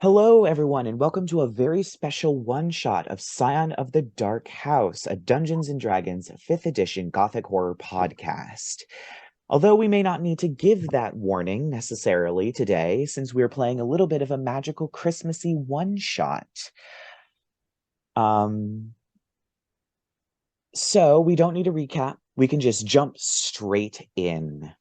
Hello, everyone, and welcome to a very special one-shot of Scion of the Dark House, a Dungeons & Dragons 5th edition Gothic horror podcast. Although we may not need to give that warning necessarily today, since we're playing a little bit of a magical Christmassy one-shot. So we don't need a recap. We can just jump straight in.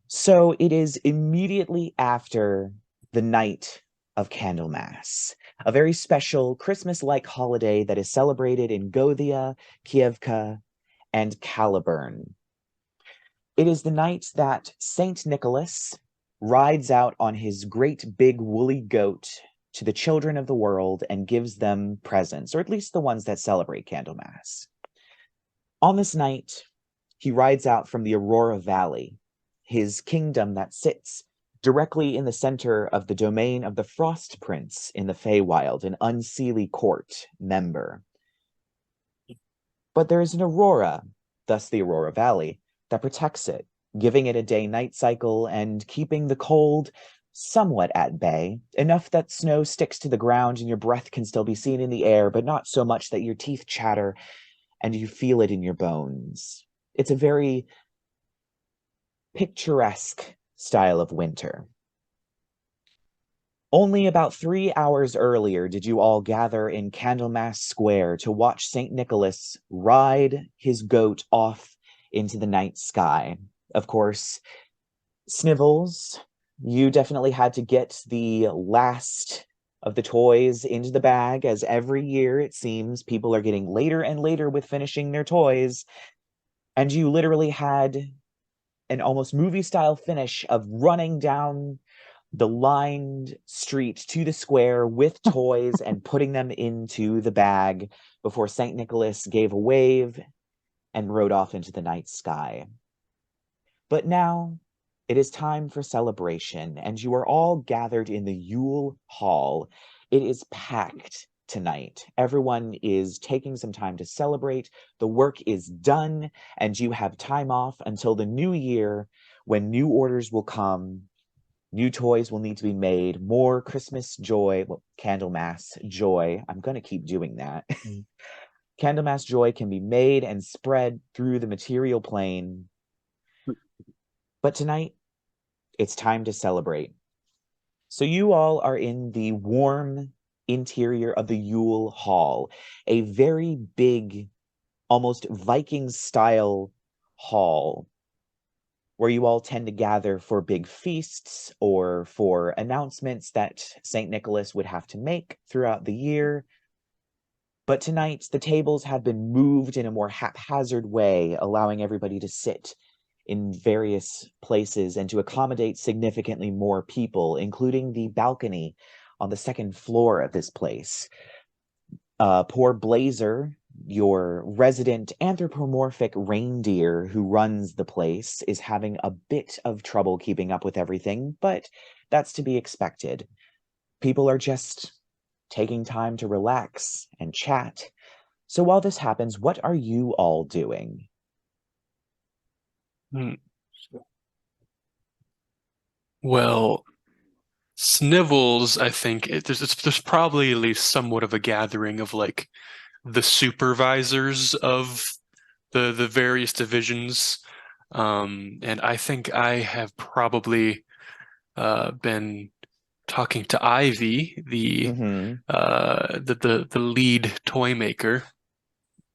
So it is immediately after the night of Candlemas, a very special Christmas-like holiday that is celebrated in Gothia, Kievka, and Caliburn. It is the night that Saint Nikolas rides out on his great big woolly goat to the children of the world and gives them presents, or at least the ones that celebrate Candlemas. On this night, he rides out from the Aurora Valley, his kingdom that sits directly in the center of the domain of the Frost Prince in the Feywild, an unseelie court member. But there is an Aurora, thus the Aurora Valley, that protects it, giving it a day-night cycle and keeping the cold somewhat at bay, enough that snow sticks to the ground and your breath can still be seen in the air, but not so much that your teeth chatter and you feel it in your bones. It's a very picturesque style of winter. Only about 3 hours earlier did you all gather in Candlemas Square to watch Saint Nikolas ride his goat off into the night sky. Of course, Snivels, you definitely had to get the last of the toys into the bag, as every year it seems people are getting later and later with finishing their toys, and you literally had an almost movie-style finish of running down the lined street to the square with toys and putting them into the bag before Saint Nicholas gave a wave and rode off into the night sky. But now it is time for celebration, and you are all gathered in the Yule Hall. It is packed tonight. Everyone is taking some time to celebrate. The work is done, and you have time off until the new year when new orders will come. New toys will need to be made. More Christmas joy, well, Candlemas joy. I'm going to keep doing that. Candlemas joy can be made and spread through the material plane. But tonight, it's time to celebrate. So you all are in the warm interior of the Yule Hall, a very big, almost Viking-style hall where you all tend to gather for big feasts or for announcements that St. Nicholas would have to make throughout the year. But tonight, the tables have been moved in a more haphazard way, allowing everybody to sit in various places and to accommodate significantly more people, including the balcony on the second floor of this place. Poor Blazer, your resident anthropomorphic reindeer who runs the place, is having a bit of trouble keeping up with everything, but that's to be expected. People are just taking time to relax and chat. So while this happens, what are you all doing? Well, Snivels, I think there's probably at least somewhat of a gathering of like the supervisors of the various divisions. And I think I have probably been talking to Ivy, Mm-hmm. the lead toy maker,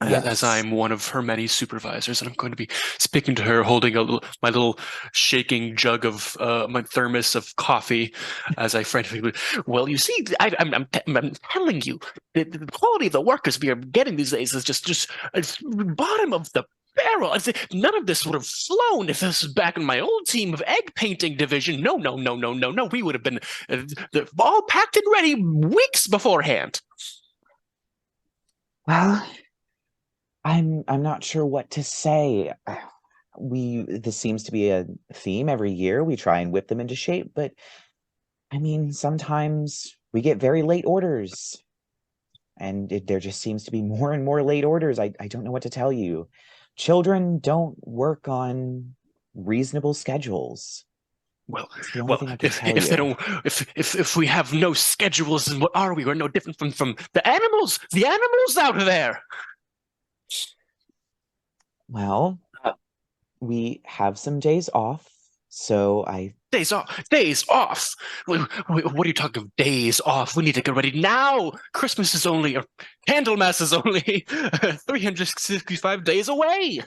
as Yes. I'm one of her many supervisors, and I'm going to be speaking to her, holding my little shaking jug of my thermos of coffee, as I frantically. Well, you see, I'm telling you, the quality of the workers we are getting these days is just it's bottom of the barrel. I say, none of this would have flown if this was back in my old team of egg painting division. No, no, no, no, no, no. We would have been all packed and ready weeks beforehand. Well, I'm not sure what to say. This seems to be a theme every year. We try and whip them into shape, but I mean, sometimes we get very late orders, and there just seems to be more and more late orders. I don't know what to tell you. Children don't work on reasonable schedules. Well, It's the only well, thing I can if tell if they you. don't, if we have no schedules, then what are we? We're no different from the animals. The animals out there. Well, Uh, we have some days off, so I Days off. Days off. What are you talking of days off? We need to get ready now. Christmas is only, or Candlemass is only 365 days away.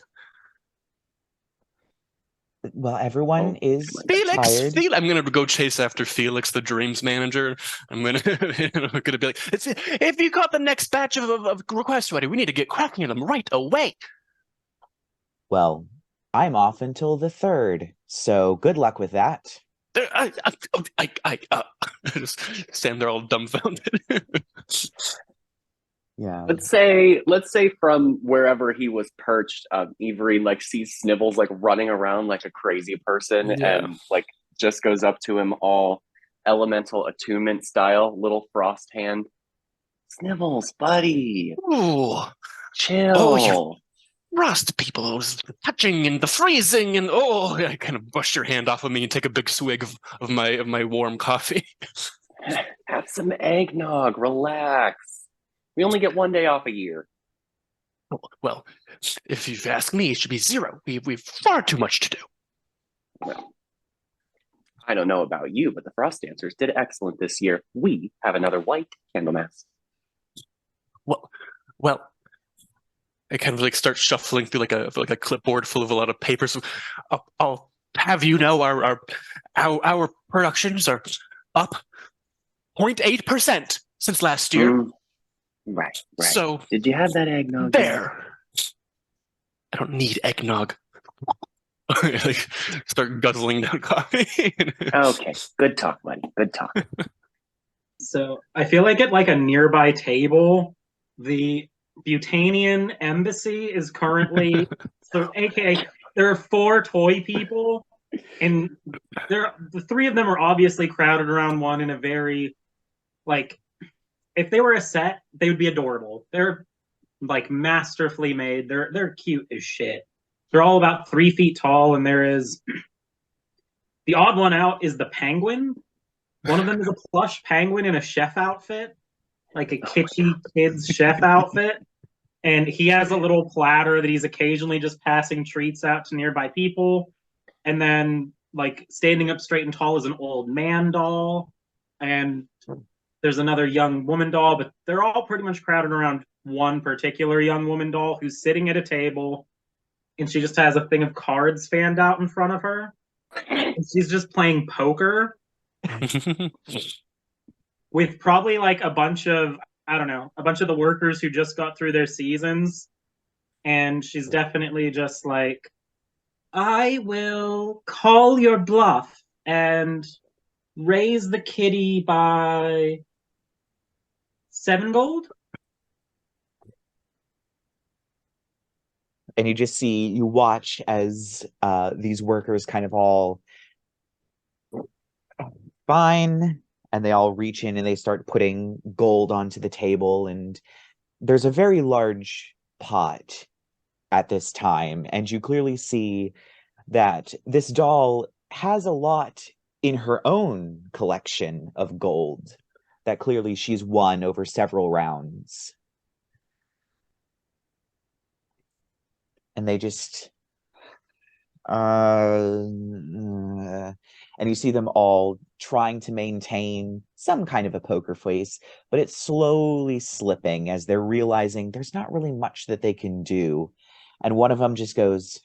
well, everyone oh is my God. tired. I'm gonna go chase after Felix, the dreams manager. I'm gonna, I'm gonna be like, if you got the next batch of requests ready, we need to get cracking on them right away. Well, I'm off until the 3rd, so good luck with that. I just stand there all dumbfounded. Yeah. Let's say from wherever he was perched, Iverin like sees Snivels like running around like a crazy person, Yeah. and like just goes up to him all elemental attunement style, little frost hand. Snivels, buddy, Ooh. chill. Oh, you rust people. It was the touching and the freezing and I kind of brush your hand off of me and take a big swig of my warm coffee. Have some eggnog. Relax. We only get 1 day off a year. Well, if you ask me, it should be 0. We've far too much to do. Well, I don't know about you, but the Frost Dancers did excellent this year. We have another white Candlemass. Well, I kind of like start shuffling through like a clipboard full of a lot of papers. I'll have you know our productions are up 0.8% since last year. Right. So Did you have that eggnog? there. I don't need eggnog. Like start guzzling down coffee. Okay, good talk, buddy. Good talk. So I feel like at like a nearby table, the Beautanian embassy is currently so AKA there are 4 toy people, and the 3 of them are obviously crowded around one in a very like if they were a set, they would be adorable. They're like masterfully made. They're cute as shit. They're all about 3 feet tall, and there is the odd one out is the penguin. One of them is a plush penguin in a chef outfit, like a kitschy kid's chef outfit. And he has a little platter that he's occasionally just passing treats out to nearby people. And then, like, standing up straight and tall is an old man doll. And there's another young woman doll, but they're all pretty much crowded around one particular young woman doll who's sitting at a table. And she just has a thing of cards fanned out in front of her. And she's just playing poker with probably like a bunch of the workers who just got through their seasons. And she's definitely just like, I will call your bluff and raise the kitty by 7 gold. And you watch as these workers kind of all fine, and they all reach in and they start putting gold onto the table, and there's a very large pot at this time, and you clearly see that this doll has a lot in her own collection of gold that clearly she's won over several rounds. And they just and you see them all trying to maintain some kind of a poker face, but it's slowly slipping as they're realizing there's not really much that they can do. And one of them just goes,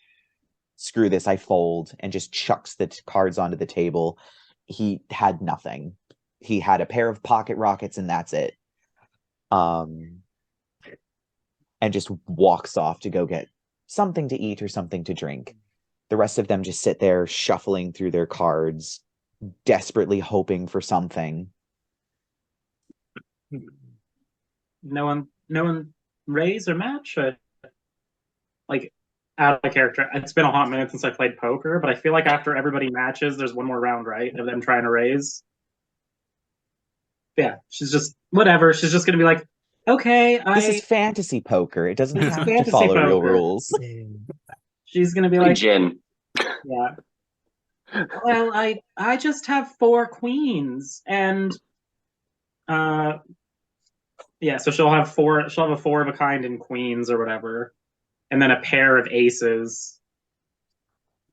screw this, I fold, and just chucks the cards onto the table. He had nothing. He had a pair of pocket rockets, and that's it. And just walks off to go get something to eat or something to drink. The rest of them just sit there shuffling through their cards, desperately hoping for something. No one raise or match? Like, out of character. It's been a hot minute since I played poker, but I feel like after everybody matches, there's one more round, right, of them trying to raise. Yeah, she's just whatever. She's just gonna be like, okay, This is fantasy poker. It doesn't have to follow real rules. She's gonna be like, Gin. yeah. Well, I just have 4 queens, and yeah, so she'll have 4. She'll have a 4 of a kind in queens or whatever, and then a pair of aces,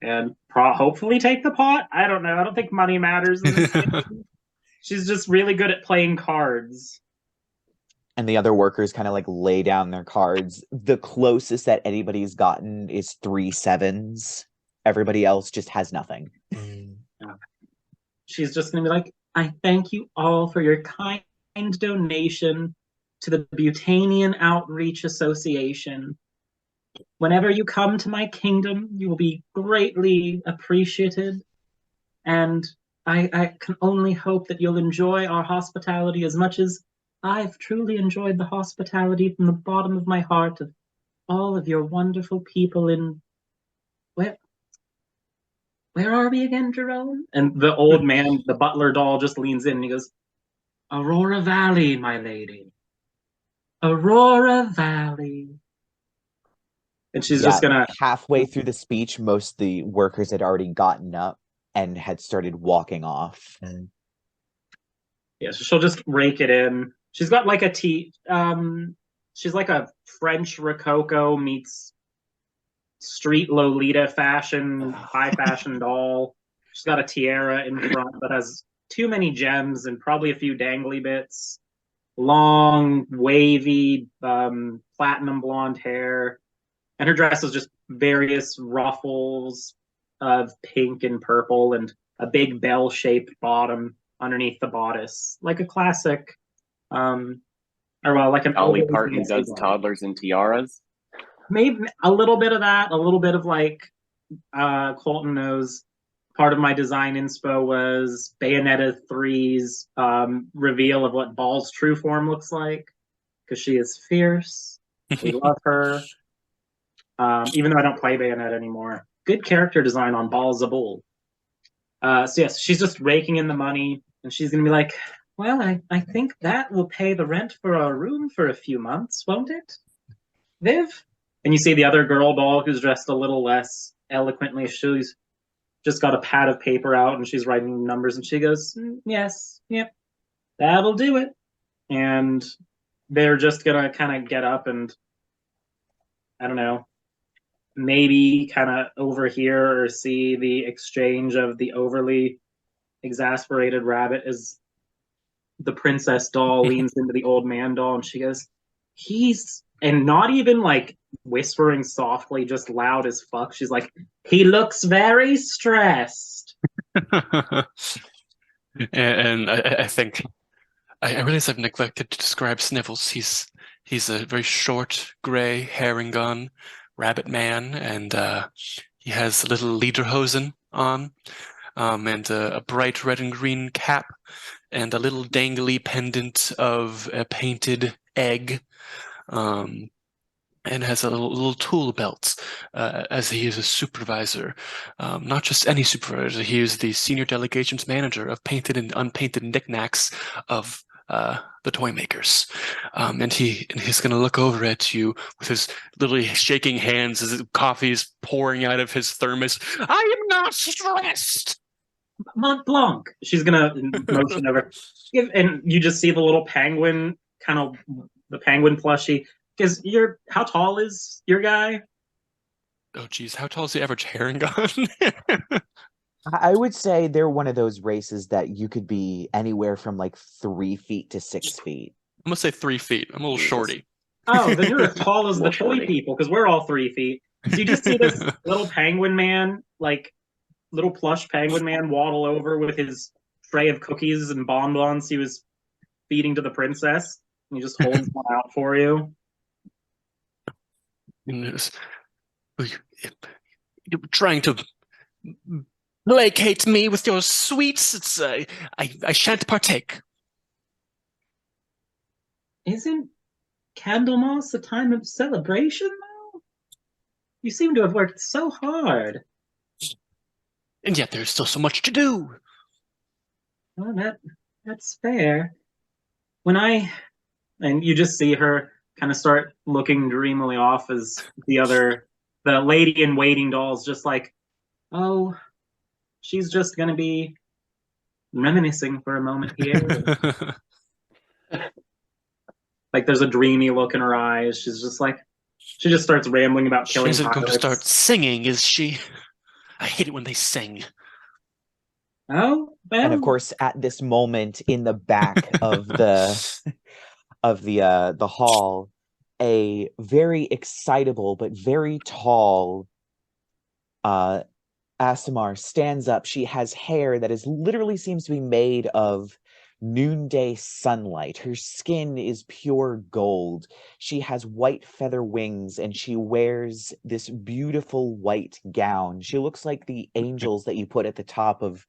and hopefully take the pot. I don't know. I don't think money matters in this game. She's just really good at playing cards. And the other workers kind of like lay down their cards. The closest that anybody's gotten is 3 sevens. Everybody else just has nothing. She's just gonna be like, I thank you all for your kind donation to the Beautanian Outreach Association. Whenever you come to my kingdom, you will be greatly appreciated. And I can only hope that you'll enjoy our hospitality as much as I've truly enjoyed the hospitality from the bottom of my heart of all of your wonderful people in where are we again, Jerome? And the old man, the butler doll, just leans in and he goes, Aurora Valley, my lady. Aurora Valley. And she's just gonna halfway through the speech, most of the workers had already gotten up and had started walking off. yeah, so she'll just rake it in. She's got like a she's like a French Rococo meets street Lolita fashion, high fashion doll. She's got a tiara in front that has too many gems and probably a few dangly bits. Long, wavy, platinum blonde hair. And her dress is just various ruffles of pink and purple and a big bell-shaped bottom underneath the bodice. Like a classic, or well, like an Dolly overly Parton fancy does one. toddlers and tiaras. Maybe a little bit of that, a little bit of like Colton knows. Part of my design inspo was Bayonetta 3's reveal of what Ball's true form looks like, because she is fierce. We love her. Even though I don't play Bayonetta anymore. Good character design on Ball's a Bull. So yes, she's just raking in the money, and she's gonna be like, well, I think that will pay the rent for our room for a few months, won't it? Viv? And you see the other girl doll who's dressed a little less eloquently. She's just got a pad of paper out and she's writing numbers, and she goes, yes, yep, that'll do it. And they're just gonna kind of get up and, I don't know, maybe kind of overhear or see the exchange of the overly exasperated rabbit as the princess doll leans into the old man doll and she goes, he's, and not even like whispering softly, just loud as fuck. She's like, he looks very stressed. And I think I realize I've neglected to describe Snivels. He's a very short, gray Harrengon rabbit man, and he has a little lederhosen on, and a bright red and green cap, and a little dangly pendant of a painted egg, and has a little tool belt, as he is a supervisor. Not just any supervisor, he is the senior delegations manager of painted and unpainted knickknacks of the toy makers. And he's going to look over at you with his literally shaking hands as coffee is pouring out of his thermos. I am not stressed! Mont Blanc. She's gonna motion over. And you just see the little penguin, kind of the penguin plushie. Because how tall is your guy? Oh, geez, how tall is the average Harrengon? I would say they're one of those races that you could be anywhere from like 3 feet to 6 feet. I'm gonna say 3 feet. I'm a little shorty. Oh, then you're as tall as the toy Shorty. people, because we're all 3 feet. So you just see this little penguin man, like little plush penguin man, waddle over with his tray of cookies and bonbons he was feeding to the princess. And he just holds one out for you. You're trying to placate me with your sweets. It's I shan't partake. Isn't Candlemas a time of celebration, though? You seem to have worked so hard. And yet there's still so much to do. Well, that's fair. And you just see her kind of start looking dreamily off as the lady in waiting doll is just like, oh, she's just going to be reminiscing for a moment here. Like there's a dreamy look in her eyes. She's just like, she just starts rambling about She killing isn't going to pirates. start singing, is she? I hate it when they sing. Oh, well. And of course, at this moment, in the back of the hall, a very excitable but very tall Asimar stands up. She has hair that is literally seems to be made of noonday sunlight. Her skin is pure gold. She has white feather wings and she wears this beautiful white gown. She looks like the angels that you put at the top of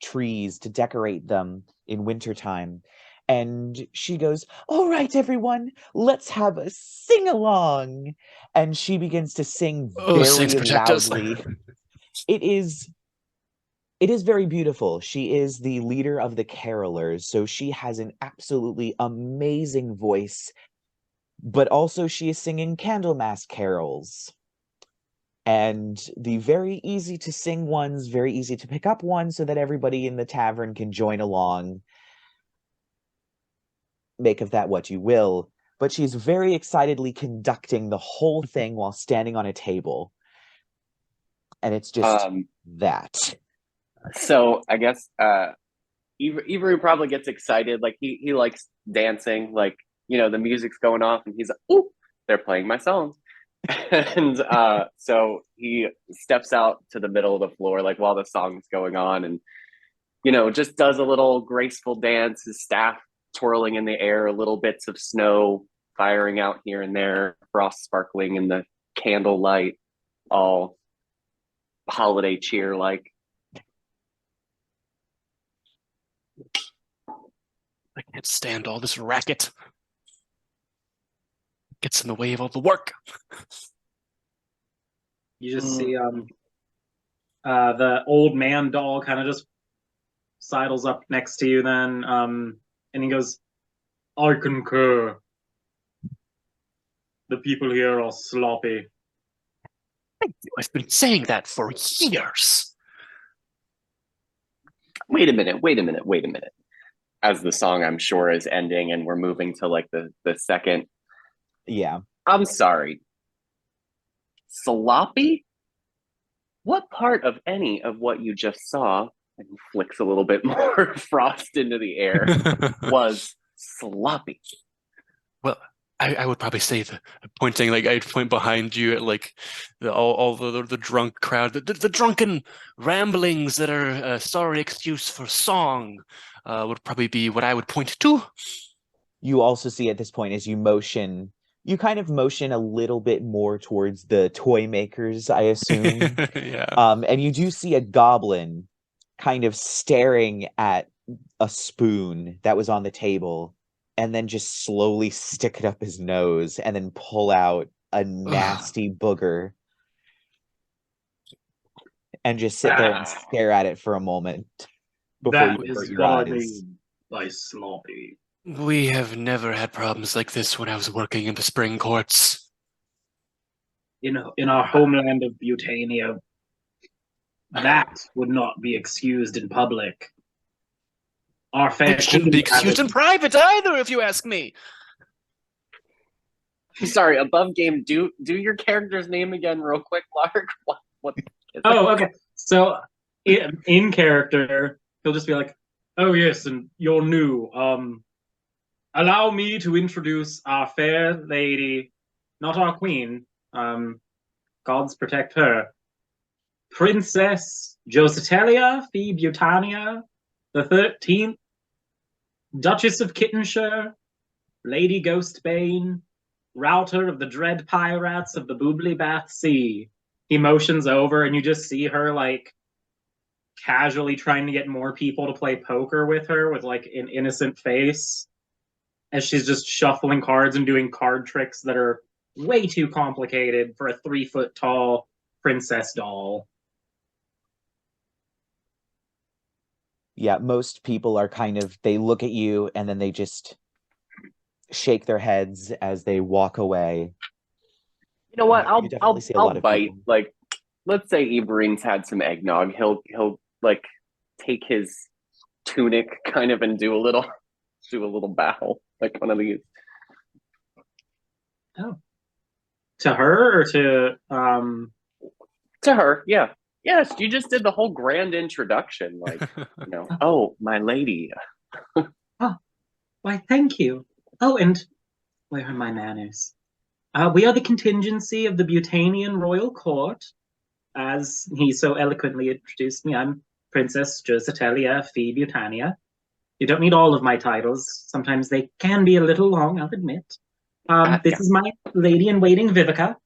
trees to decorate them in wintertime. And she goes, "All right, everyone, let's have a sing-along." And she begins to sing Oh, saints very protect us. loudly. It is very beautiful. She is the leader of the carolers, so she has an absolutely amazing voice, but also she is singing Candlemass carols. And the very easy to sing ones, very easy to pick up ones so that everybody in the tavern can join along. Make of that what you will. But she's very excitedly conducting the whole thing while standing on a table. And it's just that. So I guess Iverin probably gets excited. Like he likes dancing. Like, you know, the music's going off and he's like, "Ooh, they're playing my songs." And so he steps out to the middle of the floor, like while the song's going on, and you know, just does a little graceful dance, his staff twirling in the air, little bits of snow firing out here and there, frost sparkling in the candlelight, all holiday cheer like. I can't stand all this racket. Gets in the way of all the work. You just see the old man doll kind of just sidles up next to you then, and he goes, "I concur. The people here are sloppy." I've been saying that for years. Wait a minute. As the song, I'm sure, is ending and we're moving to like the second. Yeah. I'm sorry. Sloppy? What part of any of what you just saw, and flicks a little bit more frost into the air, was sloppy? Well, I would probably say pointing, like I'd point behind you at like all the drunk crowd, the drunken ramblings that are a sorry excuse for song would probably be what I would point to. You also see at this point as you kind of motion a little bit more towards the toy makers, I assume. Yeah. And you do see a goblin kind of staring at a spoon that was on the table and then just slowly stick it up his nose and then pull out a nasty booger and just sit there and stare at it for a moment before That you avert is your what I eyes. mean by sloppy. We have never had problems like this when I was working in the spring courts. In our homeland of Beautania, that would not be excused in public. Our fair It shouldn't be excused in private either, if you ask me. Sorry, above game, do your character's name again real quick, Lark. What is Oh, okay. So in character, he'll just be like, "Oh yes, and you're new. Allow me to introduce our fair lady, not our queen. Gods protect her. Princess Josettelia fee Beautania, the 13th, Duchess of Kittenshire, Lady Ghostbane, router of the dread pirates of the Boobly Bath Sea." He motions over, and you just see her like casually trying to get more people to play poker with her with like an innocent face, as she's just shuffling cards and doing card tricks that are way too complicated for a 3-foot tall princess doll. Yeah, most people are they look at you and then they just shake their heads as they walk away. You know what? You definitely see a lot I'll of bite. people. Like, let's say Iverin's had some eggnog. He'll like take his tunic kind of and do a little bow, like one of these. Oh. To her or To her, yeah. Yes, you just did the whole grand introduction, like, oh, my lady. Oh, why, thank you. Oh, and where are my manners? We are the contingency of the Beautanian royal court. As he so eloquently introduced me, I'm Princess Josettelia Fee Beautania. You don't need all of my titles. Sometimes they can be a little long, I'll admit. This is my lady in waiting, Vivica.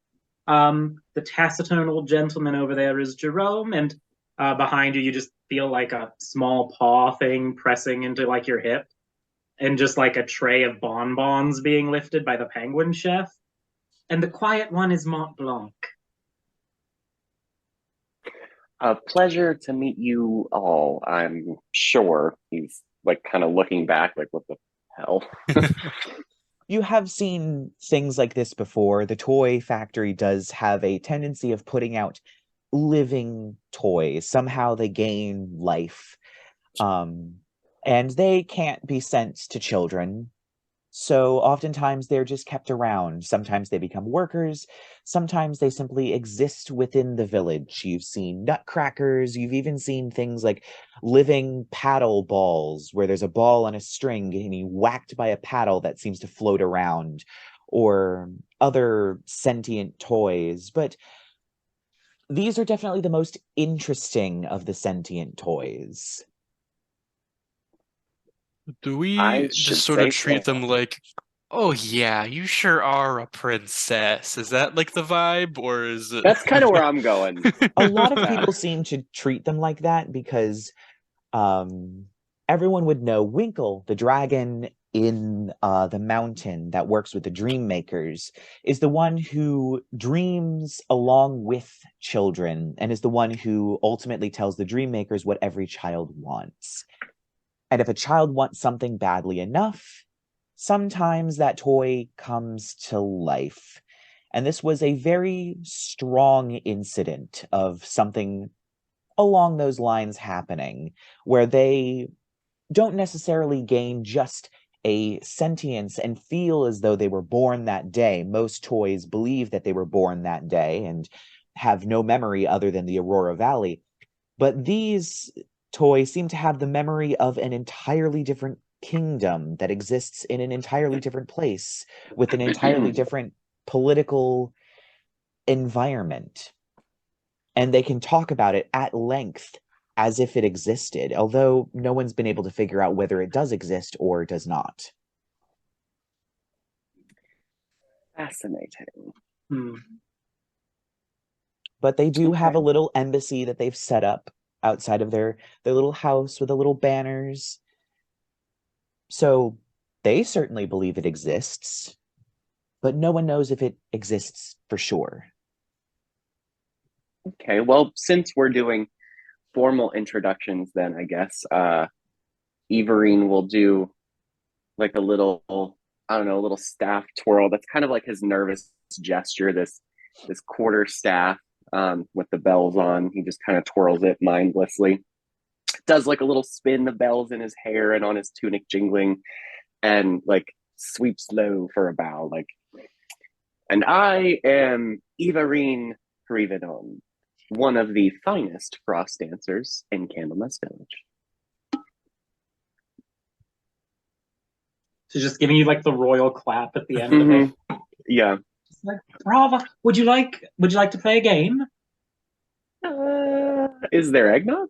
The taciturn old gentleman over there is Jerome, and behind you, you just feel like a small paw thing pressing into like your hip, and just like a tray of bonbons being lifted by the penguin chef. And the quiet one is Mont Blanc. A pleasure to meet you all. I'm sure he's like kind of looking back, like, what the hell? You have seen things like this before. The toy factory does have a tendency of putting out living toys. Somehow they gain life. And they can't be sent to children. So oftentimes they're just kept around. Sometimes they become workers. Sometimes they simply exist within the village. You've seen nutcrackers. You've even seen things like living paddle balls, where there's a ball on a string getting whacked by a paddle that seems to float around, or other sentient toys. But these are definitely the most interesting of the sentient toys. Do I we should just sort of say treat so. them like, oh yeah, you sure are a princess? Is that like the vibe, or is it? That's kind of where I'm going. A lot of Yeah. people seem to treat them like that because everyone would know Winkle, the dragon in the mountain that works with the dream makers, is the one who dreams along with children and is the one who ultimately tells the dream makers what every child wants. And if a child wants something badly enough, sometimes that toy comes to life. And this was a very strong incident of something along those lines happening, where they don't necessarily gain just a sentience and feel as though they were born that day. Most toys believe that they were born that day and have no memory other than the Aurora Valley. But these toys seem to have the memory of an entirely different kingdom that exists in an entirely different place with an entirely different political environment. And they can talk about it at length as if it existed, although no one's been able to figure out whether it does exist or does not. Fascinating. But they do have a Okay. little embassy that they've set up outside of their little house with the little banners. So they certainly believe it exists, but no one knows if it exists for sure. Okay. Well, since we're doing formal introductions, then I guess Iverin will do like a little, I don't know, a little staff twirl. That's kind of like his nervous gesture. This quarter staff with the bells on. He just kind of twirls it mindlessly. Does like a little spin, the bells in his hair and on his tunic jingling, and like sweeps low for a bow, like. And I am Iverin Hrivenon, one of the finest frost dancers in Candlemass Village. So just giving you like the royal clap at the end of it. Yeah. It's like, bravo. Would you like to play a game? Is there eggnog?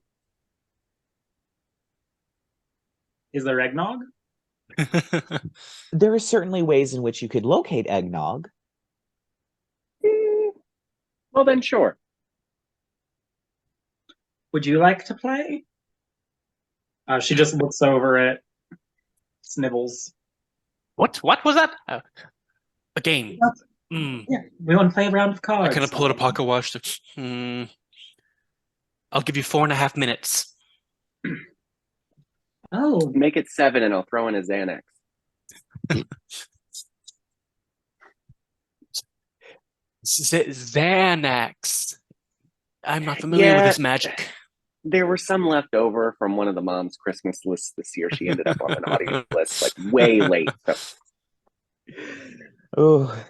Is there eggnog? There are certainly ways in which you could locate eggnog. Well, then sure. Would you like to play? She just looks over at Snivels. What was that? A game. Yeah, we want to play a round of cards. I kind of pull out a pocket watch. I'll give you 4.5 minutes. Oh, Make it 7 and I'll throw in a Xanax. Xanax. I'm not familiar with this magic. there were some left over from one of the mom's Christmas lists this year. She ended up on an audience list like way late. So Oh,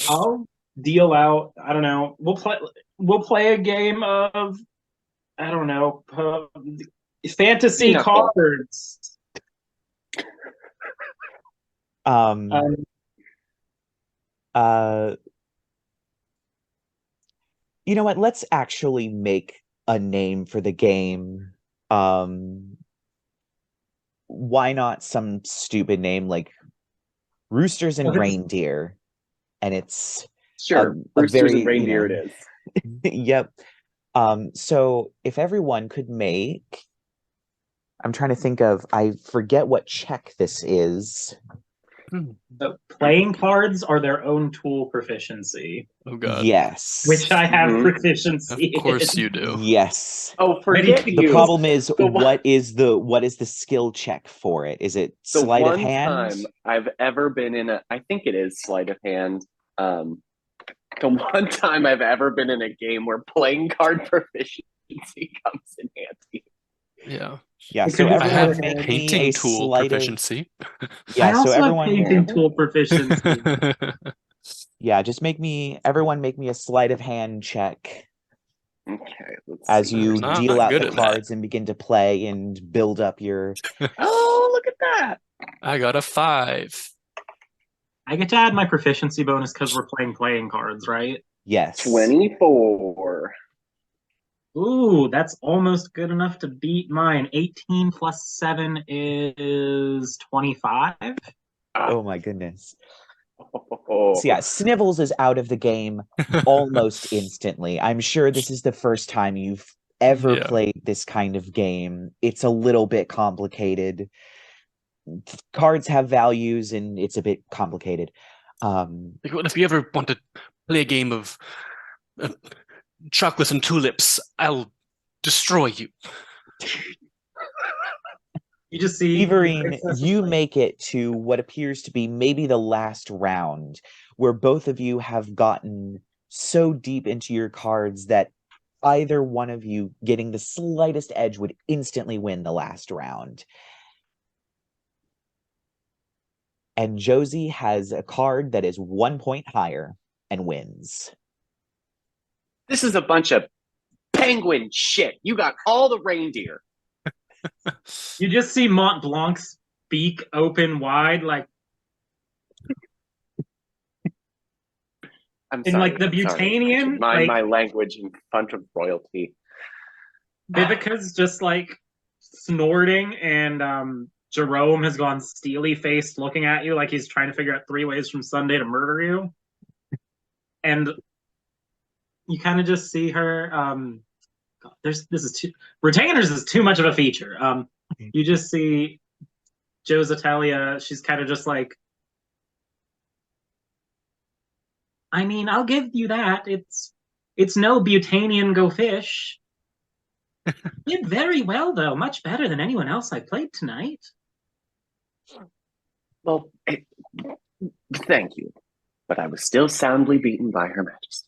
I'll deal out. I don't know. We'll play a game of, I don't know, fantasy Pinochle. cards. um, Um, uh, you know what? Let's actually make a name for the game. Why not some stupid name like Roosters and Reindeer? And it's Sure, a roosters very, and reindeer it is. yep. So if everyone could make, I'm trying to think of, I forget what check this is. the playing cards are their own tool proficiency, Oh God. Yes. which I have Mhm. proficiency. Of course in. you do. Yes. Oh, Ready forget to- The you. problem is The one- what is the skill check for it? Is it The sleight of one hand? time I've ever been in I think it is sleight of hand. The one time I've ever been in a game where playing card proficiency comes in handy. Yeah. Yeah, It so could just I everyone have make me painting a tool sleight of proficiency. yeah, I so also have everyone painting tool proficiency. yeah, just everyone make me a sleight of hand check Okay, let's as see. you No, I'm deal not out good the at that. cards and begin to play and build up your Oh, look at that. I got a 5. I get to add my proficiency bonus because we're playing cards, right? yes. 24. Ooh, that's almost good enough to beat mine. 18 plus 7 is 25. Oh my goodness. Oh. So yeah, Snivels is out of the game almost instantly. I'm sure this is the first time you've ever Yeah. played this kind of game. It's a little bit complicated. Cards have values and it's a bit complicated. Like, what if you ever want to play a game of chocolates and tulips, I'll destroy you. You just see Iverin, you make it to what appears to be maybe the last round, where both of you have gotten so deep into your cards that either one of you getting the slightest edge would instantly win the last round. And Josie has a card that is 1 point higher and wins. This is a bunch of penguin shit. You got all the reindeer. You just see Mont Blanc's beak open wide, like I'm in sorry. like the I'm sorry. I Beautanian, should mind like my language in front of royalty. Vivica's just like snorting, and Jerome has gone steely faced looking at you like he's trying to figure out 3 ways from Sunday to murder you. And you kind of just see her God, this is too retainers is too much of a feature. You just see Josettelia, she's kind of just like, I mean, I'll give you that. It's no Beautanian go fish. Did very well though, much better than anyone else I played tonight. Well, thank you. But I was still soundly beaten by Her Majesty.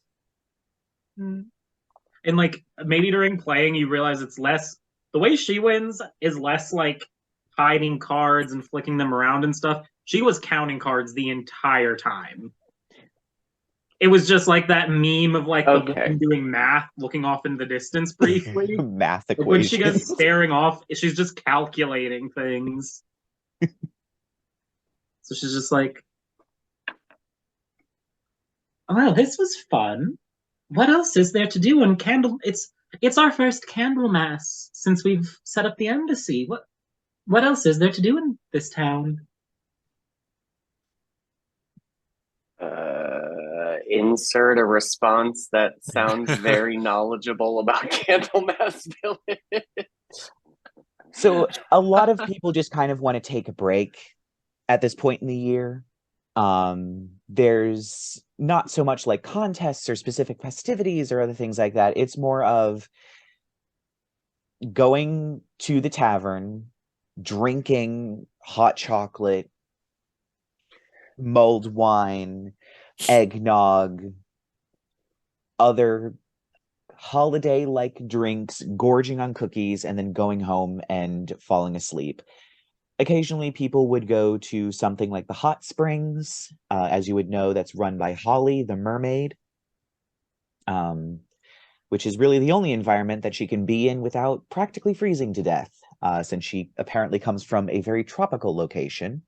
And like maybe during playing you realize it's less, the way she wins is less like hiding cards and flicking them around and stuff. She was counting cards the entire time. It was just like that meme of like the woman doing math, looking off in the distance briefly. Math Like when she equation. goes staring off, she's just calculating things. So she's just like, "Oh, well, this was fun. What else is there to do in Candle? It's our first Candlemass since we've set up the embassy. What else is there to do in this town?" Insert a response that sounds very knowledgeable about Candlemass Village. So a lot of people just kind of want to take a break at this point in the year. There's not so much like contests or specific festivities or other things like that. It's more of going to the tavern, drinking hot chocolate, mulled wine, eggnog, other holiday-like drinks, gorging on cookies, and then going home and falling asleep. Occasionally, people would go to something like the hot springs, as you would know, that's run by Holly, the mermaid, which is really the only environment that she can be in without practically freezing to death, since she apparently comes from a very tropical location.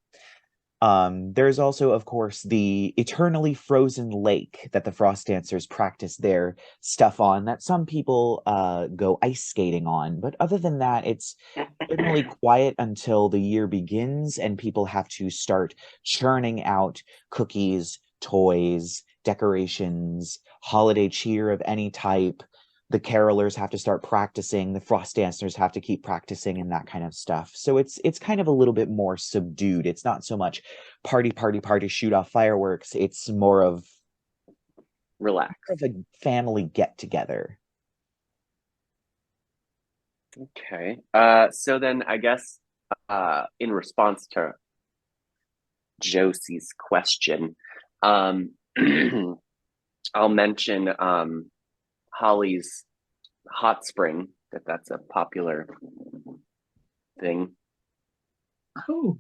There's also, of course, the eternally frozen lake that the Frost Dancers practice their stuff on, that some people go ice skating on. But other than that, it's generally quiet until the year begins and people have to start churning out cookies, toys, decorations, holiday cheer of any type. The carolers have to start practicing, the Frost Dancers have to keep practicing, and that kind of stuff. So it's kind of a little bit more subdued. It's not so much party, shoot off fireworks. It's more of Relax. a family get together. Okay. So then I guess in response to Josie's question, I'll mention Holly's hot spring, that's a popular thing. Oh,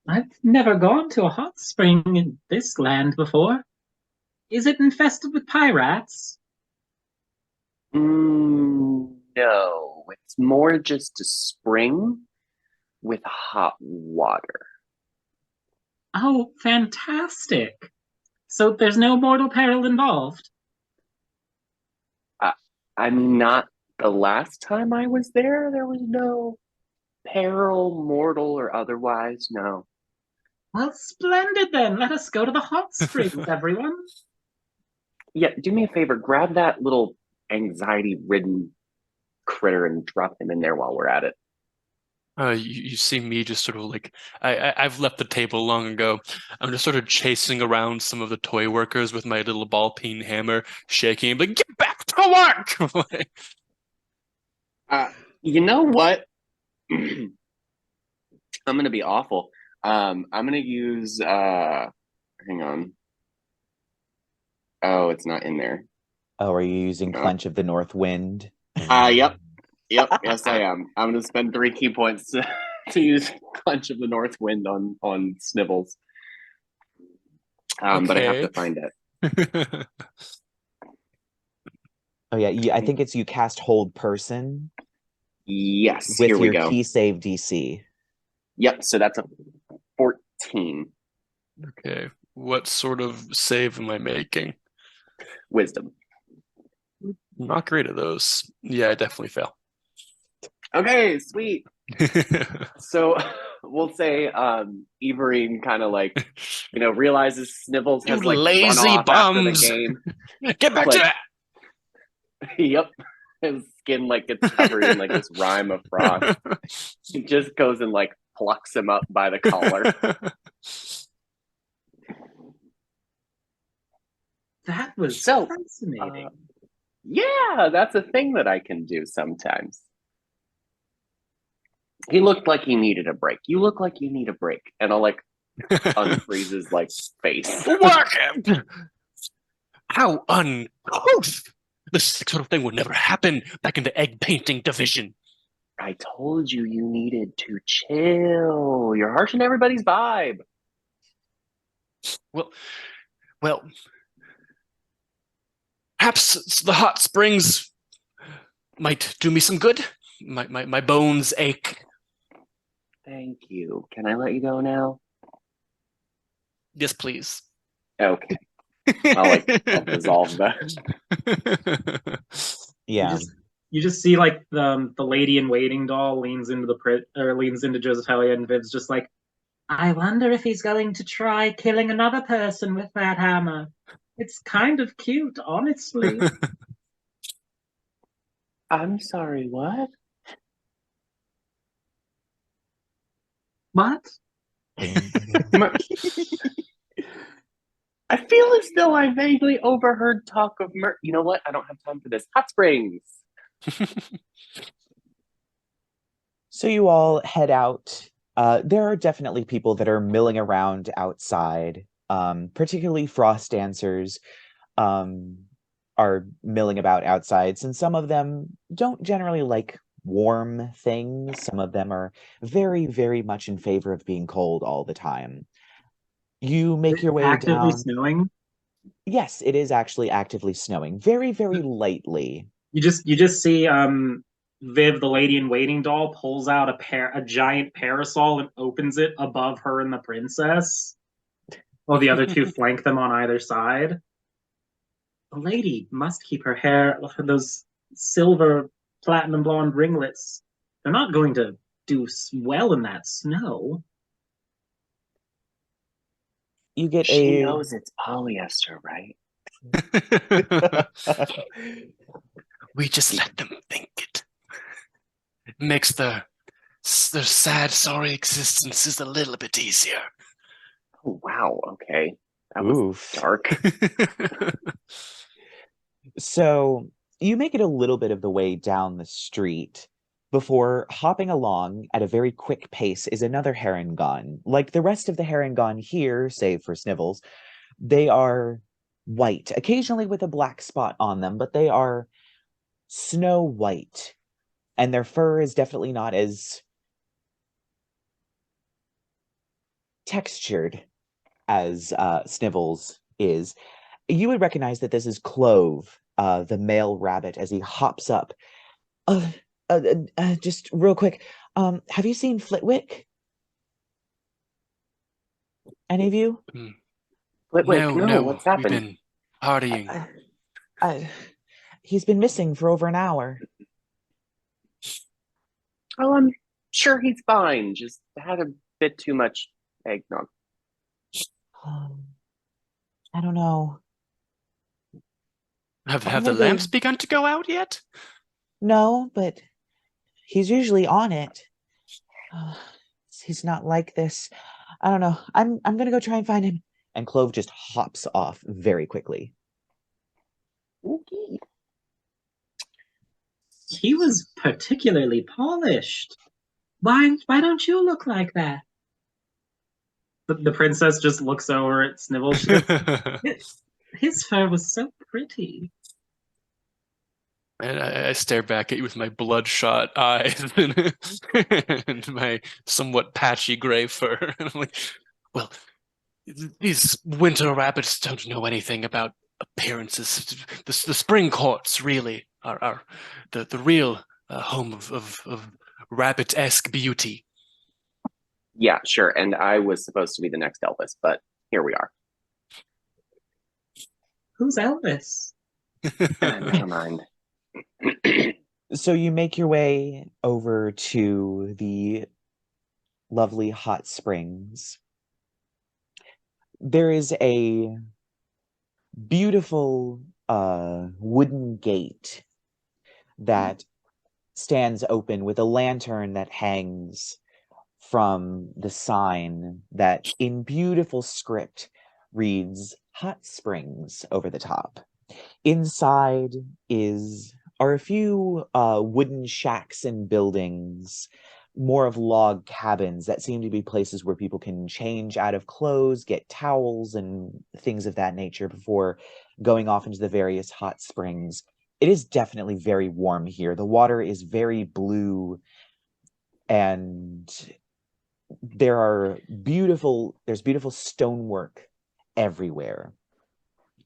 I've never gone to a hot spring in this land before. Is it infested with pirates? No, it's more just a spring with hot water. Oh, fantastic. So there's no mortal peril involved? I mean, not the last time I was there was no peril, mortal or otherwise, no. Well, splendid then. Let us go to the hot springs, everyone. Yeah, do me a favor, grab that little anxiety-ridden critter and drop him in there while we're at it. You see me just sort of like I've left the table long ago. I'm just sort of chasing around some of the toy workers with my little ball peen hammer, shaking, like, get back to work! You know what? I'm gonna be awful. I'm gonna use hang on. Oh, it's not in there. Oh, are you using No. Clench of the North Wind? Yep, yes I am. I'm gonna spend 3 key points to use Clench of the North Wind on Snivels. But I have to find it. Oh yeah, I think it's you cast Hold Person Yes, with here we your go. key save DC. Yep, so that's a 14 Okay, what sort of save am I making? wisdom. Not great at those. Yeah, I definitely fail. Okay, sweet. So we'll say Iverin kind of like, realizes Snivels has You like lazy run off after the bums! game. Get back to Like- it! Yep. His skin like gets covered in like this rime of frost. He just goes and like plucks him up by the collar. That was So, fascinating. Yeah, that's a thing that I can do sometimes. He looked like he needed a break. You look like you need a break. And I'll like unfreeze his like face. Work him! How uncouth! This sort of thing would never happen back in the egg painting division. I told you needed to chill. You're harshing everybody's vibe. Well, perhaps the hot springs might do me some good. My bones ache. Thank you. Can I let you go now? Yes, please. Okay. I'll dissolve that. Yeah. You just see like the lady in waiting doll leans into Josettelia, and Viv's just like, I wonder if he's going to try killing another person with that hammer. It's kind of cute, honestly. I'm sorry, what? What? I feel as though I vaguely overheard talk of You know what? I don't have time for this. Hot springs. So you all head out. There are definitely people that are milling around outside, particularly Frost Dancers. are milling about outside, since some of them don't generally like warm things. Some of them are very, very much in favor of being cold all the time. You make your way Actively down. snowing. Yes, it is actually actively snowing, very, very lightly. You just see Viv, the lady in waiting doll, pulls out a giant parasol and opens it above her and the princess, while the other two flank them on either side. The lady must keep her hair, those silver platinum blonde ringlets. They're not going to do well in that snow. You get She a knows it's polyester, right? We just let them think it. It makes their sad, sorry existences a little bit easier. Oh, wow. Okay. That was Oof. dark. So you make it a little bit of the way down the street before hopping along at a very quick pace is another Harrengon. Like the rest of the Harrengon here, save for Snivels, they are white, occasionally with a black spot on them, but they are snow white. And their fur is definitely not as textured as Snivels is. You would recognize that this is Clove, the male rabbit, as he hops up. Just real quick, have you seen Flitwick? Any of you? Flitwick, no, what's We've happened? been partying. He's been missing for over an hour. Oh, I'm sure he's fine. Just had a bit too much eggnog. I don't know. Have When the were they- lamps begun to go out yet? No, but he's usually on it. He's not like this. I don't know. I'm gonna go try and find him. And Clove just hops off very quickly. Okay. He was particularly polished. Why don't you look like that? The princess just looks over at Snivels. She goes, his fur was so pretty. And I stare back at you with my bloodshot eyes and my somewhat patchy gray fur. And I'm like, well, these winter rabbits don't know anything about appearances. The spring courts really are the real home of rabbit-esque beauty. Yeah, sure. And I was supposed to be the next Elvis, but here we are. Who's Elvis? Never mind. So you make your way over to the lovely hot springs. There is a beautiful wooden gate that stands open with a lantern that hangs from the sign that in beautiful script reads Hot Springs over the top. Inside are a few wooden shacks and buildings, more of log cabins that seem to be places where people can change out of clothes, get towels, and things of that nature before going off into the various hot springs. It is definitely very warm here. The water is very blue, and there's beautiful stonework everywhere,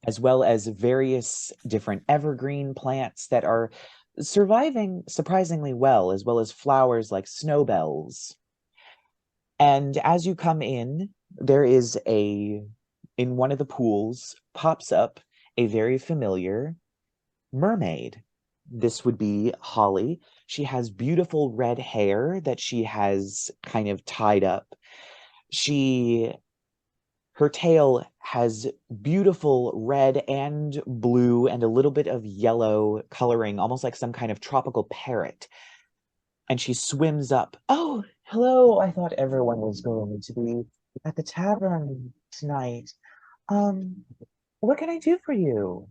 as well as various different evergreen plants that are surviving surprisingly well, as well as flowers like snowbells. And as you come in, in one of the pools pops up a very familiar mermaid. This would be Holly. She has beautiful red hair that she has kind of tied up. Her tail has beautiful red and blue and a little bit of yellow coloring, almost like some kind of tropical parrot. And she swims up. Oh, hello. I thought everyone was going to be at the tavern tonight. What can I do for you?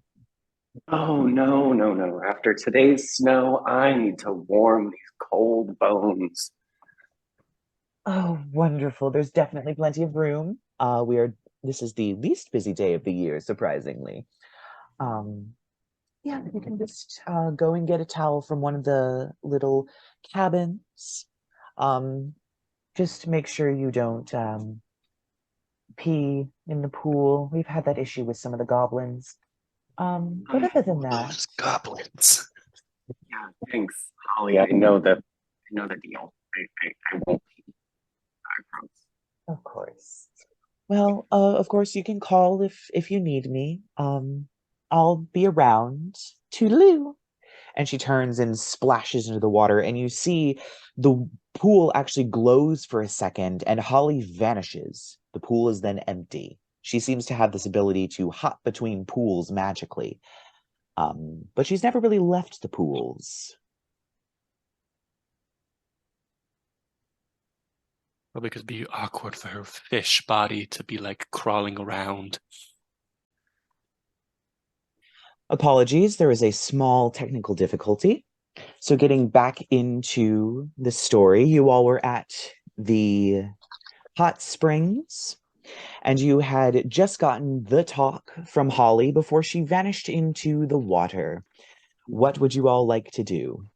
Oh, no. After today's snow, I need to warm these cold bones. Oh, wonderful. There's definitely plenty of room. This is the least busy day of the year, surprisingly. Yeah, you can just go and get a towel from one of the little cabins. Um, just make sure you don't pee in the pool. We've had that issue with some of the goblins. But other than that, Those goblins. Yeah, thanks, Holly. I know the deal. I won't pee. I promise. of course. Well, of course you can call if you need me. I'll be around. Toodaloo. And she turns and splashes into the water, and you see the pool actually glows for a second, and Holly vanishes. The pool is then empty. She seems to have this ability to hop between pools magically. But she's never really left the pools. Probably because it'd be awkward for her fish body to be like crawling around. Apologies, there is a small technical difficulty. So getting back into the story, you all were at the hot springs, and you had just gotten the talk from Holly before she vanished into the water. What would you all like to do?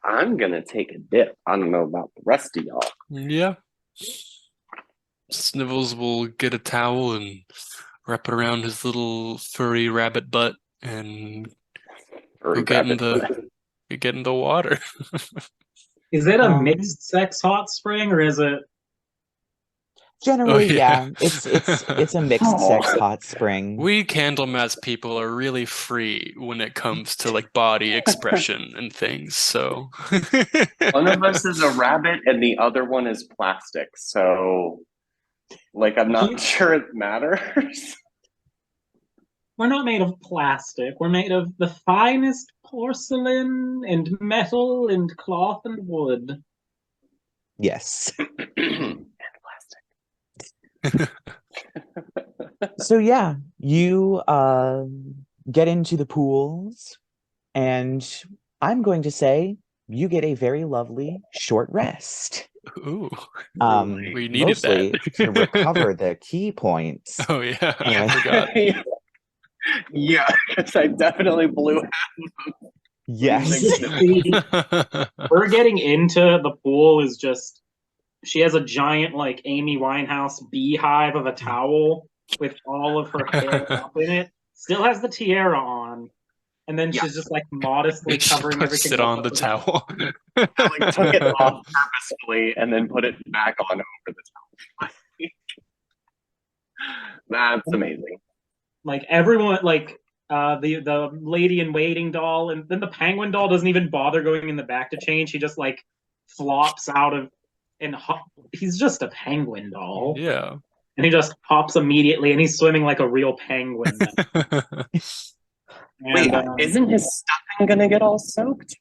I'm gonna take a dip. I don't know about the rest of y'all. Yeah. Snivels will get a towel and wrap it around his little furry rabbit butt and go get in the water. Is it a mixed sex hot spring or is it? Generally, yeah. it's a mixed sex hot spring. We Candlemass people are really free when it comes to like body expression and things. So One of us is a rabbit and the other one is plastic. So, like, I'm not sure it matters. We're not made of plastic. We're made of the finest porcelain and metal and cloth and wood. Yes. And So yeah, you get into the pools, and I'm going to say you get a very lovely short rest. Ooh, we needed mostly that to recover the key points. Oh yeah, I And- forgot. Yeah, because I definitely blew half. Yes. Her getting into the pool is just, she has a giant, like, Amy Winehouse beehive of a towel with all of her hair up in it. Still has the tiara on. And then she's just, like, modestly She covering puts everything it else on up the with towel. I like took it off purposefully and then put it back on over the towel. That's amazing. Like, everyone, like, the lady in waiting doll, and then the penguin doll doesn't even bother going in the back to change. He just, like, flops out of, and he's just a penguin doll. Yeah. And he just hops immediately, and he's swimming like a real penguin. Wait, isn't his stuffing gonna get all soaked?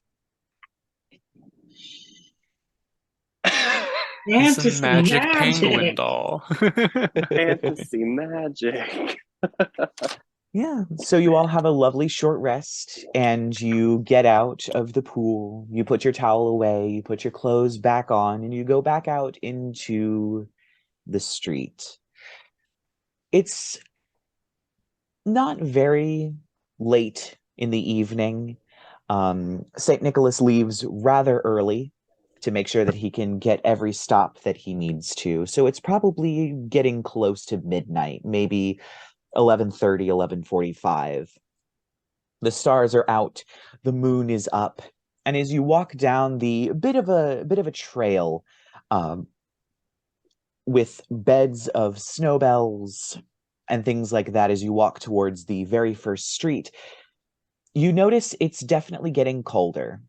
It's a magic penguin doll. Fantasy magic. Yeah, so you all have a lovely short rest, and you get out of the pool. You put your towel away, you put your clothes back on, and you go back out into the street. It's not very late in the evening. Saint Nicholas leaves rather early to make sure that he can get every stop that he needs to. So it's probably getting close to midnight, maybe 11:30, 11:45. The stars are out, the moon is up, and as you walk down the bit of a trail, with beds of snowbells and things like that, as you walk towards the very first street, you notice it's definitely getting colder.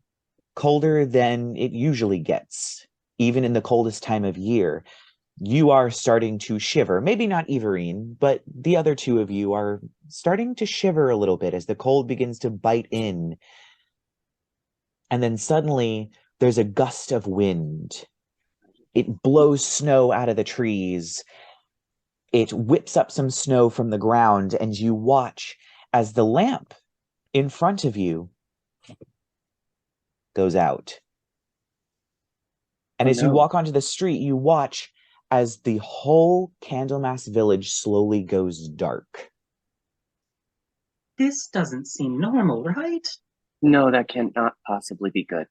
Colder than it usually gets, even in the coldest time of year. You are starting to shiver. Maybe not Iverin, but the other two of you are starting to shiver a little bit as the cold begins to bite in. And then suddenly there's a gust of wind. It blows snow out of the trees. It whips up some snow from the ground, and you watch as the lamp in front of you goes out. And as you walk onto the street, you watch as the whole Candlemass Village slowly goes dark. This doesn't seem normal, right? No, that cannot possibly be good.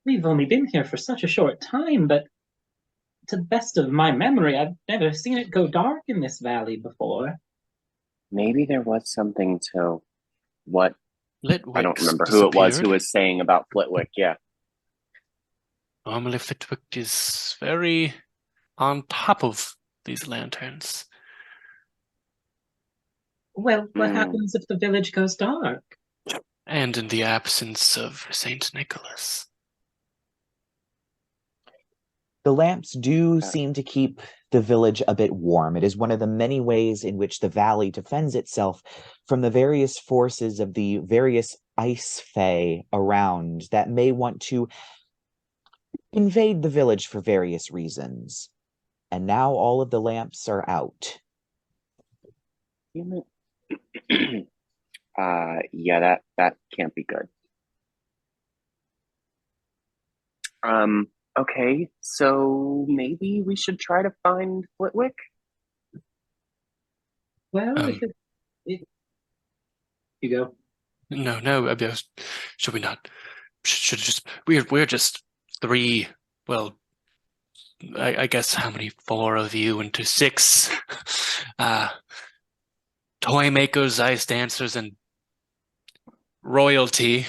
We've only been here for such a short time, but to the best of my memory, I've never seen it go dark in this valley before. Maybe there was something to what I don't Flitwick's remember who it was who disappeared. was saying about Flitwick. Yeah. Normally, Flitwick is very on top of these lanterns. Well, what Hmm. happens if the village goes dark? And in the absence of Saint Nicholas. The lamps do seem to keep the village a bit warm. It is one of the many ways in which the valley defends itself from the various forces of the various ice fae around that may want to invade the village for various reasons. And now all of the lamps are out. Yeah, that can't be good. Okay, so maybe we should try to find Flitwick? Well, if you go. No, should we not? Should just we're just three. Well, I guess how many? Four of you into six. Toy makers, ice dancers, and royalty.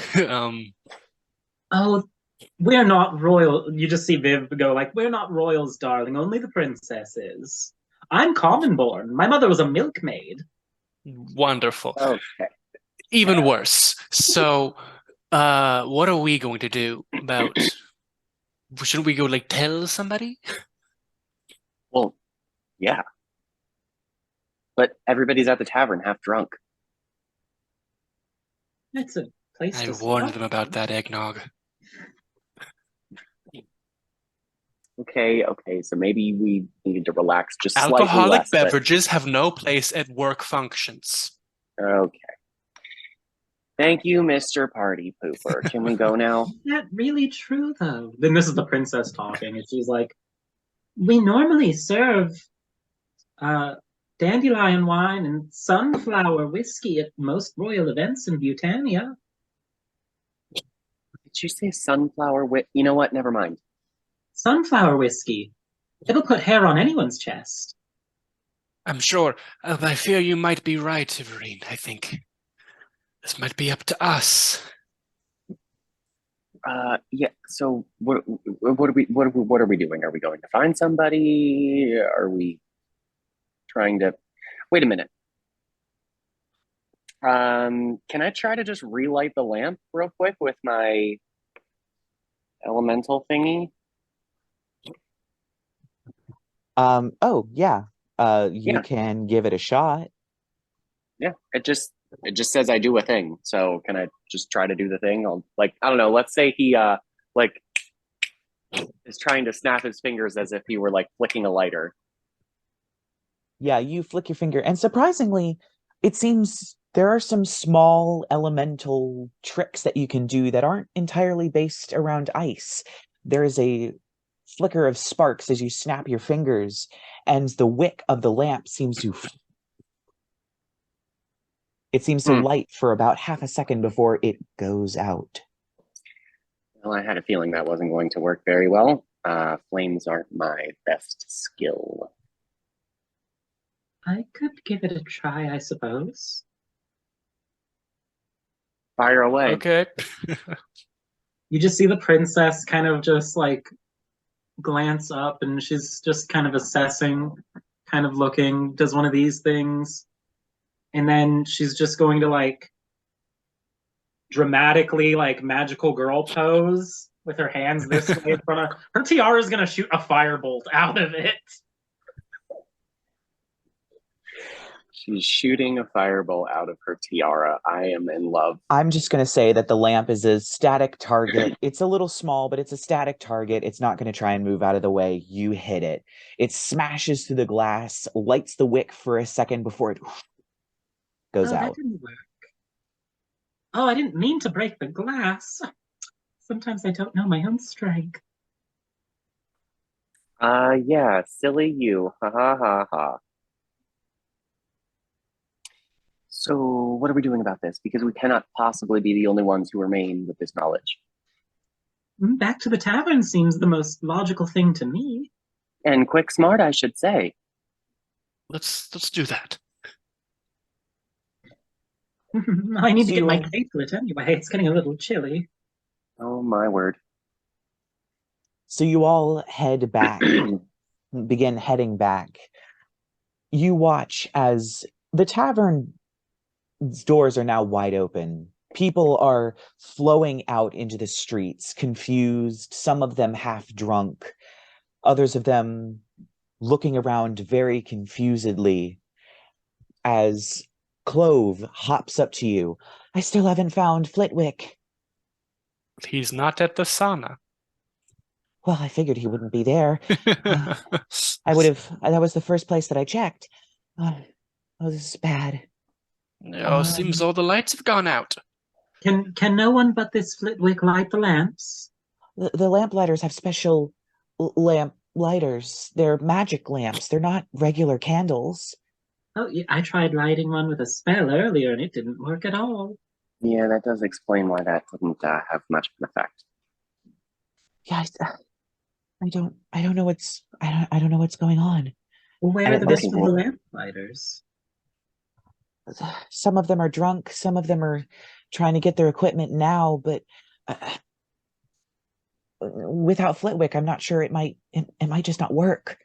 Oh, we're not royal. You just see Viv go like, "We're not royals, darling. Only the princesses. I'm common born. My mother was a milkmaid." Wonderful. Okay. Even worse. So, what are we going to do about? Shouldn't we go like tell somebody? Well, yeah. But everybody's at the tavern half drunk. That's a place I to warned start. them about that eggnog. Okay, so maybe we need to relax just slightly Alcoholic less. beverages have no place at work functions. Okay. Thank you, Mr. Party Pooper. Can we go now? Is that really true, though? Then this is the princess talking, and she's like, "We normally serve dandelion wine and sunflower whiskey at most royal events in Beautania." Did you say sunflower wit? You know what? Never mind. Sunflower whiskey. It'll put hair on anyone's chest. I'm sure. I fear you might be right, Iverin. I think this might be up to us. Yeah. So what are we doing? Are we going to find somebody? Are we trying to? Wait a minute. Can I try to just relight the lamp real quick with my elemental thingy? Oh, yeah. You Yeah. can give it a shot. Yeah. It just says I do a thing. So can I just try to do the thing? I don't know. Let's say he like is trying to snap his fingers as if he were like flicking a lighter. Yeah, you flick your finger, and surprisingly, it seems there are some small elemental tricks that you can do that aren't entirely based around ice. There is a flicker of sparks as you snap your fingers, and the wick of the lamp seems to light for about half a second before it goes out. Well, I had a feeling that wasn't going to work very well. Flames aren't my best skill. I could give it a try, I suppose. Fire away. Okay. You just see the princess kind of just like glance up, and she's just kind of assessing, kind of looking, does one of these things. And then she's just going to like dramatically like magical girl pose with her hands this way in front of her. Tiara is going to shoot a firebolt out of it. She's shooting a fireball out of her tiara. I am in love. I'm just going to say that the lamp is a static target. It's a little small, but it's a static target. It's not going to try and move out of the way. You hit it. It smashes through the glass, lights the wick for a second before it goes That out. didn't work. Oh, I didn't mean to break the glass. Sometimes I don't know my own strength. Yeah, silly you. Ha ha ha ha. So what are we doing about this? Because we cannot possibly be the only ones who remain with this knowledge. Back to the tavern seems the most logical thing to me. And quick smart, I should say. Let's do that. I need to So get you my all- bracelet anyway. It's getting a little chilly. Oh my word. So you all head back, begin heading back. You watch as the tavern doors are now wide open. People are flowing out into the streets, confused, some of them half drunk, others of them looking around very confusedly as Clove hops up to you. I still haven't found Flitwick. He's not at the sauna. Well, I figured he wouldn't be there. I would have, that was the first place that I checked. Oh, this is bad. Seems all the lights have gone out. Can no one but this Flitwick light the lamps? The lamplighters have special lamp lighters. They're magic lamps. They're not regular candles. Oh, yeah, I tried lighting one with a spell earlier and it didn't work at all. Yeah, that does explain why that didn't have much of an effect. Yeah, I don't know I don't know what's going on. Well, where And are it the must rest of the lamplighters? Some of them are drunk, some of them are trying to get their equipment now, but without Flitwick, I'm not sure it might just not work.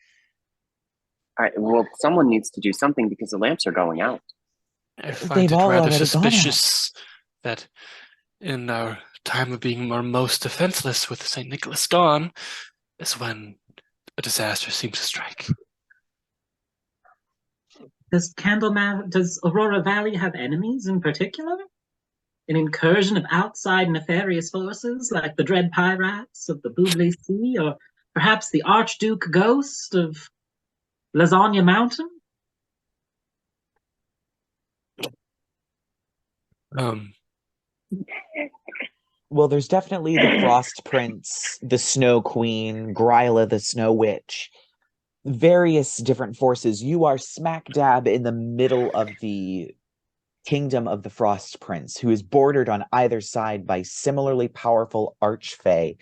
Well, someone needs to do something because the lamps are going out. I find They've it all rather already gone out. suspicious that in our time of being our most defenseless with Saint Nikolas gone is when a disaster seems to strike. Does Aurora Valley have enemies in particular? An incursion of outside nefarious forces like the dread pirates of the Bubbly Sea, or perhaps the Archduke Ghost of Lasagna Mountain? Well, there's definitely the Frost Prince, the Snow Queen, Gryla the Snow Witch, various different forces. You are smack dab in the middle of the kingdom of the Frost Prince, who is bordered on either side by similarly powerful archfey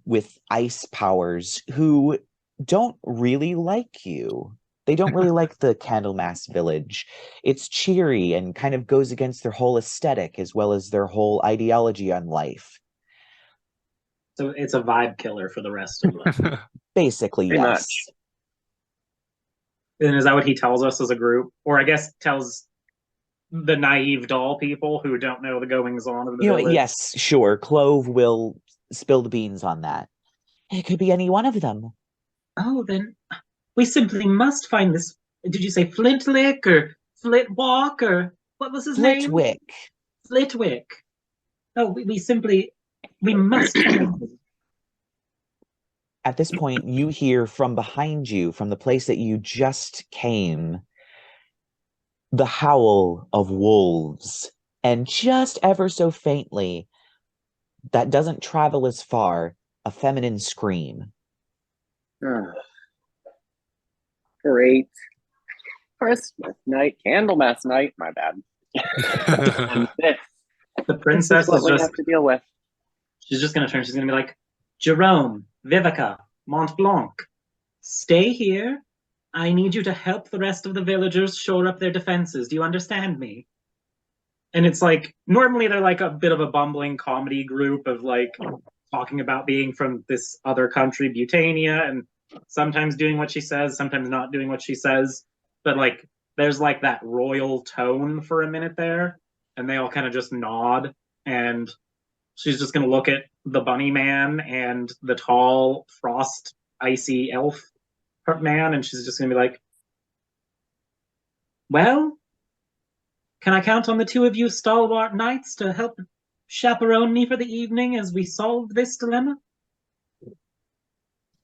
with ice powers who don't really like you. They don't really like the Candlemass Village. It's cheery and kind of goes against their whole aesthetic as well as their whole ideology on life. So it's a vibe killer for the rest of them. Basically, Pretty yes. much. And is that what he tells us as a group? Or I guess tells the naive doll people who don't know the goings on of the village? Yes, sure. Clove will spill the beans on that. It could be any one of them. Oh, then we simply must find this. Did you say Flintlick or Flitwalk or what was his name? Flitwick. Flitwick. Oh, we must find him. At this point, you hear from behind you, from the place that you just came, the howl of wolves. And just ever so faintly, that doesn't travel as far, a feminine scream. Great. Christmas night, Candlemas night, my bad. And this The is princess what is we just, have to deal with. she's just going to turn. She's going to be like, Jerome, Vivica, Mont Blanc, stay here. I need you to help the rest of the villagers shore up their defenses. Do you understand me? And it's like, normally they're like a bit of a bumbling comedy group of like talking about being from this other country, Beautania, and sometimes doing what she says, sometimes not doing what she says. But like, there's like that royal tone for a minute there, and they all kind of just nod. And she's just going to look at the bunny man and the tall, frost, icy elf man, and she's just going to be like, well, can I count on the two of you stalwart knights to help chaperone me for the evening as we solve this dilemma?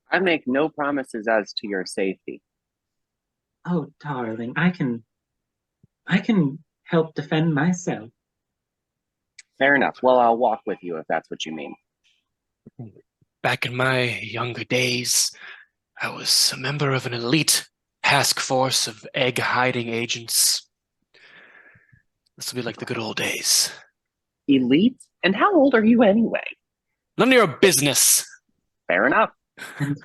I make no promises as to your safety. Oh, darling, I can help defend myself. Fair enough. Well, I'll walk with you if that's what you mean. Back in my younger days, I was a member of an elite task force of egg hiding agents. This will be like the good old days. Elite? And how old are you anyway? None of your business. Fair enough. And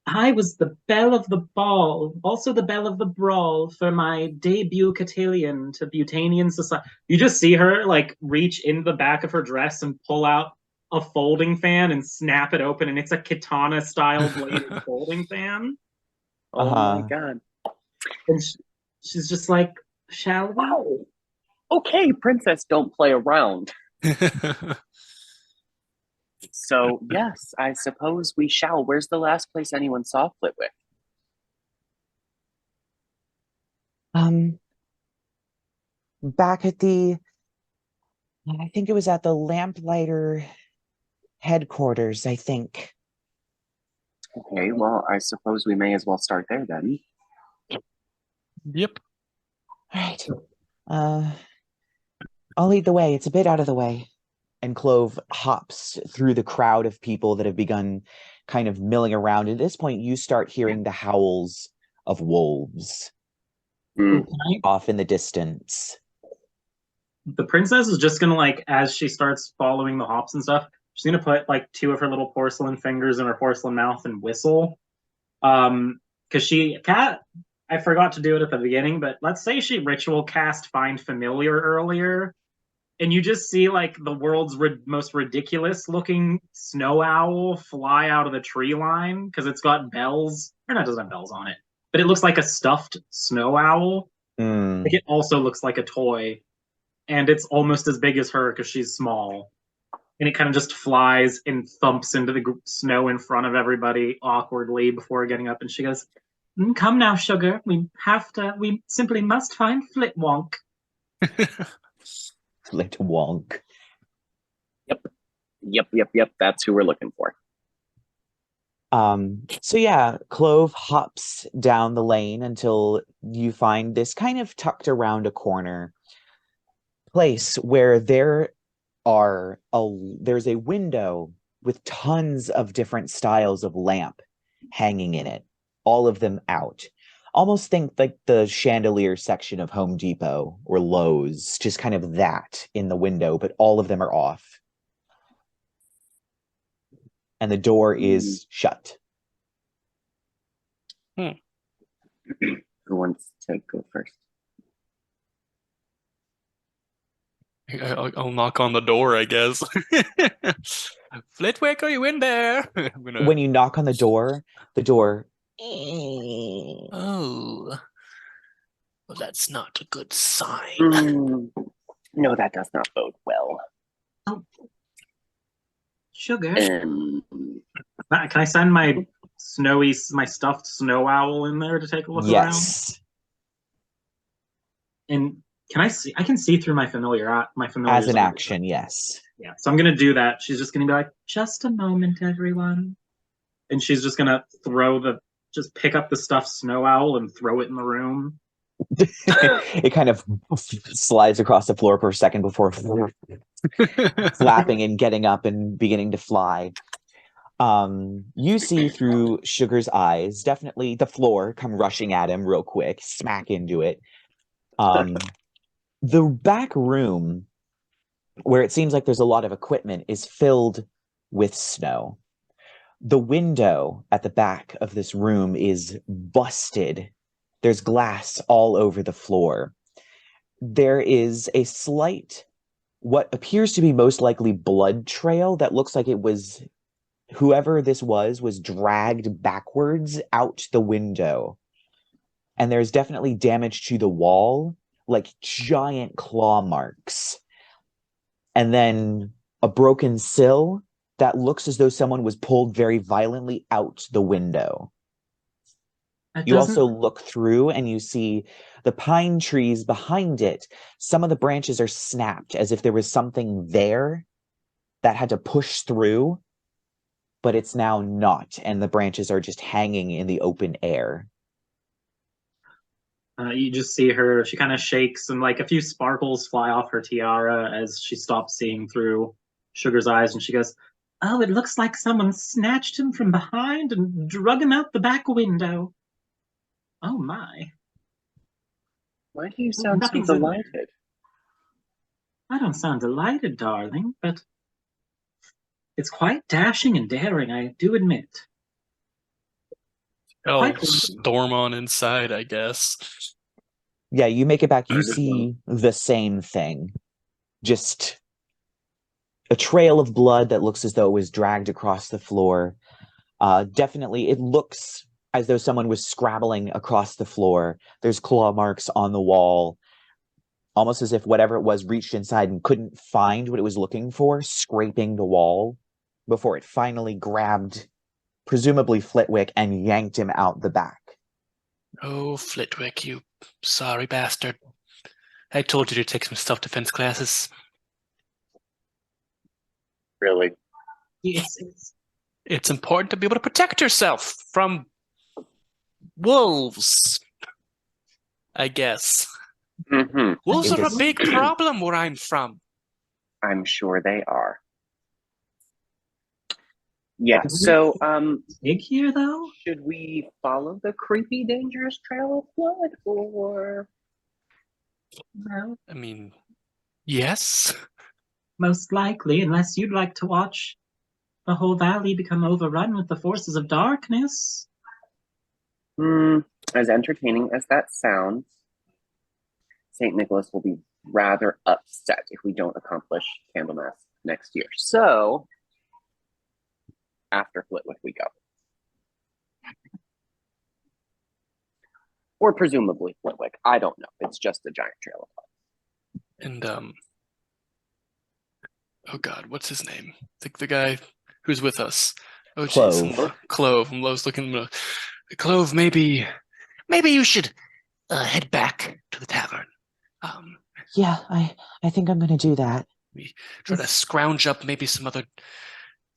I was the belle of the ball, also the belle of the brawl for my debut cotillion to Beautanian society. You just see her like reach into the back of her dress and pull out a folding fan and snap it open, and it's a katana style bladed folding fan. Oh my god. And she's just like, shall we? Oh. Okay, princess, don't play around. So, yes, I suppose we shall. Where's the last place anyone saw Flitwick? Back at I think it was at the Lamplighter headquarters, I think. Okay, well, I suppose we may as well start there then. Yep. All right. I'll lead the way. It's a bit out of the way. And Clove hops through the crowd of people that have begun kind of milling around. At this point, you start hearing the howls of wolves off in the distance. The princess is just gonna, like, as she starts following the hops and stuff, she's gonna put like two of her little porcelain fingers in her porcelain mouth and whistle. Because I forgot to do it at the beginning, but let's say she ritual cast Find Familiar earlier, and you just see like the world's most ridiculous looking snow owl fly out of the tree line because it's got bells. Or no, it doesn't have bells on it, but it looks like a stuffed snow owl. Like, it also looks like a toy, and it's almost as big as her because she's small. And it kind of just flies and thumps into the snow in front of everybody awkwardly before getting up. And she goes, "Come now, sugar. We simply must find Flitwonk." Flitwonk. Yep. That's who we're looking for. So yeah, Clove hops down the lane until you find this kind of tucked around a corner place where there's a window with tons of different styles of lamp hanging in it, all of them out. Almost think like the chandelier section of Home Depot or Lowe's, just kind of that in the window, but all of them are off. And the door is shut. Who wants to go first? I'll knock on the door, I guess. Flitwick, are you in there? When you knock on the door. Oh. Well, that's not a good sign. No, that does not bode well. Oh. Sugar. Can I send my stuffed snow owl in there to take a look around? Yes. And I can see through my familiar as an action, yes. Yeah, so I'm gonna do that. She's just gonna be like, "Just a moment, everyone," and she's just gonna just pick up the stuffed snow owl and throw it in the room. It kind of slides across the floor for a second before flapping and getting up and beginning to fly. You see through Sugar's eyes, definitely the floor come rushing at him real quick, smack into it. The back room, where it seems like there's a lot of equipment, is filled with snow. The window at the back of this room is busted. There's glass all over the floor. There is a slight, what appears to be most likely blood trail that looks like it was, whoever this was dragged backwards out the window. And there's definitely damage to the wall, like giant claw marks. And then a broken sill that looks as though someone was pulled very violently out the window. You also look through and you see the pine trees behind it. Some of the branches are snapped as if there was something there that had to push through, but it's now not, and the branches are just hanging in the open air. You just see her, she kind of shakes and like a few sparkles fly off her tiara as she stops seeing through Sugar's eyes, and she goes, "Oh, it looks like someone snatched him from behind and drug him out the back window. Oh my." Why do you sound so nothing's in there. delighted? I don't sound delighted, darling, but it's quite dashing and daring, I do admit. I'll storm on inside, I guess. Yeah, you make it back. You see the same thing. Just a trail of blood that looks as though it was dragged across the floor. Definitely, it looks as though someone was scrabbling across the floor. There's claw marks on the wall, almost as if whatever it was reached inside and couldn't find what it was looking for, scraping the wall before it finally grabbed, presumably Flitwick, and yanked him out the back. Oh, Flitwick, you sorry bastard. I told you to take some self-defense classes. Really? It's important to be able to protect yourself from wolves, I guess. Mm-hmm. Wolves are a big problem where I'm from. I'm sure they are. Yeah, so, big here, though? should we follow the creepy, dangerous trail of blood, or... Well, I mean, yes. most likely, unless you'd like to watch the whole valley become overrun with the forces of darkness. As entertaining as that sounds, Saint Nikolas will be rather upset if we don't accomplish Candlemass next year. So, after Flitwick we go. Or presumably Flitwick. I don't know. It's just a giant trail of blood. And, oh God, what's his name? The guy who's with us. Oh, Clove. Clove. I'm looking. Clove, maybe you should head back to the tavern. Yeah, I think I'm going to do that. We try to scrounge up maybe some other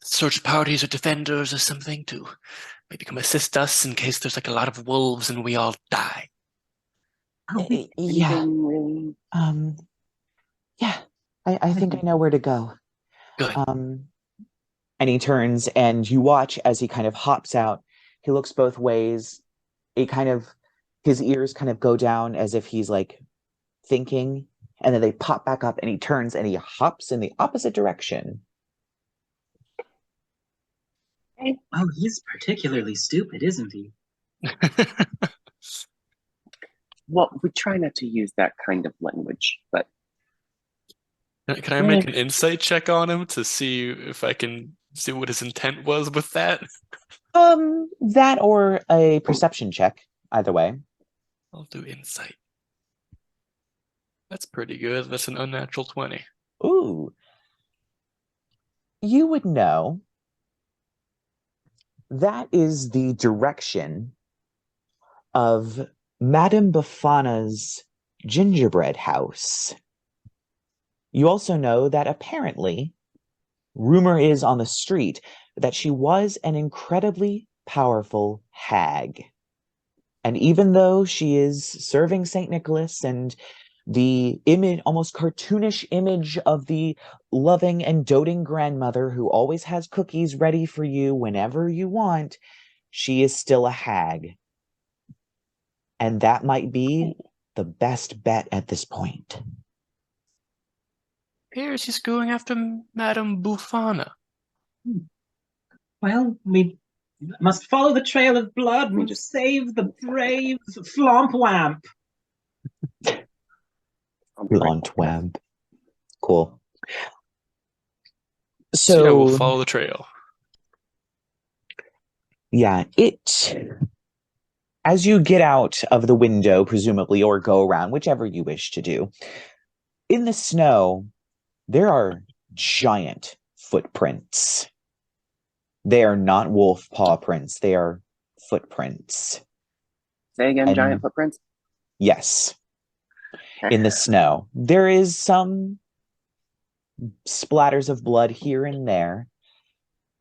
search parties or defenders or something to maybe come assist us in case there's like a lot of wolves and we all die. Yeah. Really? Yeah. I think I know where to go. Good. And he turns and you watch as he kind of hops out. He looks both ways. His ears kind of go down as if he's like thinking, and then they pop back up and he turns and he hops in the opposite direction. Oh, he's particularly stupid, isn't he? Well, we try not to use that kind of language, but... Can I make an insight check on him to see if I can see what his intent was with that? That or a perception check, either way. I'll do insight. That's pretty good. That's an unnatural 20. Ooh. You would know that is the direction of Madame Befana's gingerbread house. You also know that apparently, rumor is on the street that she was an incredibly powerful hag. And even though she is serving Saint Nikolas and the image, almost cartoonish image of the loving and doting grandmother who always has cookies ready for you whenever you want, she is still a hag. And that might be the best bet at this point. Here's he's going after Madame Bufana. Well, we must follow the trail of blood and just save the brave Flompwamp. Flompwamp. Cool. So yeah, we'll follow the trail. Yeah, as you get out of the window, presumably, or go around, whichever you wish to do, in the snow, there are giant footprints. They are not wolf paw prints. They are footprints. Say again, giant footprints? Yes. In the snow. There is some splatters of blood here and there.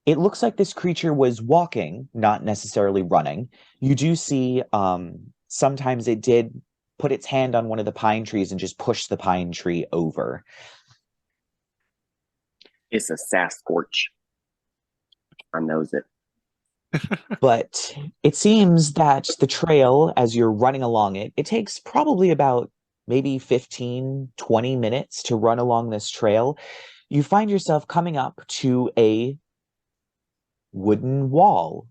It looks like this creature was walking, not necessarily running. You do see sometimes it did put its hand on one of the pine trees and just push the pine tree over. It's a Sasquatch. I knows it. But it seems that the trail, as you're running along it, it takes probably about maybe 15, 20 minutes to run along this trail, you find yourself coming up to a wooden wall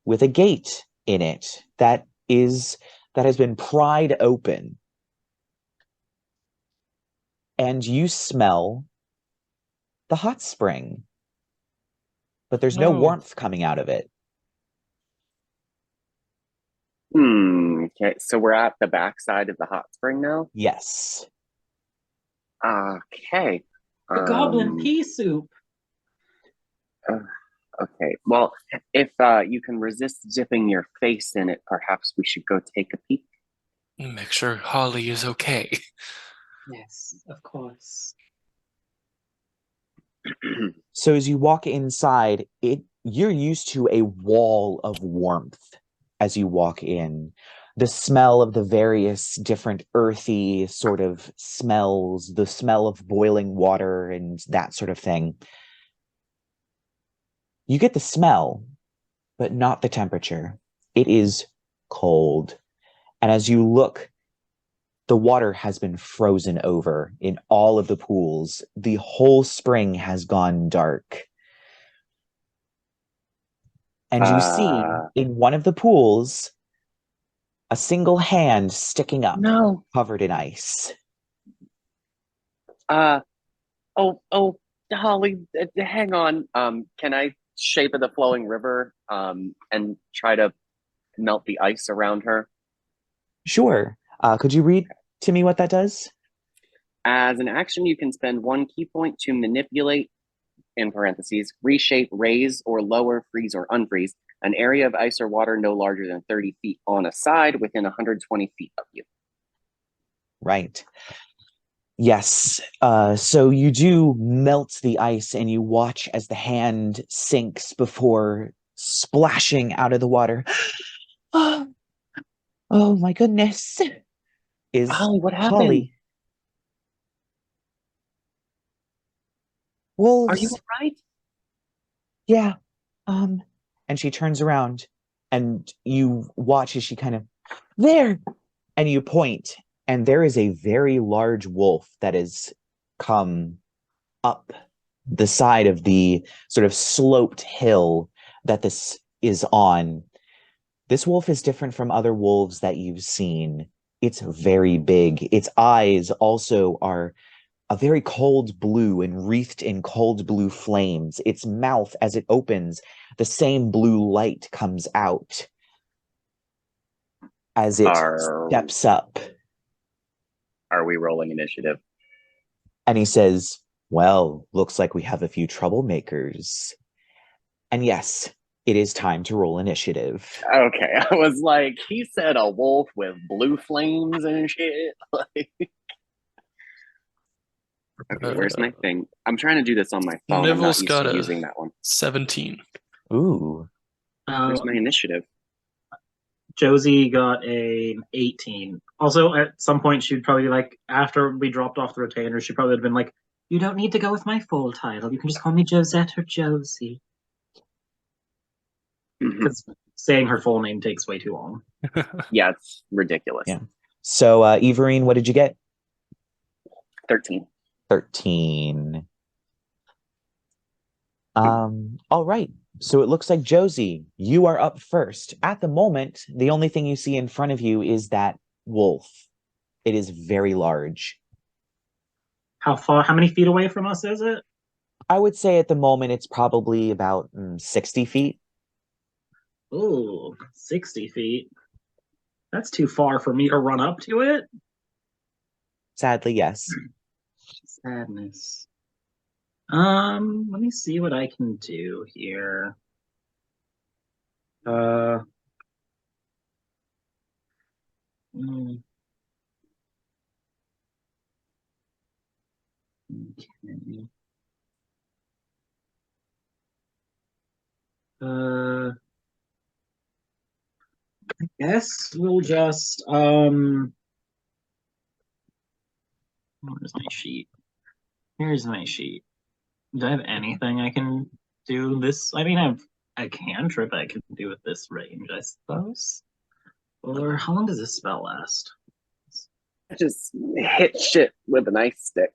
with a gate in it that has been pried open. And you smell the hot spring, but there's no warmth coming out of it. Okay, so we're at the backside of the hot spring now? Yes. Okay. The goblin pea soup. Okay, well, if you can resist dipping your face in it, perhaps we should go take a peek. Make sure Holly is okay. Yes, of course. So as you walk inside, you're used to a wall of warmth as you walk in. The smell of the various different earthy sort of smells, the smell of boiling water and that sort of thing. You get the smell, but not the temperature. It is cold. And as you look, the water has been frozen over in all of the pools. The whole spring has gone dark. And you see in one of the pools a single hand sticking up, covered in ice. Holly, hang on. Can I shape of the flowing river and try to melt the ice around her? Sure. Could you read to me what that does? As an action, you can spend 1 key point to manipulate, in parentheses, reshape, raise, or lower, freeze, or unfreeze an area of ice or water no larger than 30 feet on a side within 120 feet of you. Right. Yes. So you do melt the ice and you watch as the hand sinks before splashing out of the water. Oh my goodness. Is Holly, what happened? Holly. Wolves. Are you all right? Yeah. And she turns around and you watch as she kind of, there, and you point, and there is a very large wolf that has come up the side of the sort of sloped hill that this is on. This wolf is different from other wolves that you've seen. It's very big. Its eyes also are a very cold blue and wreathed in cold blue flames. Its mouth, as it opens, the same blue light comes out as it steps up. Are we rolling initiative? And he says, well, looks like we have a few troublemakers. And yes, it is time to roll initiative. Okay, I was like, he said a wolf with blue flames and shit. Okay, where's my thing? I'm trying to do this on my phone. I'm not used to using that one. 17. Ooh. Where's my initiative? Josie got an 18. Also, at some point, she'd probably be like, after we dropped off the retainer, she probably would have been like, you don't need to go with my full title. You can just call me Josette or Josie. Because saying her full name takes way too long. Yeah, it's ridiculous. Yeah. So, Iverin, what did you get? 13. 13. All right. So it looks like Josie, you are up first. At the moment, the only thing you see in front of you is that wolf. It is very large. How many feet away from us is it? I would say at the moment it's probably about 60 feet. Ooh, 60 feet. That's too far for me to run up to it. Sadly, yes. Sadness. Let me see what I can do here. Okay. I guess we'll just where's my sheet? Here's my sheet. Do I have anything I can do this? I mean, I have a cantrip I can do with this range, I suppose. Or how long does this spell last? Just hit shit with an ice stick.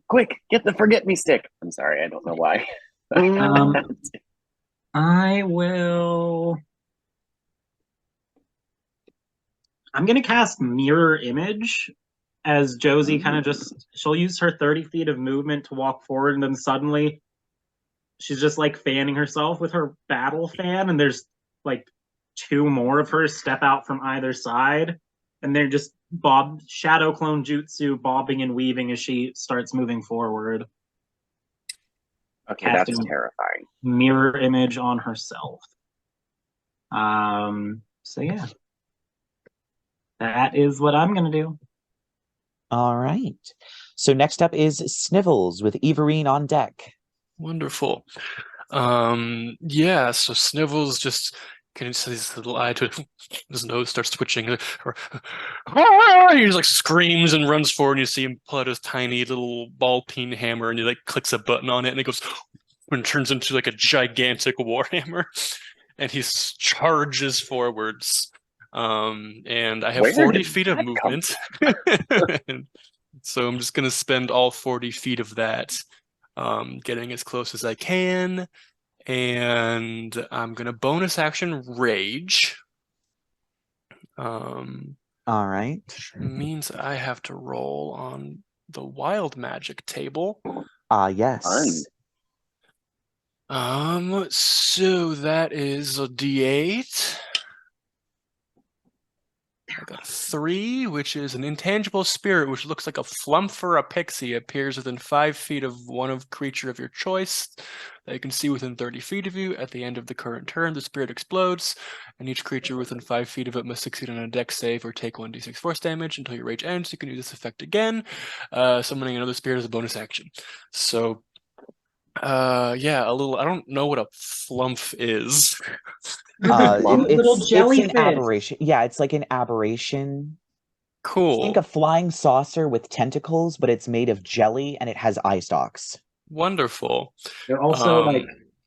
Quick, get the forget me stick. I'm sorry, I don't know why. I will. I'm gonna cast Mirror Image as Josie kind of she'll use her 30 feet of movement to walk forward, and then suddenly she's just like fanning herself with her battle fan, and there's like two more of her step out from either side, and they're just shadow clone jutsu bobbing and weaving as she starts moving forward. Okay, that's terrifying. Mirror image on herself. So yeah. That is what I'm gonna do. All right. So next up is Snivels with Iverin on deck. Wonderful. So Snivels just can you see his little eye to it? His nose starts twitching. He just like screams and runs forward, and you see him pull out his tiny little ball peen hammer, and he like clicks a button on it, and it goes and turns into like a gigantic warhammer, and he charges forwards. And I have 40 feet of movement. So I'm just gonna spend all 40 feet of that, getting as close as I can. And I'm gonna bonus action rage. All right. Which means I have to roll on the wild magic table. Yes. So that is a D8. I got a 3, which is an intangible spirit, which looks like a flump or a pixie, appears within 5 feet of one of creature of your choice that you can see within 30 feet of you. At the end of the current turn, the spirit explodes, and each creature within 5 feet of it must succeed on a dex save or take 1d6 force damage until your rage ends. You can use this effect again. Summoning another spirit is a bonus action. So, a little. I don't know what a flump is. Little jellyfish. It's an aberration. Yeah, it's like an aberration. Cool. Think a flying saucer with tentacles, but it's made of jelly and it has eye stalks. Wonderful. They're also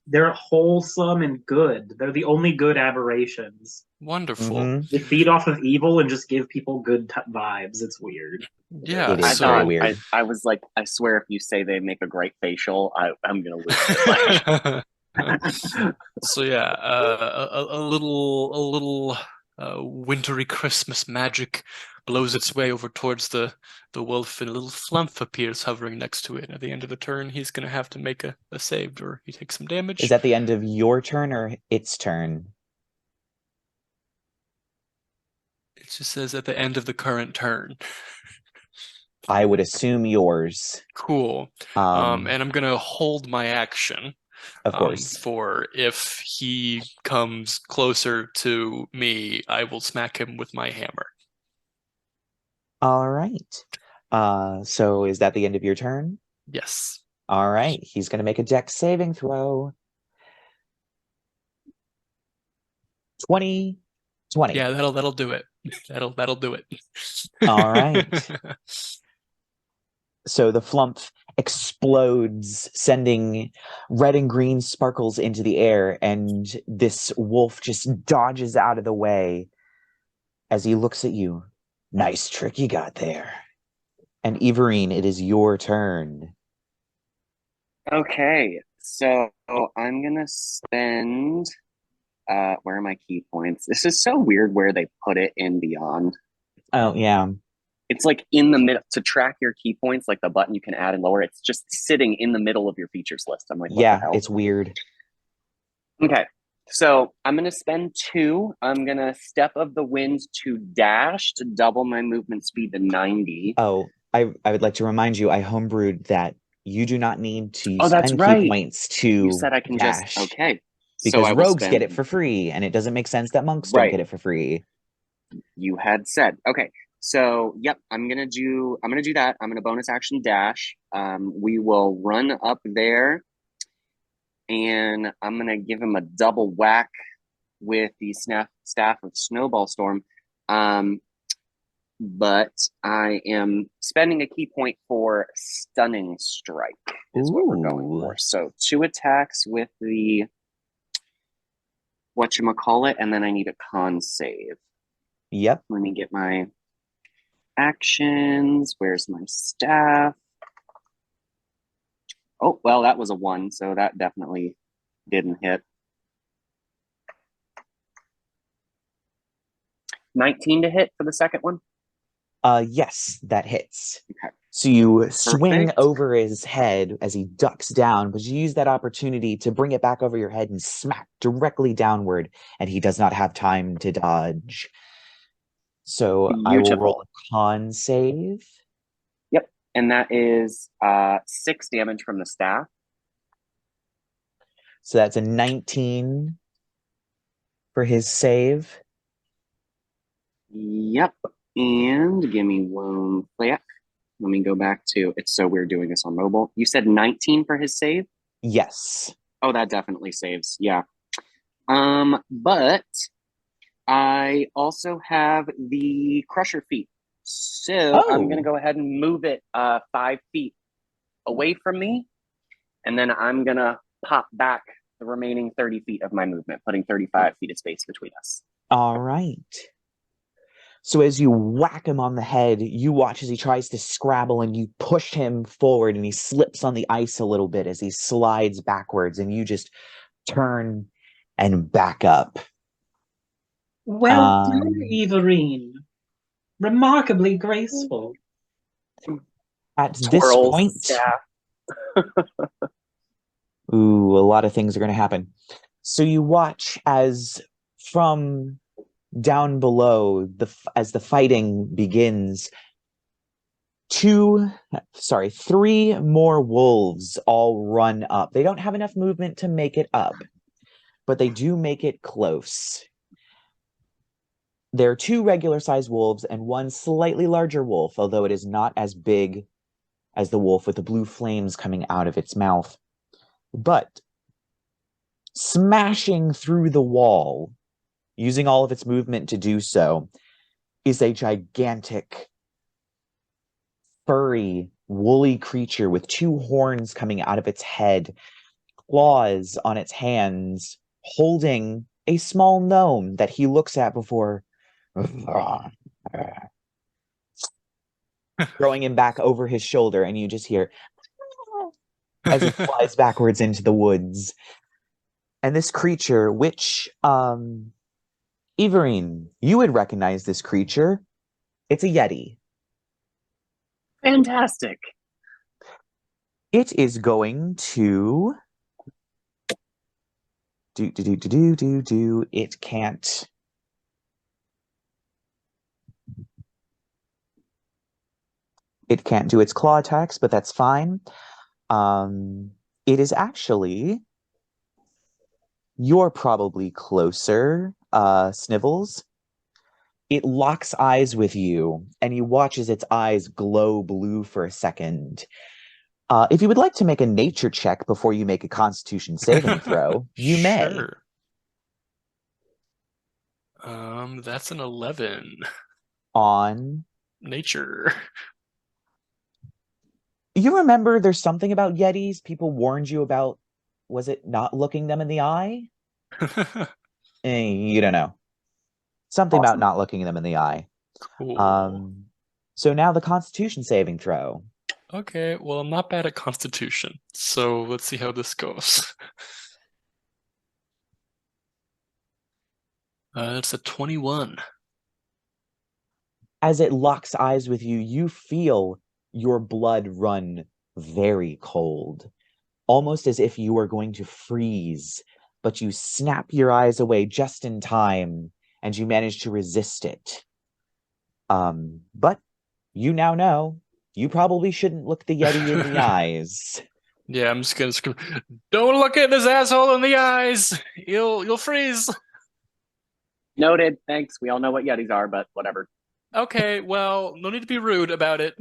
they're wholesome and good. They're the only good aberrations. Wonderful. Mm-hmm. They feed off of evil and just give people good vibes. It's weird. Yeah, it is very weird. I was like, I swear, if you say they make a great facial, I'm gonna lose it. So yeah, a little wintry Christmas magic blows its way over towards the wolf, and a little flump appears hovering next to it. At the end of the turn, he's gonna have to make a save, or he takes some damage. Is that the end of your turn or its turn? It just says at the end of the current turn. I would assume yours. Cool. And I'm gonna hold my action. Of course. For if he comes closer to me, I will smack him with my hammer. All right. So is that the end of your turn? Yes. All right. He's going to make a dex saving throw. 20. Yeah, that'll do it. That'll do it. All right. So the flump explodes, sending red and green sparkles into the air, and this wolf just dodges out of the way as he looks at you. Nice trick you got there. And Iverin, it is your turn. Okay, so I'm gonna spend where are my key points? This is so weird where they put it in Beyond. Oh, yeah. It's like in the middle to track your key points, like the button you can add and lower. It's just sitting in the middle of your features list. I'm like, what the hell? It's weird. Okay, so I'm gonna spend 2. I'm gonna Step of the Wind to dash to double my movement speed to 90. Oh, I would like to remind you, I homebrewed that you do not need to that's spend right. key points to You said I can dash. just okay. Because so rogues get it for free, and it doesn't make sense that monks don't get it for free. You had said. Okay. So, yep, I'm gonna do that. I'm gonna bonus action dash. We will run up there, and I'm gonna give him a double whack with the staff of Snowball Storm. But I am spending a key point for Stunning Strike is what we're going for. So 2 attacks with the whatchamacallit, and then I need a con save. Yep. Let me get my actions. Where's my staff? Oh, well, that was a 1, so that definitely didn't hit. 19 to hit for the second one? Yes, that hits. Okay. So you swing Perfect. over his head as he ducks down, but you use that opportunity to bring it back over your head and smack directly downward, and he does not have time to dodge. So I will roll Beautiful. a con save. Yep, and that is 6 damage from the staff. So that's a 19 for his save. Yep, and give me one click. Let me go back to, it's so weird doing this on mobile. You said 19 for his save? Yes. Oh, that definitely saves, yeah. But I also have the Crusher feat. So I'm going to go ahead and move it 5 feet away from me. And then I'm going to pop back the remaining 30 feet of my movement, putting 35 feet of space between us. All right. So as you whack him on the head, you watch as he tries to scrabble and you push him forward and he slips on the ice a little bit as he slides backwards and you just turn and back up. Well done, Iverin. Remarkably graceful. At this Twirls point, staff. ooh, a lot of things are going to happen. So you watch as from down below, as the fighting begins, 3 more wolves all run up. They don't have enough movement to make it up, but they do make it close. There are 2 regular-sized wolves and 1 slightly larger wolf, although it is not as big as the wolf with the blue flames coming out of its mouth. But smashing through the wall, using all of its movement to do so, is a gigantic, furry, woolly creature with 2 horns coming out of its head, claws on its hands, holding a small gnome that he looks at before throwing him back over his shoulder, and you just hear as he flies backwards into the woods. And this creature, which, Iverin, you would recognize this creature. It's a Yeti. Fantastic. It is going to It can't. It can't do its claw attacks, but that's fine. It is actually, you're probably closer, Snivels. It locks eyes with you, and you watch as its eyes glow blue for a second. If you would like to make a nature check before you make a Constitution saving throw, you may. Sure. That's an 11. On Nature. You remember there's something about Yetis people warned you about, was it not looking them in the eye? You don't know. Something about Awesome. not looking them in the eye. Cool. So now the Constitution saving throw. Okay, well, I'm not bad at Constitution, so let's see how this goes. It's a 21. As it locks eyes with you, you feel your blood run very cold, almost as if you are going to freeze, but you snap your eyes away just in time, and you manage to resist it. But you now know you probably shouldn't look the Yeti in the eyes. Yeah, I'm just gonna scream, "Don't look at this asshole in the eyes! You'll freeze!" Noted. Thanks. We all know what Yetis are, but whatever. Okay, well, no need to be rude about it.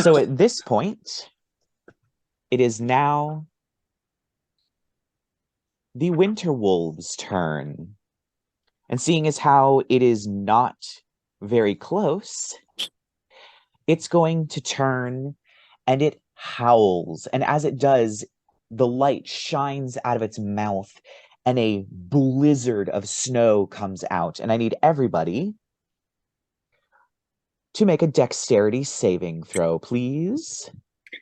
So at this point, it is now the Winter Wolves' turn. And seeing as how it is not very close, it's going to turn and it howls. And as it does, the light shines out of its mouth and a blizzard of snow comes out. And I need everybody to make a dexterity saving throw, please.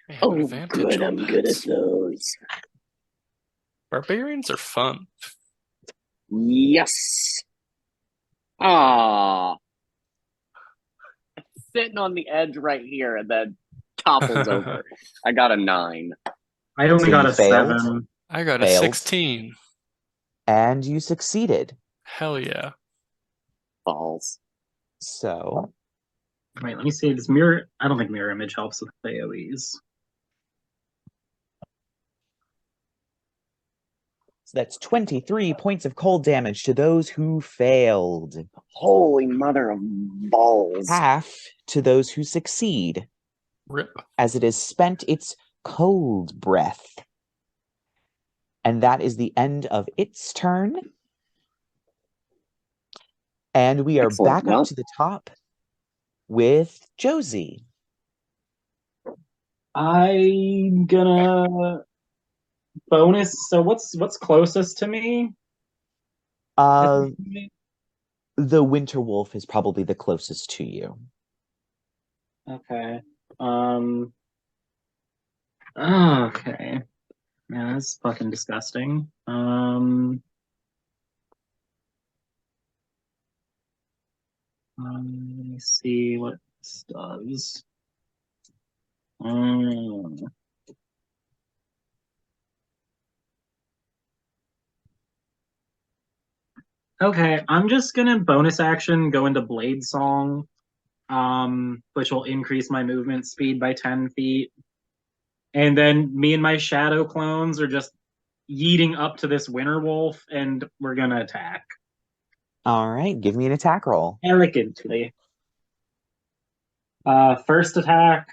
I have Oh, advantage good. on I'm good at that. those. Barbarians are fun. Yes. Ah, sitting on the edge right here, and then topples over. I got a 9. I only So got you a failed? 7. I got a Failed. 16. And you succeeded. Hell yeah. Balls. So Wait, let me see. Does mirror? I don't think mirror image helps with AoEs. that's 23 points of cold damage to those who failed. Holy mother of balls. Half to those who succeed, Rip. as it has spent its cold breath. And that is the end of its turn. And we are Excellent. back Well, up to the top with Josie. I'm gonna bonus. So what's closest to me? The Winter Wolf is probably the closest to you. Okay. Okay. Yeah, that's fucking disgusting. Let me see what this does. Okay, I'm just gonna bonus action go into Blade Song, which will increase my movement speed by 10 feet. And then me and my shadow clones are just yeeting up to this Winter Wolf, and we're gonna attack. All right, give me an attack roll. Arrogantly. First attack.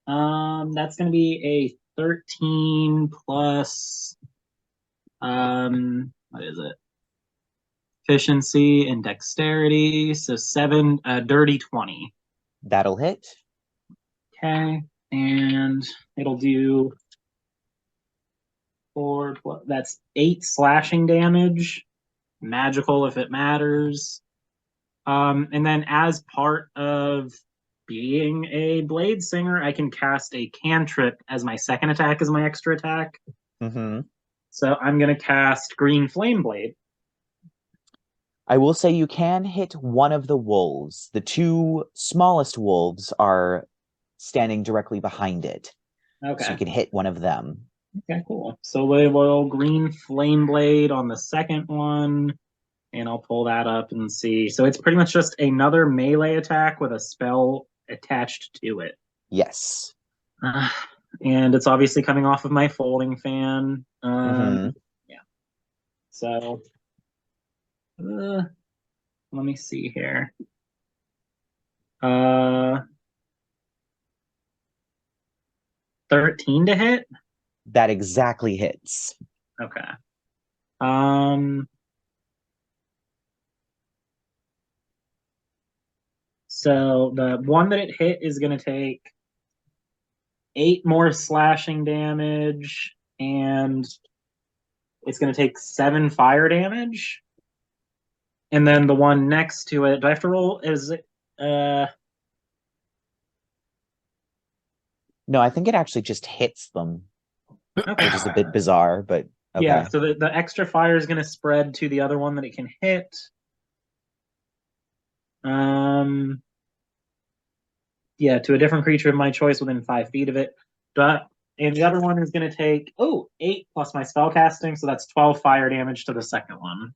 That's gonna be a 13 plus what is it? Efficiency and dexterity. So 7, dirty 20. That'll hit. Okay, and it'll do 4, that's 8 slashing damage. Magical if it matters. And then as part of being a Bladesinger, I can cast a cantrip as my second attack as my extra attack. Mm-hmm. So I'm going to cast Green Flame Blade. I will say you can hit one of the wolves. The two smallest wolves are standing directly behind it. Okay. So you can hit one of them. Okay, cool. So we will Green Flame Blade on the second one, and I'll pull that up and see. So it's pretty much just another melee attack with a spell attached to it. Yes. And it's obviously coming off of my folding fan. Mm-hmm. Yeah. So let me see here. 13 to hit? That exactly hits. Okay. So the one that it hit is going to take 8 more slashing damage, and it's going to take 7 fire damage. And then the one next to it, do I have to roll? Is it? No, I think it actually just hits them, Okay. which is a bit bizarre, but okay. Yeah, so the extra fire is going to spread to the other one that it can hit. Yeah, to a different creature of my choice within 5 feet of it. And the other one is going to take 8 plus my spell casting, so that's 12 fire damage to the second one.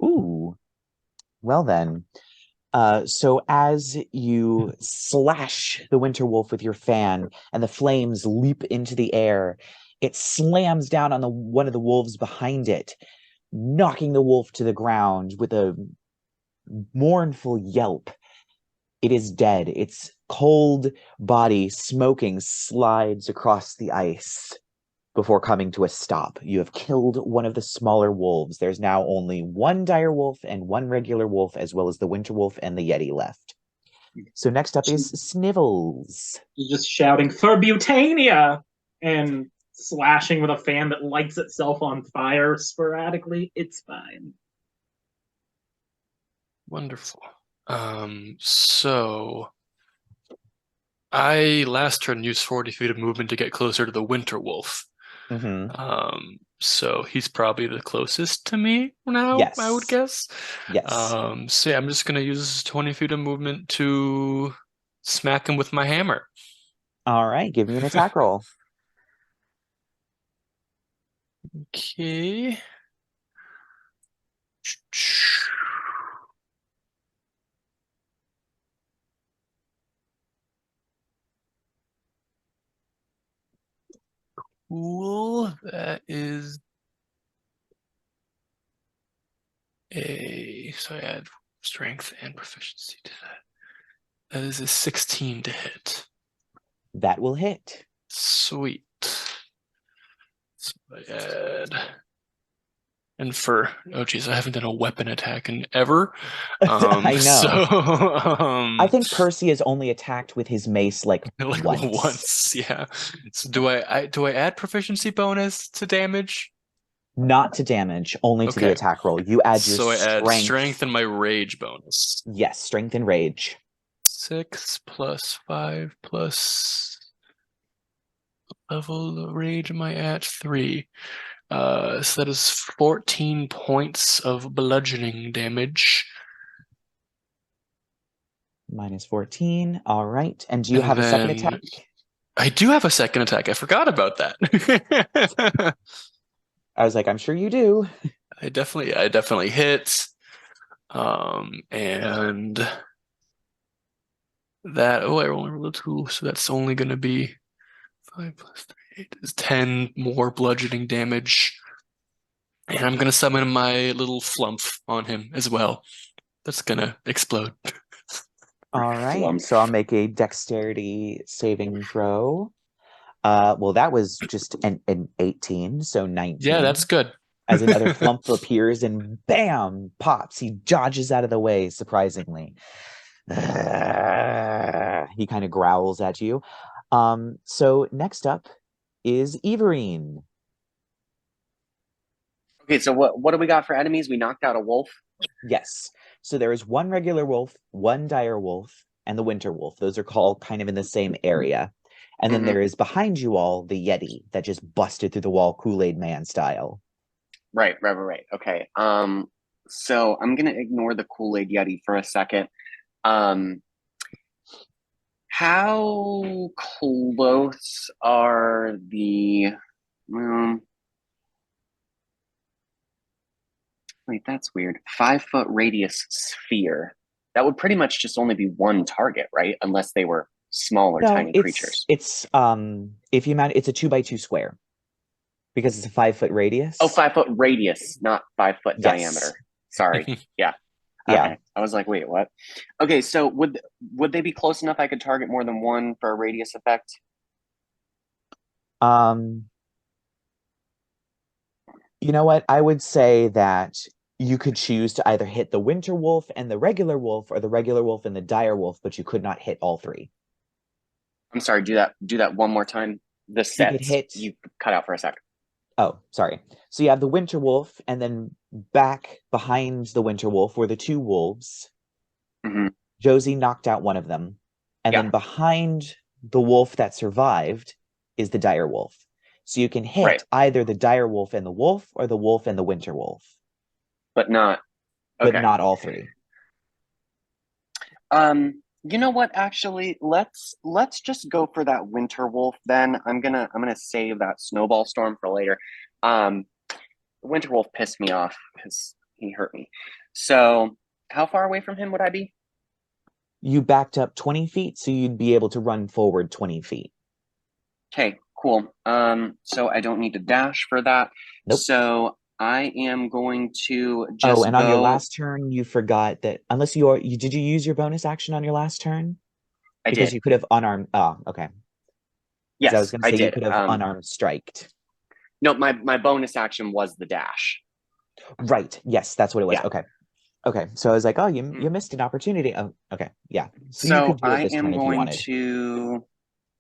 Ooh. Well then. So as you slash the Winter Wolf with your fan and the flames leap into the air, it slams down on one of the wolves behind it, knocking the wolf to the ground with a mournful yelp. It is dead. Its cold body, smoking, slides across the ice before coming to a stop. You have killed one of the smaller wolves. There's now only one dire wolf and one regular wolf, as well as the Winter Wolf and the Yeti left. So next up is Snivels. He's just shouting, "For Beautania!" And slashing with a fan that lights itself on fire sporadically. It's fine. Wonderful. So I last turn used 40 feet of movement to get closer to the Winter Wolf. So he's probably the closest to me now, Yes. I would guess. Yes. So yeah, I'm just gonna use 20 feet of movement to smack him with my hammer. All right, give me an attack roll. Okay. Cool. That is so I add strength and proficiency to that. That is a 16 to hit. That will hit. Sweet. So I add, and for geez, I haven't done a weapon attack in ever. I know. So I think Percy has only attacked with his mace like once. Yeah. So do I add proficiency bonus to damage? Not to damage, only to the attack roll. You add your I strength. add strength and my rage bonus. Yes, strength and rage. 6 plus 5 plus level of rage am I at 3. So that is 14 points of bludgeoning damage. Minus 14. All right. And do you have a second attack? I do have a second attack. I forgot about that. I was like, I'm sure you do. I definitely hit. And that, I only rolled a 2, so that's only going to be 5 plus 3, 8 is 10 more bludgeoning damage. And I'm going to summon my little flump on him as well. That's going to explode. All right. So I'll make a dexterity saving throw. Well, that was just an 18, so 19. Yeah, that's good. As another flump appears and bam, pops. He dodges out of the way, surprisingly. He kind of growls at you. So next up is Iverin. Okay, so what do we got for enemies? We knocked out a wolf. Yes. So there is one regular wolf, one dire wolf, and the winter wolf. Those are called kind of in the same area. And then there is behind you all the Yeti that just busted through the wall Kool-Aid Man style. Right. Okay. So I'm gonna ignore the Kool-Aid Yeti for a second. How close are the wait, that's weird. 5-foot radius sphere. That would pretty much just only be one target, right? Unless they were smaller, tiny creatures. It's if you mount, it's a 2x2 square because it's a 5-foot radius. Oh, 5-foot radius, not 5-foot diameter. Sorry. Yeah. Yeah. Okay. I was like, wait, what? Okay, so would they be close enough I could target more than one for a radius effect? You know what? I would say that you could choose to either hit the winter wolf and the regular wolf, or the regular wolf and the dire wolf, but you could not hit all three. I'm sorry, do that one more time. The sets you cut out for a second. Oh, sorry. So you have the winter wolf, and then back behind the winter wolf were the two wolves. Josie knocked out one of them. And then behind the wolf that survived is the dire wolf. So you can hit either the dire wolf and the wolf, or the wolf and the winter wolf. But not all three. You know what, actually, let's just go for that winter wolf then. I'm gonna save that snowball storm for later. Winter wolf pissed me off because he hurt me. So how far away from him would I be? You backed up 20 feet, so you'd be able to run forward 20 feet. Okay, cool. So I don't need to dash for that. Nope. So I am going to just on your last turn, you forgot that unless did you use your bonus action on your last turn? Because you could have unarmed. Oh, okay. Yes, I was going to say did. You could have unarmed striked. No, my bonus action was the dash. Right. Yes, that's what it was. Yeah. Okay. So I was like, oh, you missed an opportunity. Oh, okay. Yeah. So you could do it this turn if you wanted.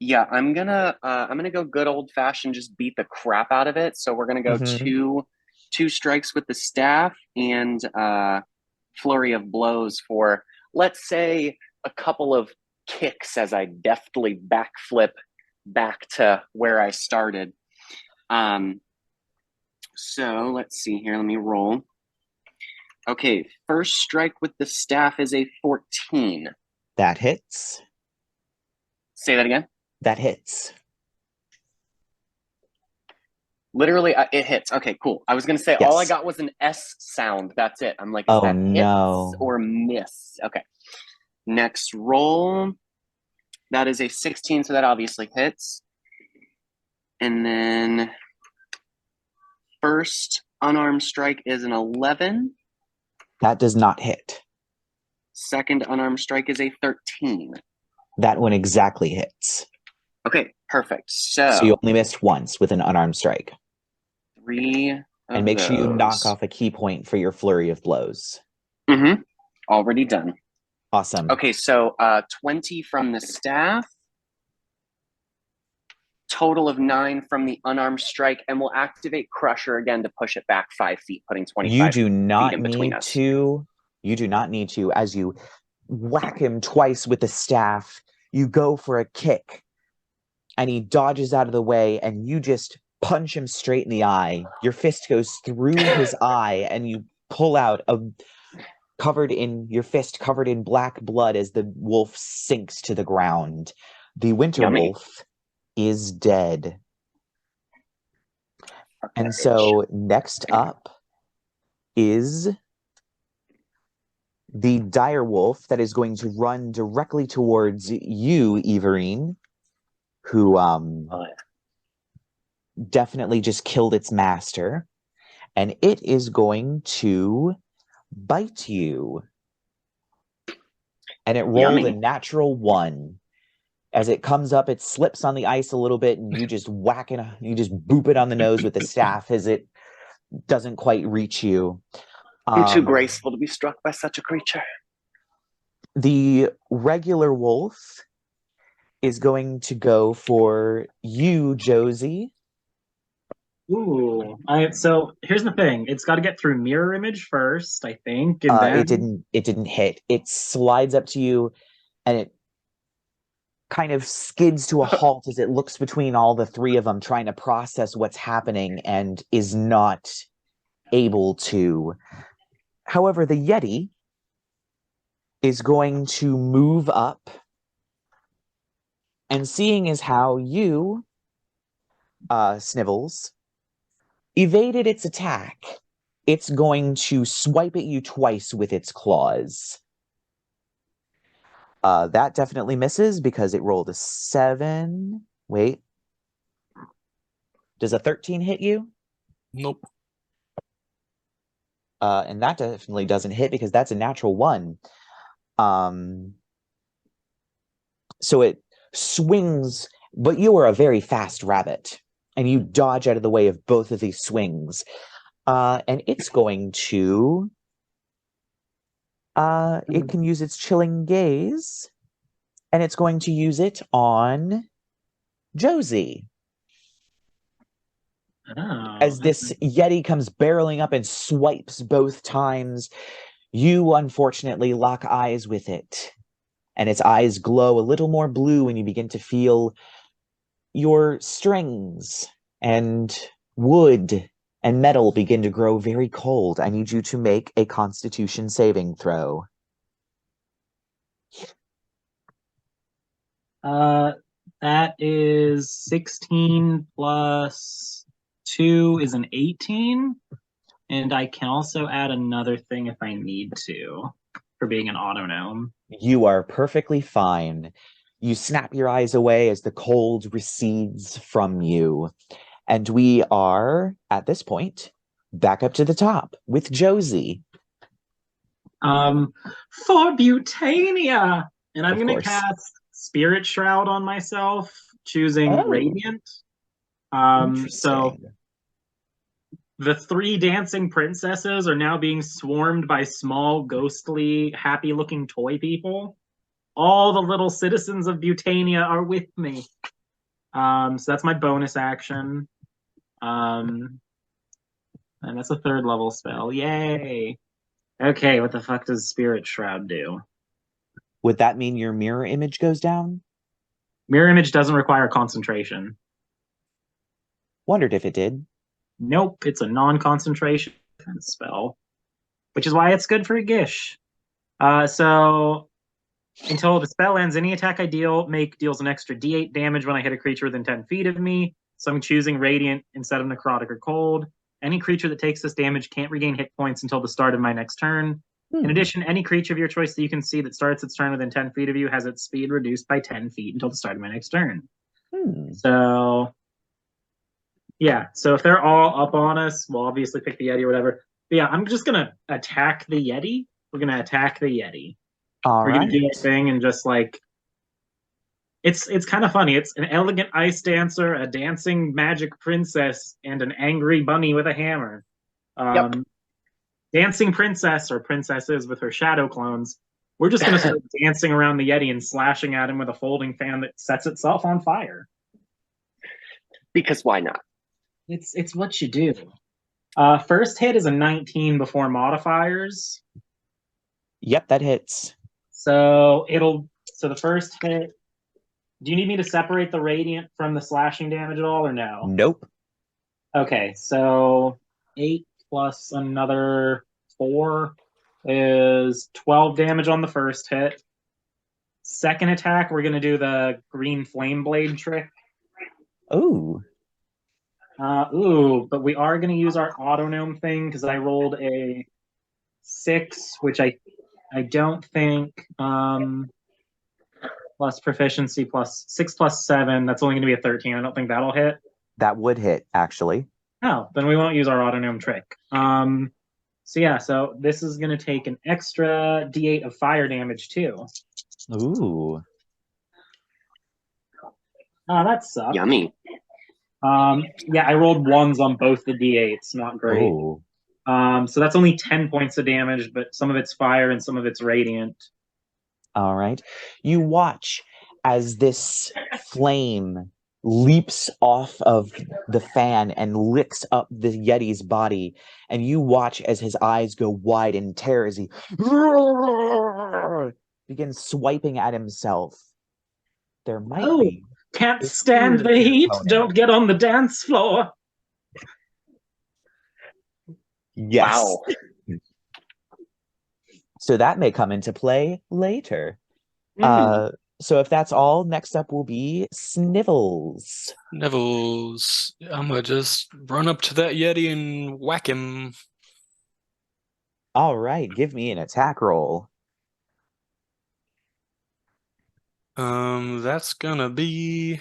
Yeah, I'm gonna go good old fashioned, just beat the crap out of it. So we're gonna go Mhm. two strikes with the staff and flurry of blows for, let's say, a couple of kicks as I deftly backflip back to where I started. So let's see here. Let me roll. Okay, first strike with the staff is a 14. That hits. Say that again. That hits. Literally, it hits. Okay, cool. I was gonna say all I Yes. got was an S sound. That's it. I'm like, is Oh that hits no. or miss? Okay. Next roll. That is a 16, so that obviously hits. And then first unarmed strike is an 11. That does not hit. Second unarmed strike is a 13. That one exactly hits. Okay, perfect. So you So only missed once with an unarmed strike. 3 of And make sure you knock those. off a key point for your flurry of blows. Mm-hmm. Already done. Awesome. Okay, so 20 from the staff. Total of 9 from the unarmed strike, and we'll activate Crusher again to push it back 5 feet, putting 25 You do feet not in between need us. to. You do not need to. As you whack him twice with the staff, you go for a kick, and he dodges out of the way, and you just punch him straight in the eye. Your fist goes through his eye, and you pull out your fist covered in black blood as the wolf sinks to the ground. The winter Yummy. wolf is dead. And Okay. so next up is the dire wolf that is going to run directly towards you, Iverin, who definitely just killed its master. And it is going to bite you. And it rolled a Yummy. natural 1. As it comes up, it slips on the ice a little bit, and you just you just boop it on the nose with the staff as it doesn't quite reach you. I'm too graceful to be struck by such a creature. The regular wolf is going to go for you, Josie. Ooh. So here's the thing. It's got to get through mirror image first, I think, and then It didn't hit. It slides up to you, and it kind of skids to a halt as it looks between all the three of them, trying to process what's happening, and is not able to. However, the Yeti is going to move up, and seeing as how you, Snivels, evaded its attack, it's going to swipe at you twice with its claws. That definitely misses because it rolled a 7. Wait. Does a 13 hit you? Nope. And that definitely doesn't hit because that's a natural 1. So it swings, but you are a very fast rabbit, and you dodge out of the way of both of these swings. And it's going to... it can use its chilling gaze, and it's going to use it on Josie. Oh, As this Yeti comes barreling up and swipes both times, you unfortunately lock eyes with it. And its eyes glow a little more blue when you begin to feel your strings and wood and metal begin to grow very cold. I need you to make a Constitution saving throw. That is 16 plus 2 is an 18. And I can also add another thing if I need to for being an autognome. You are perfectly fine. You snap your eyes away as the cold recedes from you. And we are, at this point, back up to the top with Josie. For Beautania! And I'm Of going to course. cast Spirit Shroud on myself, choosing Oh. Radiant. Interesting. So the 3 dancing princesses are now being swarmed by small, ghostly, happy-looking toy people. All the little citizens of Beautania are with me. So that's my bonus action. And that's a 3rd level spell. Yay! Okay, what the fuck does Spirit Shroud do? Would that mean your mirror image goes down? Mirror Image doesn't require concentration. Wondered if it did. Nope, it's a non-concentration spell, which is why it's good for Gish. So until the spell ends, any attack I deals an extra D8 damage when I hit a creature within 10 feet of me. So I'm choosing Radiant instead of Necrotic or Cold. Any creature that takes this damage can't regain hit points until the start of my next turn. In addition, any creature of your choice that you can see that starts its turn within 10 feet of you has its speed reduced by 10 feet until the start of my next turn. So, yeah. So if they're all up on us, we'll obviously pick the Yeti or whatever. But yeah, I'm just going to attack the Yeti. We're going to attack the Yeti. All We're right. going to do our thing and just like... It's kind of funny. It's an elegant ice dancer, a dancing magic princess, and an angry bunny with a hammer. Yep. Dancing princess, or princesses with her shadow clones. We're just going to start dancing around the Yeti and slashing at him with a folding fan that sets itself on fire. Because why not? It's what you do. First hit is a 19 before modifiers. Yep, that hits. So the first hit... Do you need me to separate the radiant from the slashing damage at all, or no? Nope. Okay, so 8 plus another 4 is 12 damage on the first hit. Second attack, we're going to do the green flame blade trick. Ooh. But we are going to use our Autognome thing because I rolled a 6, which I don't think... plus proficiency plus 6 plus 7. That's only going to be a 13. I don't think that'll hit. That would hit, actually. Oh, then we won't use our Autognome trick. So this is going to take an extra D8 of fire damage too. Ooh. Oh, that sucks. Yummy. Yeah, I rolled 1s on both the D8s. Not great. Ooh. So that's only 10 points of damage, but some of it's fire and some of it's radiant. All right. You watch as this flame leaps off of the fan and licks up the Yeti's body, and you watch as his eyes go wide in terror as he begins swiping at himself. There might be... Can't stand the heat. Don't get on the dance floor. Yes. Wow. So that may come into play later. So if that's all, next up will be Snivels. Snivels. I'm gonna just run up to that Yeti and whack him. All right, give me an attack roll. That's gonna be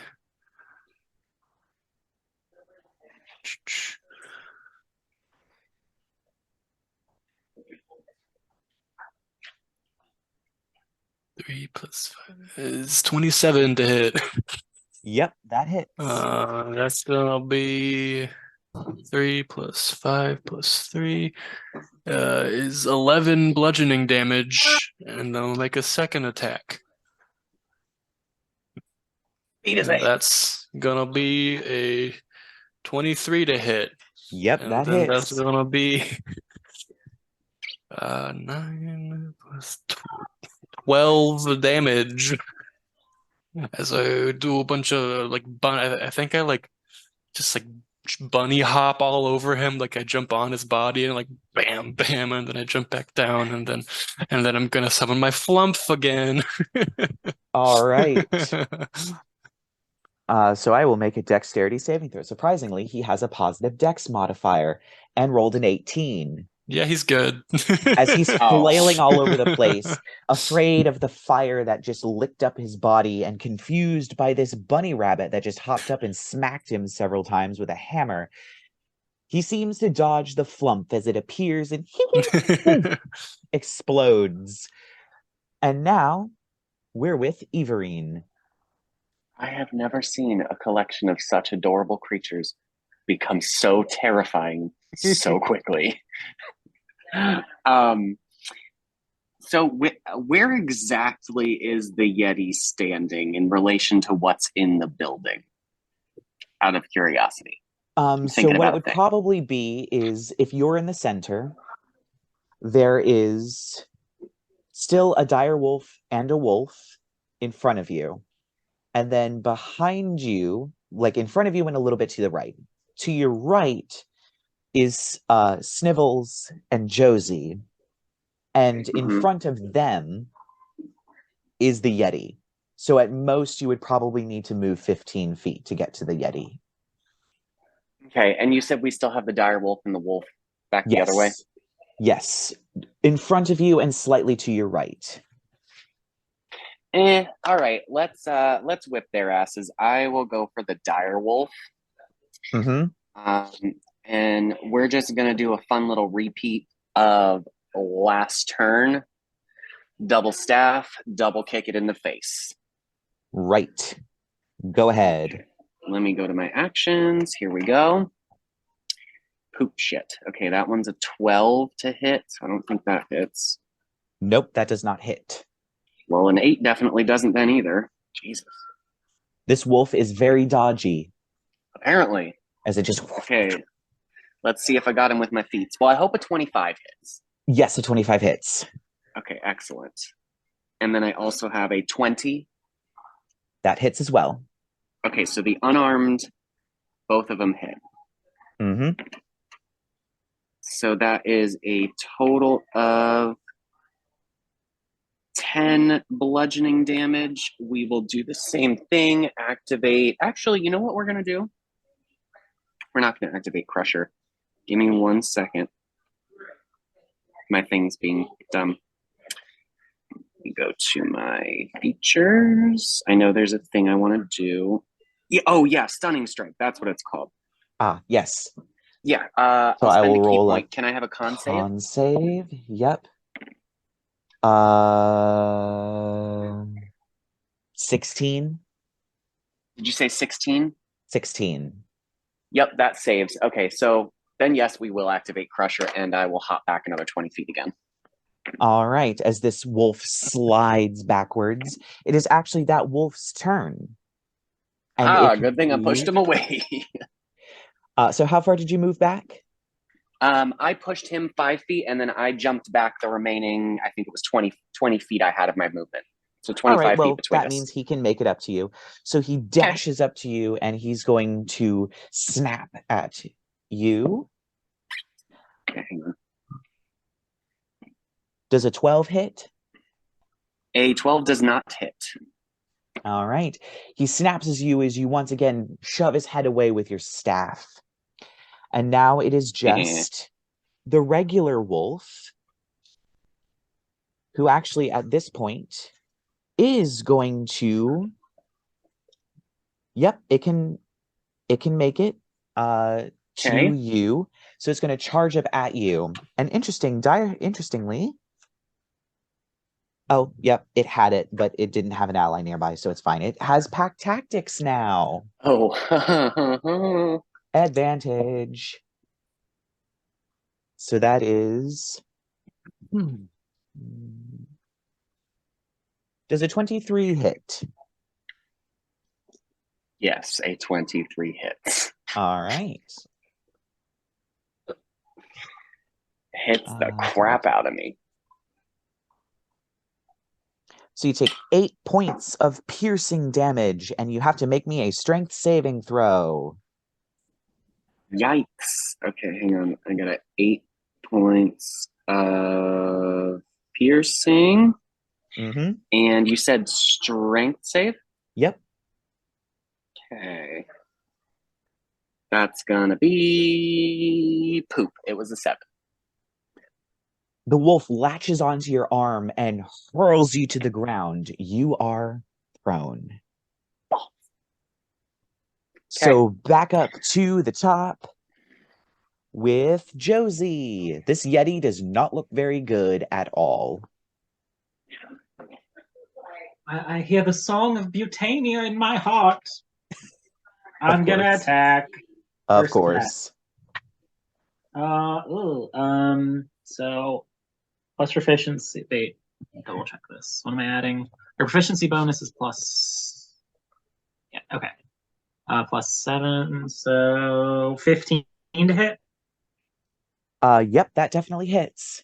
3 plus 5 is 27 to hit. Yep, that hits. That's gonna be 3 plus 5 plus 3 is 11 bludgeoning damage, and I'll make a second attack. That's gonna be a 23 to hit. Yep, And that then hits. that's gonna be 9 plus 12 damage. As I do a bunch of like I think I like just like bunny hop all over him, like I jump on his body and like bam bam, and then I jump back down, and then I'm gonna summon my flump again. All right. So I will make a dexterity saving throw. Surprisingly, he has a positive dex modifier and rolled an 18. Yeah, he's good. As he's flailing all over the place, afraid of the fire that just licked up his body and confused by this bunny rabbit that just hopped up and smacked him several times with a hammer. He seems to dodge the flump as it appears and explodes. And now we're with Iverin. I have never seen a collection of such adorable creatures become so terrifying so quickly. So where exactly is the Yeti standing in relation to what's in the building? out of curiosity? So thinking what it about a would thing. probably be is if you're in the center, there is still a dire wolf and a wolf in front of you. And then behind you, like in front of you and a little bit to the right. To your right is Snivels and Josie. And in Mhm. front of them is the Yeti. So at most, you would probably need to move 15 feet to get to the Yeti. Okay, and you said we still have the dire wolf and the wolf back the other way? Yes. Yes. In front of you and slightly to your right. All right, let's whip their asses. I will go for the dire wolf. Mm-hmm. And we're just gonna do a fun little repeat of last turn. Double staff, double kick it in the face. Right. Go ahead. Let me go to my actions. Here we go. Poop shit. Okay, that one's a 12 to hit. I don't think that hits. Nope, that does not hit. Well, an 8 definitely doesn't then either. Jesus. This wolf is very dodgy. Apparently. As it just... Okay. Let's see if I got him with my feet. Well, I hope a 25 hits. Yes, a 25 hits. Okay, excellent. And then I also have a 20. That hits as well. Okay, so the unarmed, both of them hit. Mm-hmm. So that is a total of 10 bludgeoning damage. We will do the same thing. Activate. Actually, you know what we're going to do? We're not going to activate Crusher. Give me 1 second. My thing's being dumb. Let me go to my features. I know there's a thing I want to do. Yeah, oh, yeah, Stunning Strike. That's what it's called. Ah, yes. Yeah. So I'll I spend will a key roll point. a Can I have a con save? con save. Yep. 16. Did you say 16? 16. Yep, that saves. Okay, so then yes, we will activate Crusher, and I will hop back another 20 feet again. All right. As this wolf slides backwards, it is actually that wolf's turn. And Good thing I pushed him away. So how far did you move back? I pushed him 5 feet, and then I jumped back the remaining, I think it was 20 feet I had of my movement. So 25 All right, well, feet between that us. means he can make it up to you. So he dashes up to you, and he's going to snap at you. Okay, hang on. Does a 12 hit? A 12 does not hit. All right. He snaps at you as you once again shove his head away with your staff. And now it is just the regular wolf, who actually at this point is going to... Yep, it can make it to you. So it's going to charge up at you. And interestingly, oh, yep, it had it, but it didn't have an ally nearby, so it's fine. It has pack tactics now. Oh. Advantage. So that is... Does a 23 hit? Yes, a 23 hits. All right. Hits the crap out of me. So you take 8 points of piercing damage, and you have to make me a strength saving throw. Yikes. Okay, hang on. I got 8 points of piercing. Mm-hmm. And you said strength save? Yep. Okay. That's gonna be poop. It was a 7. The wolf latches onto your arm and hurls you to the ground. You are prone. So back up to the top with Josie. This Yeti does not look very good at all. I hear the song of Beautania in my heart. I'm gonna attack. Of course. So plus proficiency. Wait, double check this. What am I adding? Our proficiency bonus is plus. Yeah. Okay. Plus 7, so 15 to hit. Yep, that definitely hits.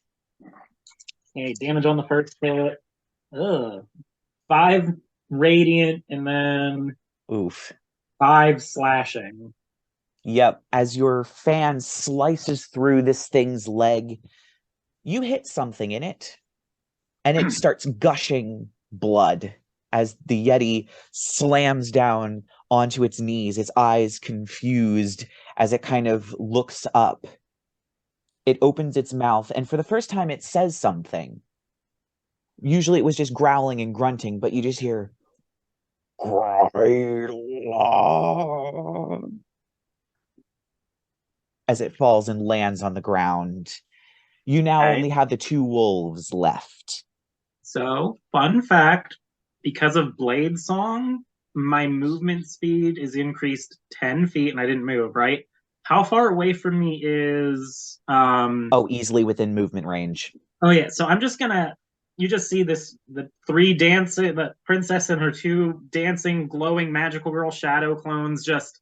Okay, damage on the first hit. Ugh. 5 radiant, and then Oof. 5 slashing. Yep, as your fan slices through this thing's leg, you hit something in it, and it starts gushing blood as the Yeti slams down onto its knees, its eyes confused as it kind of looks up. It opens its mouth, and for the first time, it says something. Usually it was just growling and grunting, but you just hear, as it falls and lands on the ground. You now Okay. only have the 2 wolves left. So, fun fact, because of Blade Song, my movement speed is increased 10 feet and I didn't move, right? How far away from me is Oh, easily within movement range. Oh yeah, so I'm just gonna you just see the 3 dancing, the princess and her 2 dancing glowing magical girl shadow clones just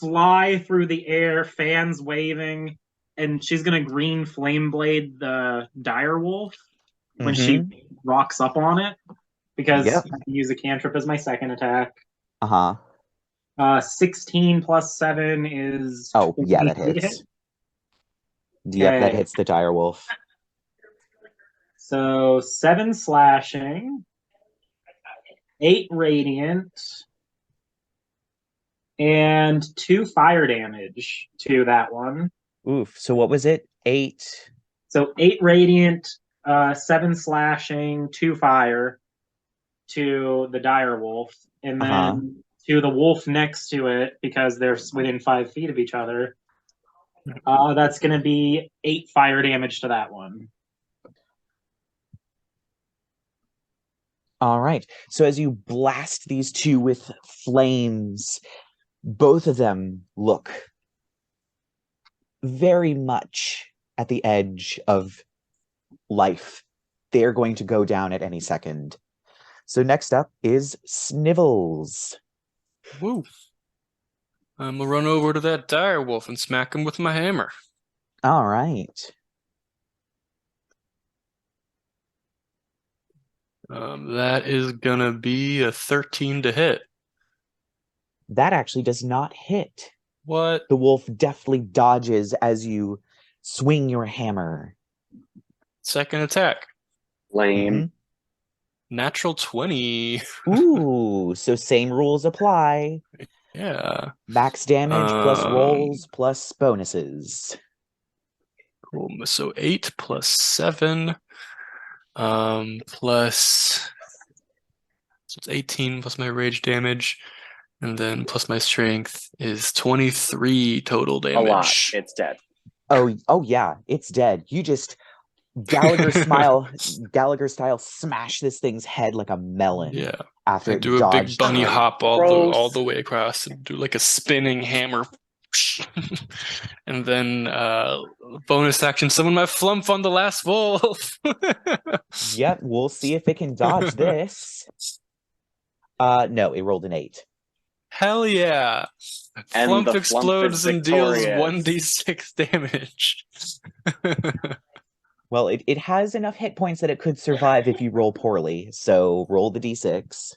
fly through the air, fans waving, and she's gonna green flame blade the dire wolf when she rocks up on it, because Yep. I can use a cantrip as my second attack. Uh-huh. 16 plus 7 is Oh, yeah, that 23 to hit. hits. Yep, that Okay. hits the dire wolf. So 7 slashing, 8 radiant, and 2 fire damage to that one. Oof. So what was it? 8. So 8 radiant, 7 slashing, 2 fire to the dire wolf, and then to the wolf next to it, because they're within 5 feet of each other. That's going to be 8 fire damage to that one. All right. So as you blast these 2 with flames, both of them look very much at the edge of life. They're going to go down at any second. So next up is Snivels. Woo. I'm gonna run over to that dire wolf and smack him with my hammer. All right. That is gonna be a 13 to hit. That actually does not hit. What? The wolf deftly dodges as you swing your hammer. Second attack. Lame. Natural 20. Ooh, so same rules apply. Yeah. Max damage plus rolls plus bonuses. Cool. So 8 plus 7. Plus so it's 18 plus my rage damage, and then plus my strength is 23 total A lot. damage. It's dead. Oh yeah, it's dead. You just Gallagher style smash this thing's head like a melon. Yeah. After I it do a big dodged bunny through. hop all Gross. the way across and do like a spinning hammer. And then bonus action, summon my flump on the last wolf. Yep, we'll see if it can dodge this. No, it rolled an 8. Hell yeah. And Flump the flump explodes is and deals victorious. 1d6 damage. Well, it has enough hit points that it could survive if you roll poorly, so roll the d6.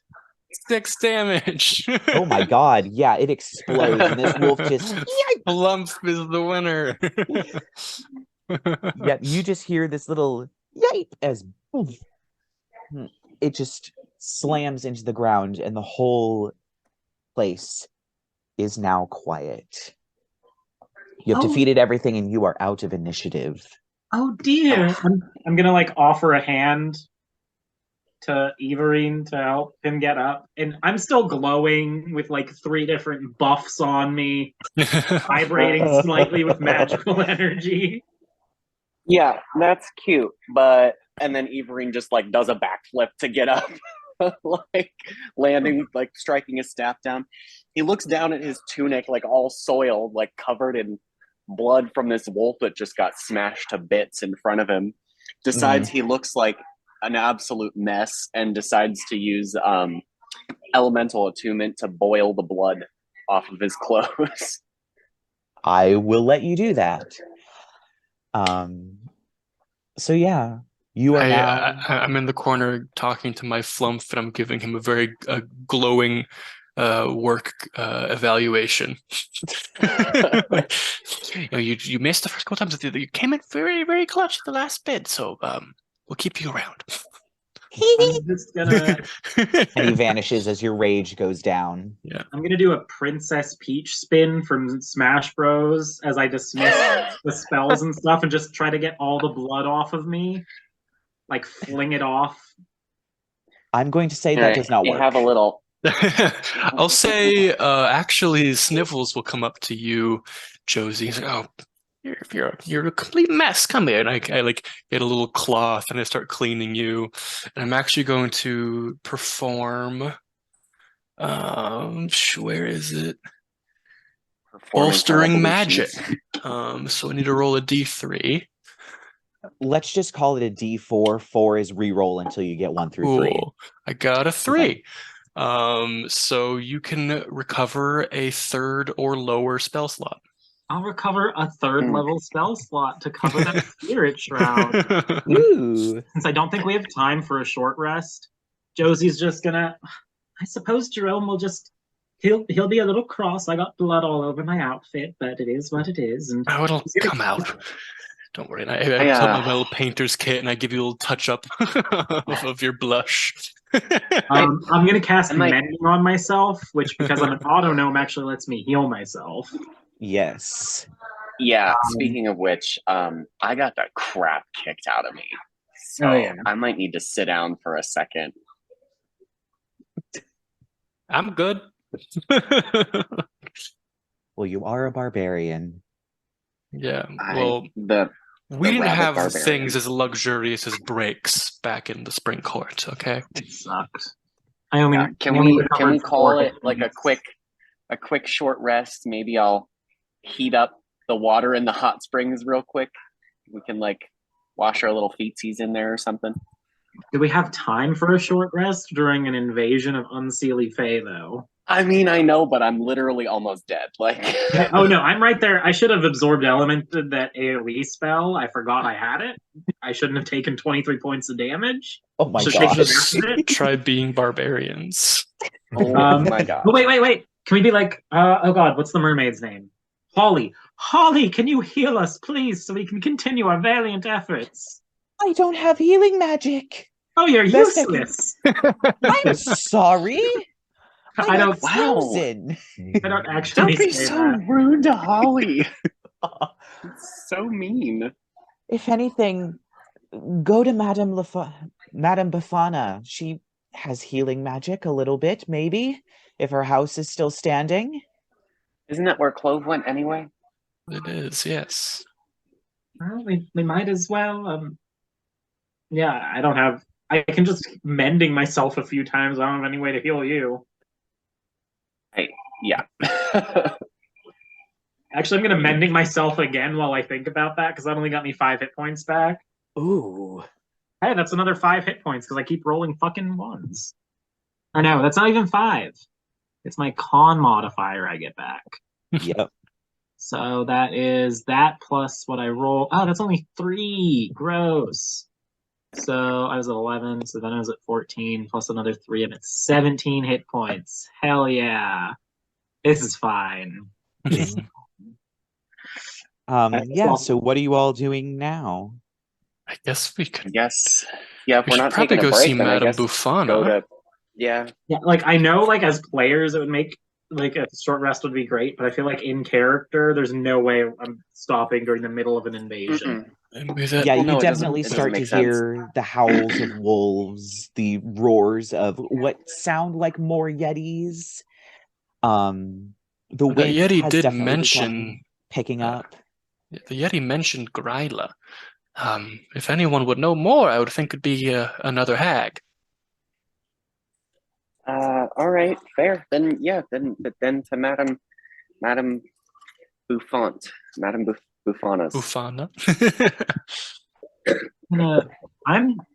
6 damage. Oh my god, yeah, it explodes, and this wolf just... Flump is the winner. Yep, you just hear this little yipe as it just slams into the ground, and the whole place is now quiet. You have defeated everything, and you are out of initiative. Oh dear. I'm gonna like offer a hand to Iverin to help him get up. And I'm still glowing with like 3 different buffs on me, vibrating slightly with magical energy. Yeah, that's cute. And then Iverin just like does a backflip to get up, like landing, like striking his staff down. He looks down at his tunic, like all soiled, like covered in blood from this wolf that just got smashed to bits in front of him. Decides he looks like an absolute mess and decides to use elemental attunement to boil the blood off of his clothes. I will let you do that. So yeah, you are now. I'm in the corner talking to my flump, and I'm giving him a very glowing work evaluation. You missed the first couple times. You came in very, very clutch at the last bit, so we'll keep you around. I'm just gonna. And he vanishes as your rage goes down. Yeah. I'm gonna do a Princess Peach spin from Smash Bros. As I dismiss the spells and stuff, and just try to get all the blood off of me, like fling it off. I'm going to say that does not You work. have a little. I'll say, actually, Snivels will come up to you, Josie. He's like, "Oh, you're a complete mess. Come here." And I like get a little cloth and I start cleaning you. And I'm actually going to perform. Where is it? Bolstering magic. So I need to roll a D3. Let's just call it a D4. 4 is re-roll until you get 1 through 3. Cool. I got a 3. So you can recover a third or lower spell slot. I'll recover a third level spell slot to cover that Spirit Shroud. Ooh. Since I don't think we have time for a short rest, Josie's just gonna. I suppose Jerome will just. He'll be a little cross. I got blood all over my outfit, but it is what it is. And Oh, it'll come out. Don't worry. I put my little painter's kit and I give you a little touch up of your blush. I'm going to cast Mending on myself, which, because I'm an Autognome, actually lets me heal myself. Yes. Yeah, speaking of which, I got the crap kicked out of me. So I might need to sit down for a second. I'm good. Well, you are a barbarian. Yeah, well, we didn't have things as luxurious as breaks back in the spring court, okay? It sucks. Can we call it like a quick short rest? Maybe I'll heat up the water in the hot springs real quick. We can like wash our little feetsies in there or something. Do we have time for a short rest during an invasion of Unseelie Fae, though? I mean, I know, but I'm literally almost dead. Like, oh no, I'm right there. I should have absorbed elemented that AoE spell. I forgot I had it. I shouldn't have taken 23 points of damage. Oh my gosh. Try being barbarians. Oh my god. Wait. Can we be like, oh god, what's the mermaid's name? Holly. Holly, can you heal us, please, so we can continue our valiant efforts? I don't have healing magic. Oh, you're useless. I'm sorry. I don't actually. Don't be so rude to Holly. It's so mean. If anything, go to Madame Befana. She has healing magic a little bit, maybe, if her house is still standing. Isn't that where Clove went anyway? It is, yes. Well, we might as well. Yeah, I don't have. I can just mending myself a few times. I don't have any way to heal you. Yeah. Actually, I'm going to mending myself again while I think about that, because that only got me 5 hit points back. Ooh. Hey, that's another 5 hit points, because I keep rolling fucking ones. Or no, that's not even 5. It's my con modifier I get back. Yep. So that is that plus what I roll. Oh, that's only 3. Gross. So I was at 11, so then I was at 14, plus another 3, and it's 17 hit points. Hell yeah. This is fine. Yeah, so what are you all doing now? I guess we could. Yes. Yeah, if We we're should not probably taking a go break, see then I Madame guess Bufana. go to. Yeah. Yeah, like I know, like as players, it would make like a short rest would be great, but I feel like in character, there's no way I'm stopping during the middle of an invasion. Yeah, you definitely start to hear the howls of wolves, the roars of what sound like more Yetis. The wind Yeti has did definitely mention picking up. The Yeti mentioned Gryla. If anyone would know more, I would think it'd be another hag. All right, fair. Then to Madame Buffant, Madame Buffanas. Bufana.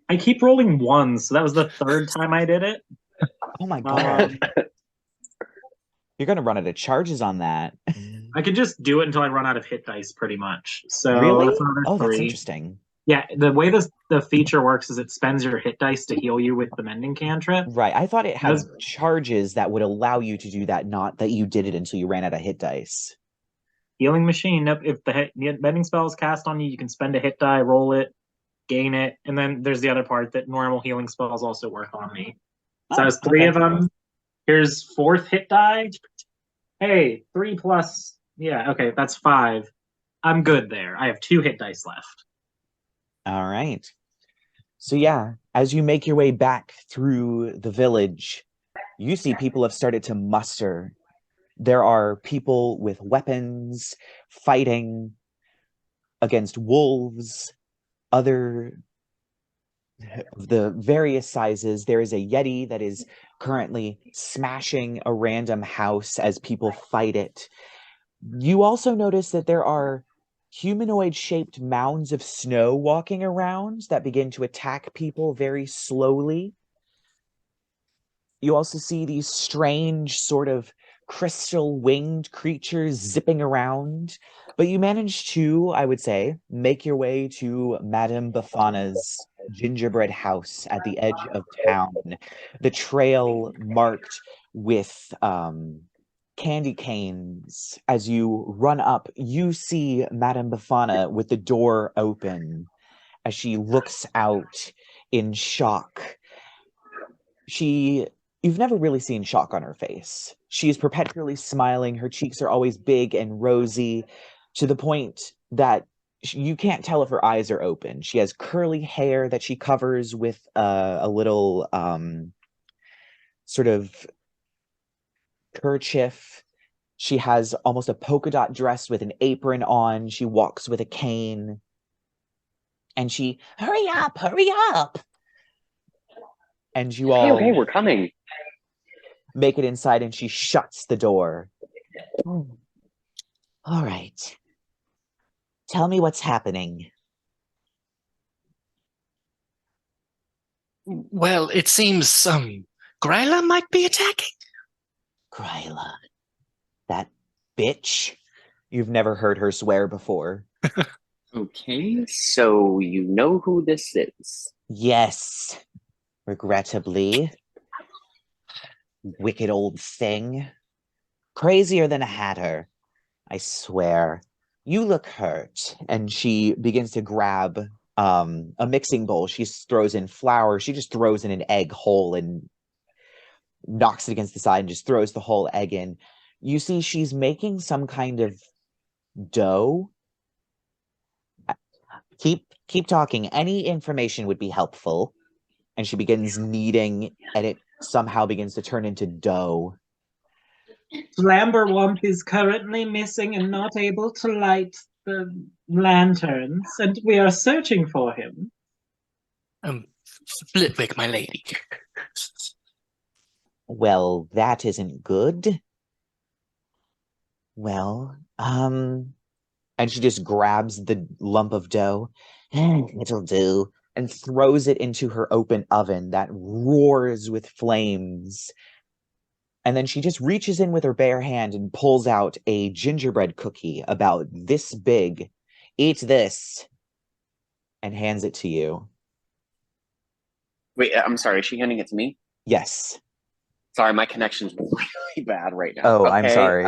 I keep rolling ones, so that was the 3rd time I did it. Oh my god. You're gonna run out of charges on that. I could just do it until I run out of hit dice, pretty much. So Really? that's another Oh, that's 3. interesting. Yeah, the way the feature works is it spends your hit dice to heal you with the mending cantrip. Right. I thought it had Does- charges that would allow you to do that, not that you did it until you ran out of hit dice. Healing machine. Nope. If the mending spell is cast on you, you can spend a hit die, roll it, gain it, and then there's the other part that normal healing spells also work on me. So Oh, there's 3 okay. of them. Here's 4th hit die. Hey, 3 plus. Yeah, okay, that's 5. I'm good there. I have 2 hit dice left. All right. So yeah, as you make your way back through the village, you see people have started to muster. There are people with weapons fighting against wolves, other of the various sizes. There is a Yeti that is currently smashing a random house as people fight it. You also notice that there are humanoid-shaped mounds of snow walking around that begin to attack people very slowly. You also see these strange sort of crystal-winged creatures zipping around, but you manage to, I would say, make your way to Madame Bafana's gingerbread house at the edge of town. The trail marked with candy canes. As you run up, you see Madame Bafana with the door open as she looks out in shock. You've never really seen shock on her face. She is perpetually smiling. Her cheeks are always big and rosy to the point that you can't tell if her eyes are open. She has curly hair that she covers with a little sort of kerchief. She has almost a polka dot dress with an apron on. She walks with a cane. And she, hurry up, hurry up. And you all Okay, we're coming. make it inside, and she shuts the door. All right. Tell me what's happening. Well, it seems Gryla might be attacking. Gryla. That bitch. You've never heard her swear before. Okay, so you know who this is. Yes. Regrettably. Wicked old thing. Crazier than a hatter. I swear. You look hurt. And she begins to grab a mixing bowl. She throws in flour. She just throws in an egg whole and knocks it against the side and just throws the whole egg in. You see she's making some kind of dough. Keep talking. Any information would be helpful. And she begins kneading, and it somehow begins to turn into dough. Flamberwump is currently missing and not able to light the lanterns, and we are searching for him. Flitwick, my lady. Well, that isn't good. Well, and she just grabs the lump of dough. It'll do. And throws it into her open oven that roars with flames. And then she just reaches in with her bare hand and pulls out a gingerbread cookie about this big. Eat this. And hands it to you. Wait, I'm sorry. Is she handing it to me? Yes. Sorry, my connection's really bad right now. Oh, I'm sorry.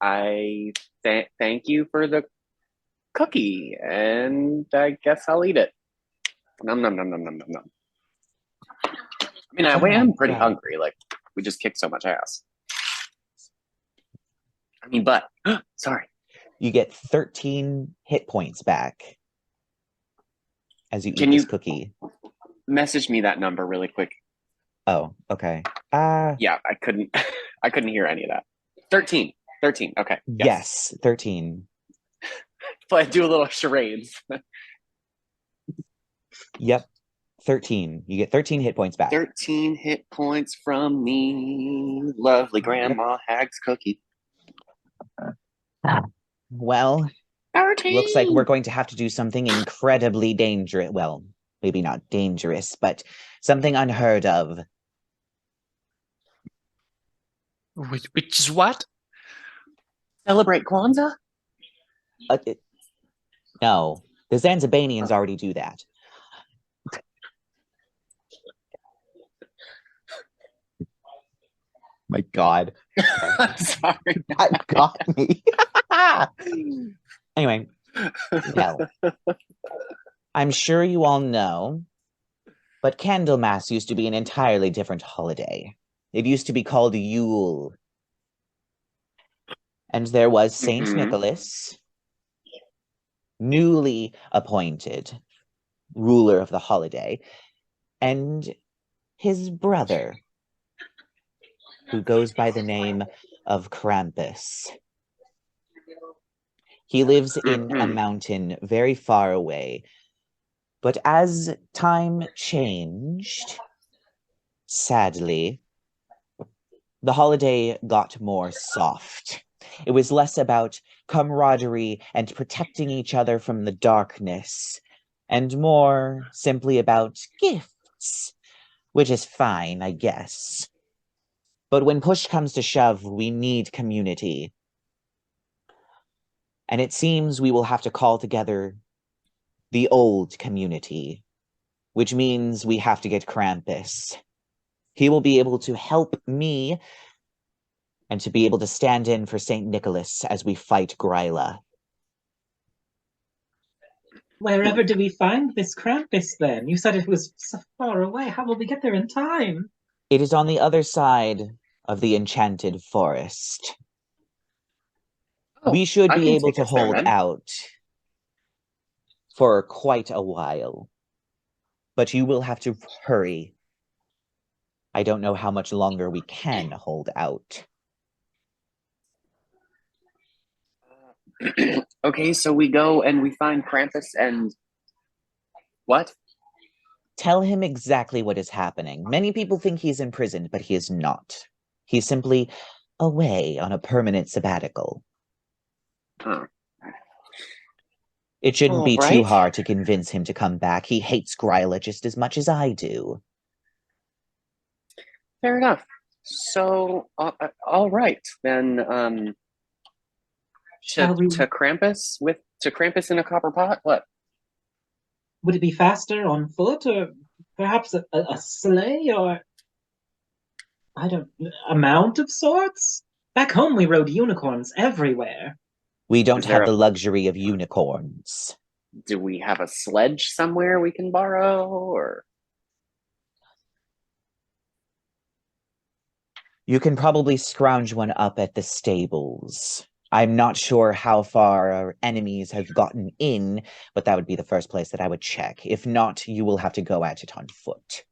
I thank you for the cookie, and I guess I'll eat it. Nom nom nom nom nom nom nom. I mean, I am pretty hungry. Like, we just kicked so much ass. I mean, but sorry. You get 13 hit points back as you Can eat you this cookie. Message me that number really quick? Oh, okay. Yeah, I couldn't hear any of that. 13. Okay. Yes, 13. But do a little charades. Yep. 13. You get 13 hit points back. 13 hit points from me. Lovely Grandma Hag's cookie. Well, 13. looks like we're going to have to do something incredibly dangerous. Well, maybe not dangerous, but something unheard of. Which is what? Celebrate Kwanzaa? No, the Zanzibanians already do that. My God. Sorry. That got me. Anyway, no. I'm sure you all know, but Candlemas used to be an entirely different holiday. It used to be called Yule. And there was Saint Nicholas, newly appointed ruler of the holiday, and his brother, who goes by the name of Krampus. He lives in a mountain very far away, but as time changed, sadly, the holiday got more soft. It was less about camaraderie and protecting each other from the darkness, and more simply about gifts, which is fine, I guess. But when push comes to shove, we need community. And it seems we will have to call together the old community, which means we have to get Krampus. He will be able to help me and to be able to stand in for Saint Nicholas as we fight Gryla. Wherever do we find this Krampus then? You said it was so far away. How will we get there in time? It is on the other side of the enchanted forest. We should be able to hold out for quite a while. But you will have to hurry. I don't know how much longer we can hold out. Okay, so we go and we find Krampus and what? Tell him exactly what is happening. Many people think he's imprisoned, but he is not. He's simply away on a permanent sabbatical. It shouldn't be too hard to convince him to come back. He hates Gryla just as much as I do. Fair enough. So, all right, then, to Krampus to Krampus in a copper pot? What? Would it be faster on foot, or perhaps a sleigh, or a mount of sorts? Back home we rode unicorns everywhere. We don't have the luxury of unicorns. Do we have a sledge somewhere we can borrow, or? You can probably scrounge one up at the stables. I'm not sure how far our enemies have gotten in, but that would be the first place that I would check. If not, you will have to go at it on foot.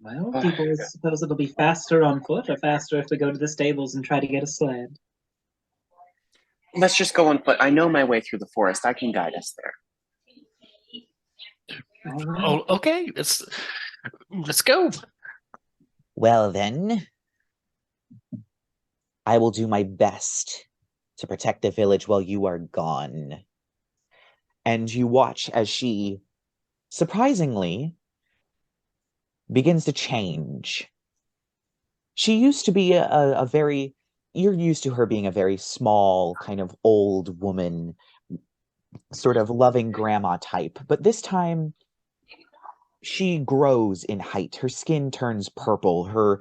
Well, people suppose it'll be faster on foot, or faster if we go to the stables and try to get a sled. Let's just go on foot. I know my way through the forest. I can guide us there. Oh, okay. Let's go. Well then, I will do my best to protect the village while you are gone. And you watch as she, surprisingly, begins to change. She used to be a very, you're used to her being a very small, kind of old woman, sort of loving grandma type. But this time, she grows in height. Her skin turns purple. Her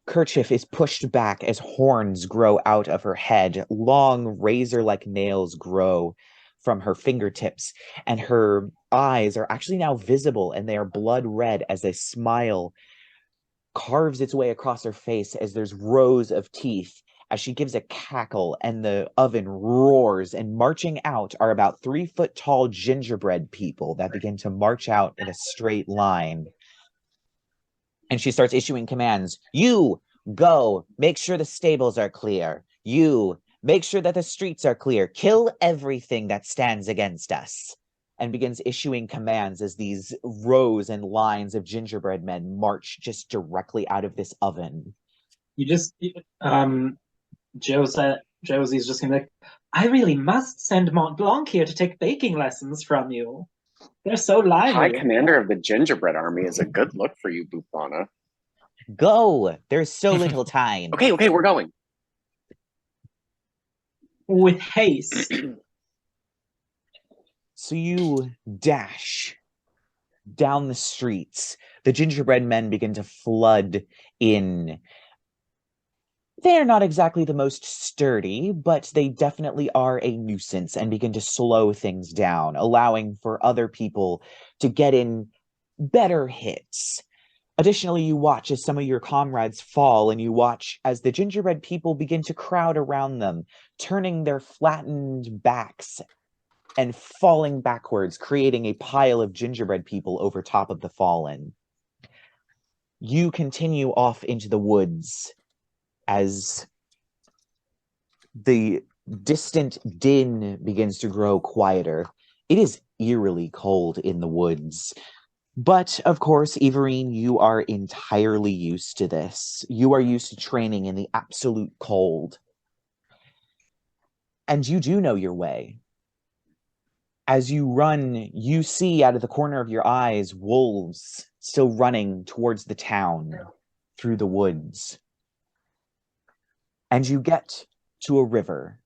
kerchief is pushed back as horns grow out of her head. Long razor-like nails grow from her fingertips, and her eyes are actually now visible, and they are blood red as a smile carves its way across her face as there's rows of teeth as she gives a cackle and the oven roars, and marching out are about 3-foot-tall gingerbread people that begin to march out in a straight line. And she starts issuing commands. You, go, make sure the stables are clear. You, make sure that the streets are clear. Kill everything that stands against us. And begins issuing commands as these rows and lines of gingerbread men march just directly out of this oven. Josie's just gonna be like, I really must send Mont Blanc here to take baking lessons from you. They're so lively. High commander of the gingerbread army is a good look for you, Bufana. Go! There's so little time. Okay, we're going. With haste. So you dash down the streets. The gingerbread men begin to flood in. They're not exactly the most sturdy, but they definitely are a nuisance and begin to slow things down, allowing for other people to get in better hits. Additionally, you watch as some of your comrades fall, and you watch as the gingerbread people begin to crowd around them, turning their flattened backs and falling backwards, creating a pile of gingerbread people over top of the fallen. You continue off into the woods as the distant din begins to grow quieter. It is eerily cold in the woods. But, of course, Iverin, you are entirely used to this. You are used to training in the absolute cold. And you do know your way. As you run, you see out of the corner of your eyes wolves still running towards the town through the woods. And you get to a river.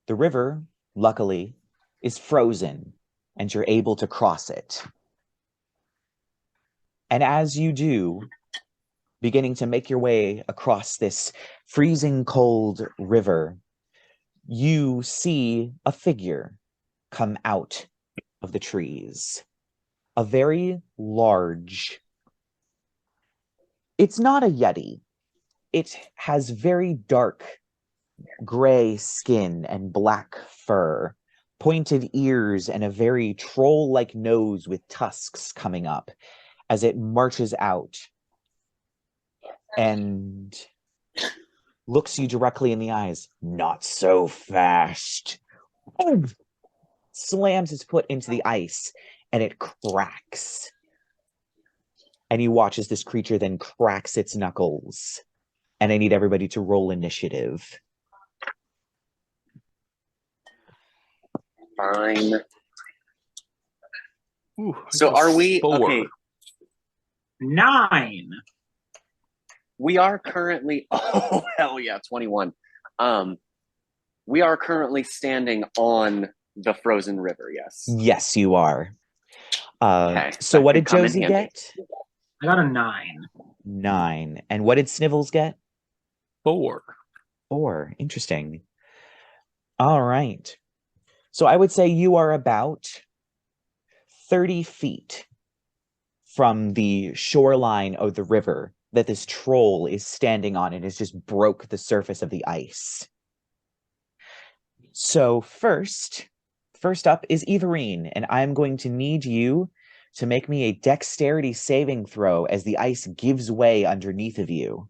The river, luckily, is frozen, and you're able to cross it. And as you do, beginning to make your way across this freezing cold river, you see a figure come out of the trees. A very large... It's not a yeti. It has very dark gray skin and black fur, pointed ears, and a very troll-like nose with tusks coming up as it marches out and looks you directly in the eyes. Not so fast. Oh! Slams his foot into the ice, and it cracks. And you watch as this creature then cracks its knuckles. And I need everybody to roll initiative. Fine. Ooh, So are we 4. okay? 9. We are currently oh hell yeah, 21. We are currently standing on the frozen river, yes. Yes, you are. Okay, so that what could did come in Josie handy. get? I got a 9. 9. And what did Snivels get? 4. 4. Interesting. All right. So I would say you are about 30 feet from the shoreline of the river that this troll is standing on and has just broke the surface of the ice. So first up is Iverin, and I'm going to need you to make me a dexterity saving throw as the ice gives way underneath of you.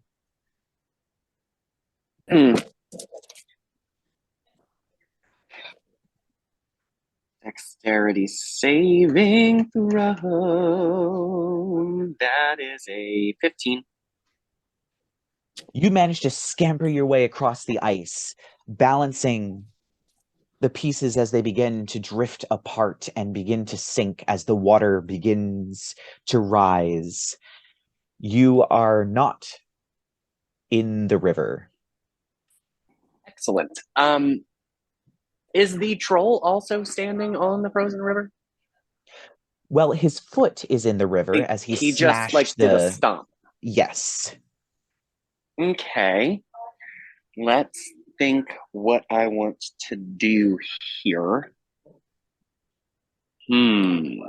Dexterity saving throw. That is a 15. You manage to scamper your way across the ice, balancing the pieces as they begin to drift apart and begin to sink as the water begins to rise. You are not in the river. Excellent. Is the troll also standing on the frozen river? Well, his foot is in the river as he just smashed did a stomp. Yes. Okay. Let's think what I want to do here. Thinking.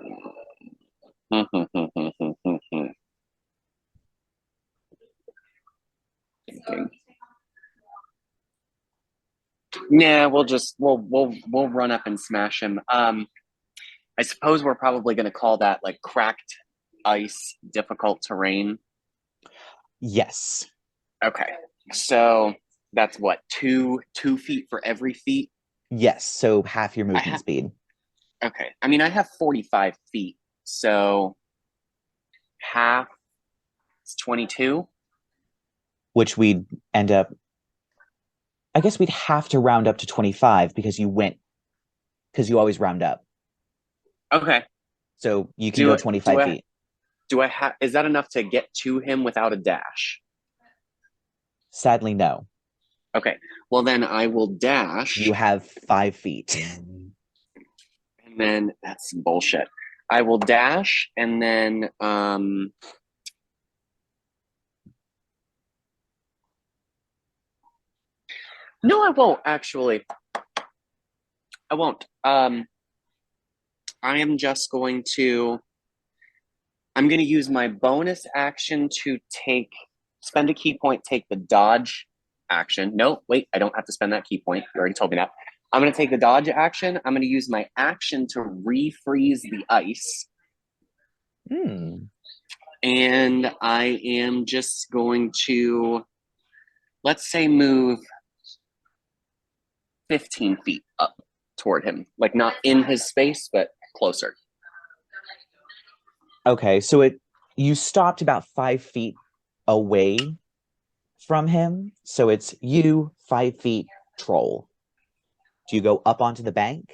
Yeah, we'll run up and smash him. I suppose we're probably going to call that like cracked ice, difficult terrain. Yes. Okay, so that's what 2 feet for every feet. Yes, so half your movement speed. Okay, I mean I have 45 feet, so half is 22. Which we'd end up... I guess we'd have to round up to 25 because you always round up. Okay. So you can go 25 feet. Do I have? Is that enough to get to him without a dash? Sadly, no. Okay. Well, then I will dash. You have 5 feet. And then that's bullshit. I will dash and then no, I won't actually. I won't. I am just going to use my bonus action to spend a key point, take the dodge action. No, wait, I don't have to spend that key point. You already told me that. I'm going to take the dodge action. I'm going to use my action to refreeze the ice. And I am just going to, let's say, move 15 feet up toward him. Like not in his space, but closer. Okay, so you stopped about 5 feet away from him. So it's you, 5 feet, troll. Do you go up onto the bank?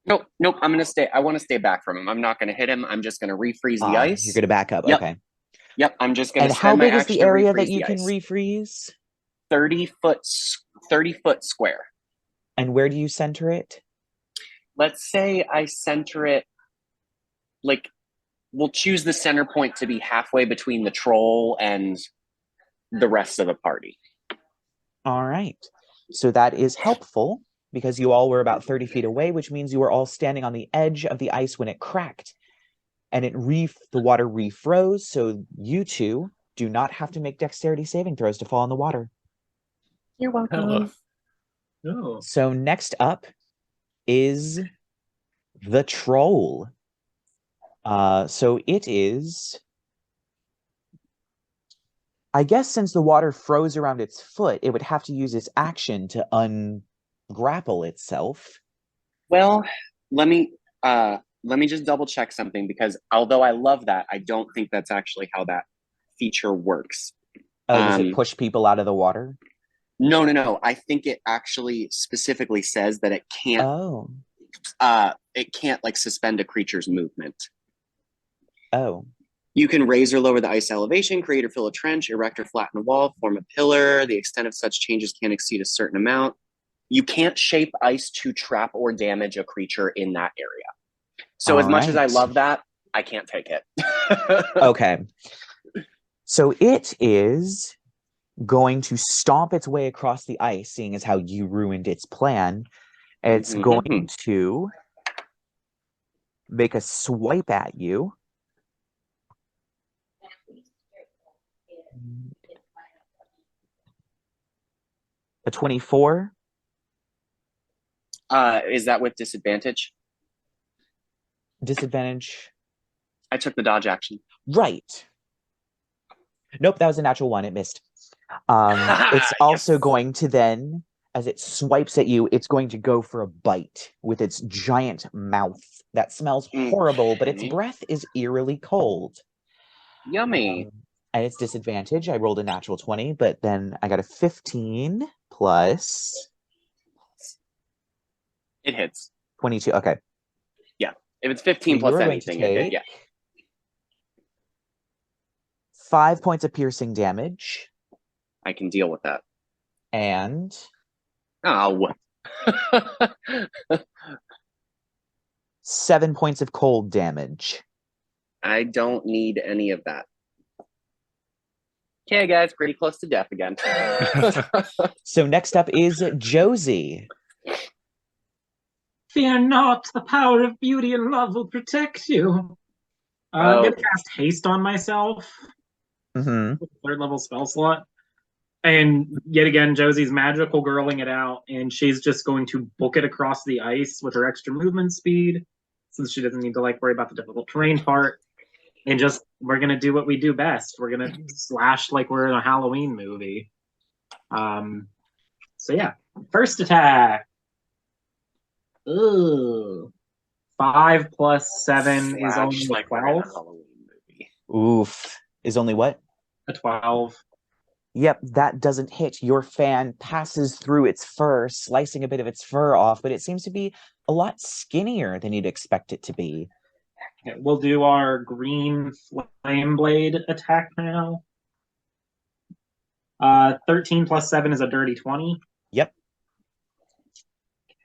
Nope. I'm gonna stay. I want to stay back from him. I'm not gonna hit him. I'm just gonna refreeze the ice. You're gonna back up. Yep. Okay. Yep. I'm just gonna. And how big is the area that you can refreeze? 30-foot square. And where do you center it? Let's say I center it. Like, we'll choose the center point to be halfway between the troll and the rest of the party. All right. So that is helpful because you all were about 30 feet away, which means you were all standing on the edge of the ice when it cracked. And the water refroze, so you two do not have to make dexterity saving throws to fall in the water. You're welcome. Oh. So next up is the troll. So it is... I guess since the water froze around its foot, it would have to use its action to ungrapple itself. Well, let me just double check something, because although I love that, I don't think that's actually how that feature works. Does it push people out of the water? No. I think it actually specifically says that it can't. Oh. It can't like suspend a creature's movement. Oh. You can raise or lower the ice elevation, create or fill a trench, erect or flatten a wall, form a pillar. The extent of such changes can't exceed a certain amount. You can't shape ice to trap or damage a creature in that area. So as much as I love that, I can't take it. Okay. So it is going to stomp its way across the ice, seeing as how you ruined its plan. It's going to make a swipe at you. A 24. Is that with disadvantage? Disadvantage. I took the dodge action. Right. Nope, that was a natural 1. It missed. It's also going to then, as it swipes at you, it's going to go for a bite with its giant mouth. That smells horrible, but its breath is eerily cold. Yummy. And it's disadvantage. I rolled a natural 20, but then I got a 15 plus... It hits. 22, okay. Yeah, if it's 15 plus anything, it hit, yeah. 5 points of piercing damage. I can deal with that. And... Oh. 7 points of cold damage. I don't need any of that. Okay, guys, pretty close to death again. So next up is Josie. Fear not, the power of beauty and love will protect you. I'm going to cast haste on myself. Third level spell slot. And yet again, Josie's magical girling it out, and she's just going to book it across the ice with her extra movement speed, since she doesn't need to worry about the difficult terrain part. And we're going to do what we do best. We're going to slash like we're in a Halloween movie. So yeah, first attack. Ooh. 5 plus 7 is only like 12. Halloween movie. Oof. Is only what? A 12. Yep, that doesn't hit. Your fan passes through its fur, slicing a bit of its fur off, but it seems to be a lot skinnier than you'd expect it to be. Okay, we'll do our green flame blade attack now. 13 plus 7 is a dirty 20. Yep.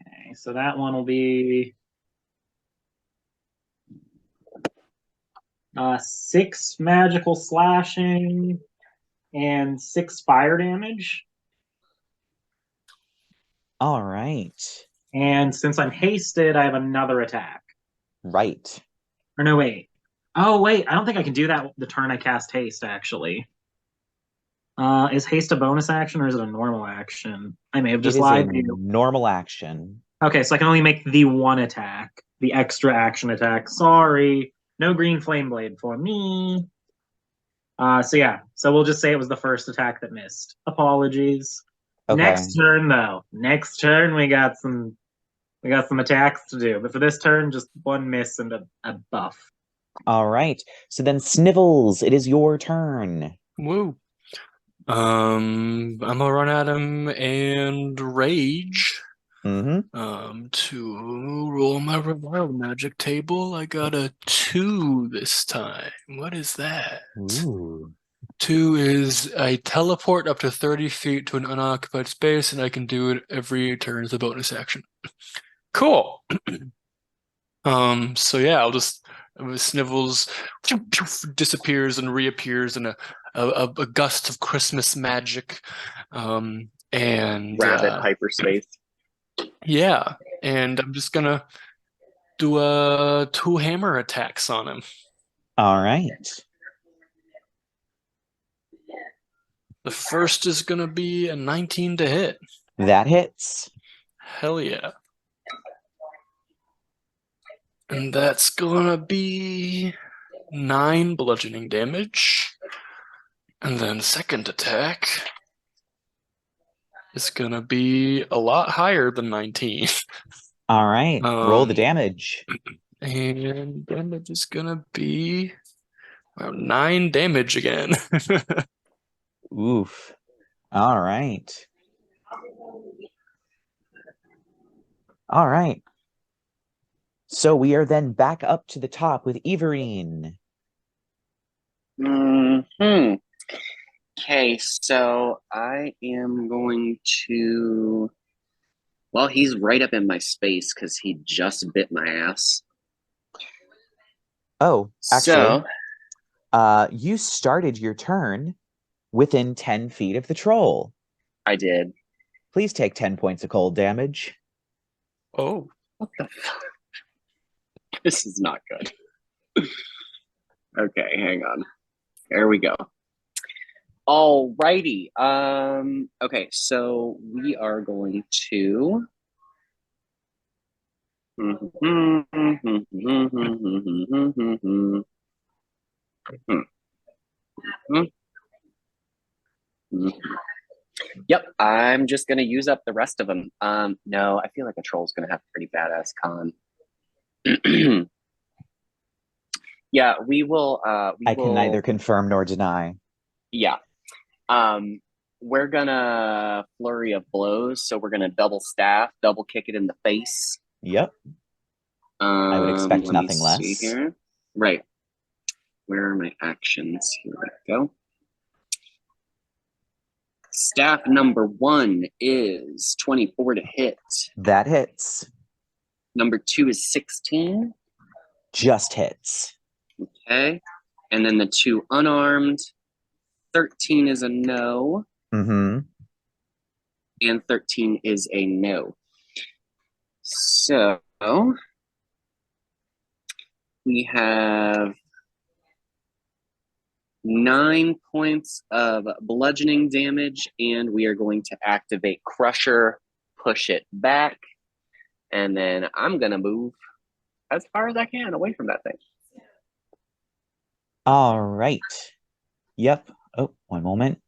Okay, so that one will be 6 magical slashing and 6 fire damage. All right. And since I'm hasted, I have another attack. Right. Or no, wait. Oh, wait. I don't think I can do that the turn I cast haste, actually. Is haste a bonus action or is it a normal action? I may have just It is lied a to you. normal action. Okay, so I can only make the one attack, the extra action attack. Sorry. No green flame blade for me. So yeah, so we'll just say it was the first attack that missed. Apologies. Okay. Next turn though. Next turn we got some attacks to do. But for this turn, just one miss and a buff. All right. So then Snivels, it is your turn. Woo. I'm gonna run at him and rage. To roll my wild magic table. I got a 2 this time. What is that? Ooh. 2 is I teleport up to 30 feet to an unoccupied space, and I can do it every turn as a bonus action. Cool. So yeah, I'll just Snivels disappears and reappears in a gust of Christmas magic. And Rabbit hyperspace. yeah, and I'm just gonna do 2 hammer attacks on him. All right. The first is gonna be a 19 to hit. That hits. Hell yeah. And that's gonna be 9 bludgeoning damage. And then second attack is gonna be a lot higher than 19. All right. Roll the damage. And damage is gonna be 9 damage again. Oof. All right. All right. So we are then back up to the top with Iverin. Okay, so I am going to. Well, he's right up in my space because he just bit my ass. Oh, actually, So, you started your turn within 10 feet of the troll. I did. Please take 10 points of cold damage. Oh. What the fuck? This is not good. Okay, hang on. There we go. Alrighty. Okay, so we are going to. Yep, I'm just gonna use up the rest of them. No, I feel like a troll's gonna have a pretty badass con. Yeah, we will. I can neither confirm nor deny. Yeah. We're gonna flurry of blows, so we're gonna double staff, double kick it in the face. Yep. I would expect Let nothing me less. see here. Right. Where are my actions? Here we go. Staff number 1 is 24 to hit. That hits. Number 2 is 16. Just hits. Okay. And then the 2 unarmed. 13 is a no. And 13 is a no. So we have 9 points of bludgeoning damage, and we are going to activate Crusher, push it back, and then I'm going to move as far as I can away from that thing. All right. Yep. Oh, one moment.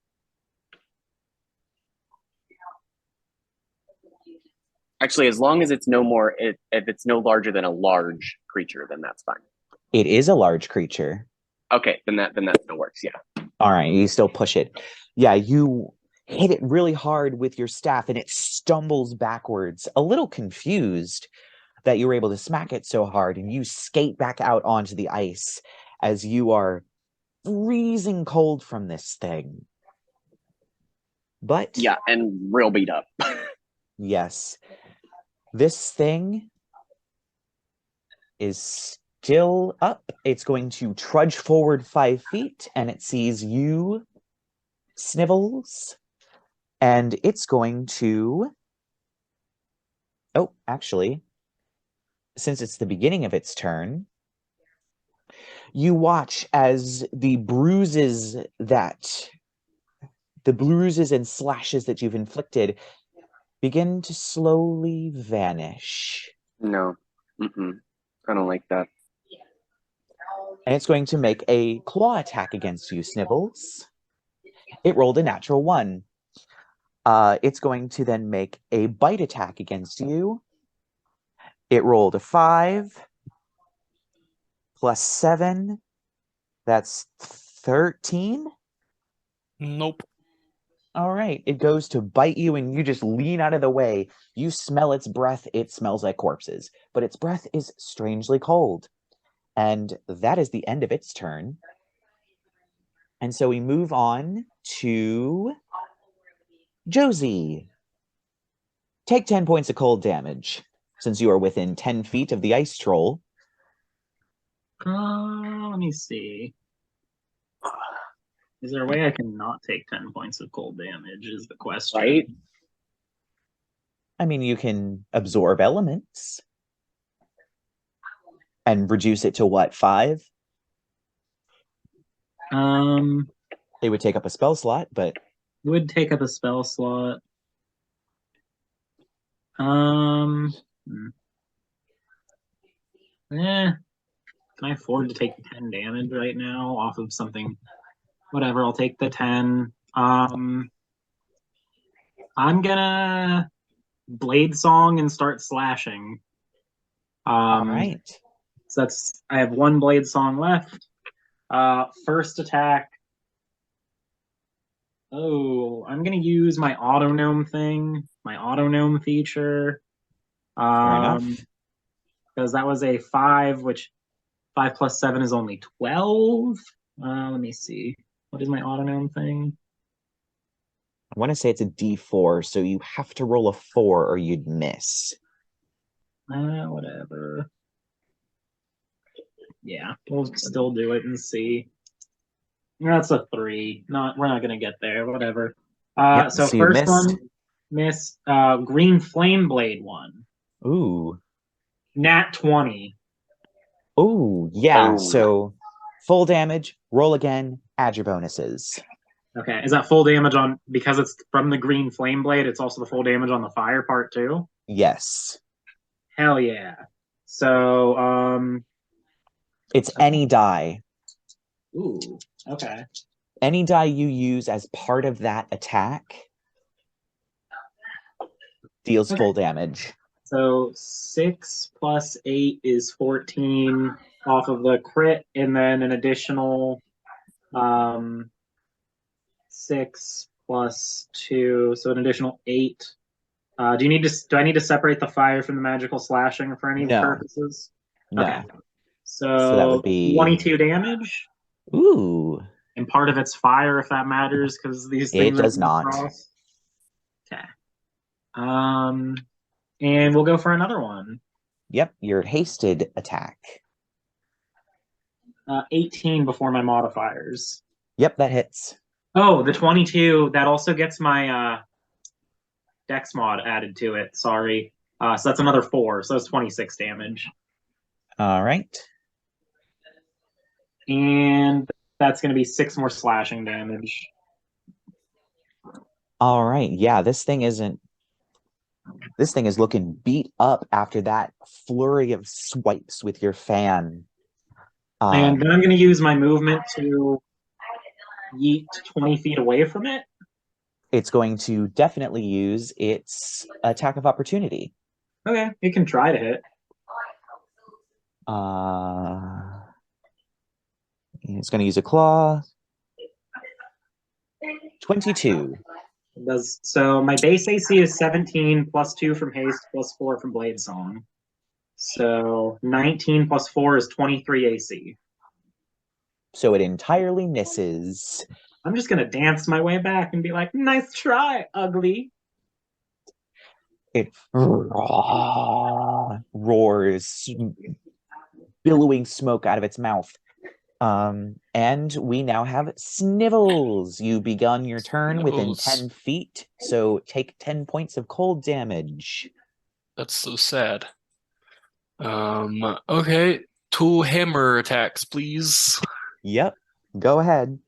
Actually, as long as it's no more, if it's no larger than a large creature, then that's fine. It is a large creature. Okay, then that still works, yeah. All right, you still push it. Yeah, you hit it really hard with your staff and it stumbles backwards, a little confused. that you were able to smack it so hard, and you skate back out onto the ice as you are freezing cold from this thing. But Yeah, and real beat up. yes, this thing is still up. It's going to trudge forward 5 feet, and it sees you, Snivels, and it's going to... Oh, actually, since it's the beginning of its turn, you watch as the bruises and slashes that you've inflicted begin to slowly vanish. No. Mm-mm. I don't like that. And it's going to make a claw attack against you, Snivels. It rolled a natural 1. It's going to then make a bite attack against you. It rolled a 5 plus 7. That's 13. Nope. All right. It goes to bite you, and you just lean out of the way. You smell its breath. It smells like corpses, but its breath is strangely cold. And that is the end of its turn. And so we move on to Josie. Take 10 points of cold damage, since you are within 10 feet of the ice troll. Let me see. Is there a way I can not take 10 points of cold damage is the question. Right? I mean, you can absorb elements. And reduce it to what, 5? It would take up a spell slot, but... Would take up a spell slot. Can I afford to take 10 damage right now off of something? Whatever, I'll take the 10. I'm gonna Blade Song and start slashing. All right. So I have 1 Blade Song left. First attack. Oh, I'm gonna use my Autognome thing, my Autognome feature. Fair enough. Because that was a 5, which 5 plus 7 is only 12. Let me see. What is my Autognome thing? I want to say it's a D4, so you have to roll a 4 or you'd miss. Whatever. Yeah, we'll still do it and see. That's a 3. We're not gonna get there. Whatever. Yep, so so you first missed. one, miss. Green Flame Blade one. Ooh. Nat 20. Ooh, yeah. Oh. So full damage, roll again, add your bonuses. Okay, is that full damage on, because it's from the Green Flame Blade, it's also the full damage on the fire part too? Yes. Hell yeah. So, It's any die. ooh, okay. Any die you use as part of that attack deals full damage. So 6 plus 8 is 14 off of the crit, and then an additional 6 plus 2, so an additional 8. Do I need to separate the fire from the magical slashing for any purposes? No. Okay. So that would be 22 damage. Ooh. And part of it's fire, if that matters, because these things It does are not. cross. Okay. And we'll go for another one. Yep, your hasted attack. 18 before my modifiers. Yep, that hits. Oh, the 22, that also gets my Dex mod added to it. Sorry. So that's another 4, so that's 26 damage. All right. And that's going to be 6 more slashing damage. All right. Yeah, this thing is looking beat up after that flurry of swipes with your fan. And then I'm going to use my movement to yeet 20 feet away from it. It's going to definitely use its attack of opportunity. Okay, you can try to hit. It's going to use a claw. 22. So my base AC is 17 plus 2 from haste plus 4 from blade song. So 19 plus 4 is 23 AC. So it entirely misses. I'm just gonna dance my way back and be like, nice try, ugly. It roars, billowing smoke out of its mouth. And we now have Snivels. You've begun your turn within Snivels. 10 feet, so take 10 points of cold damage. That's so sad. Okay. 2 hammer attacks, please. Yep, go ahead.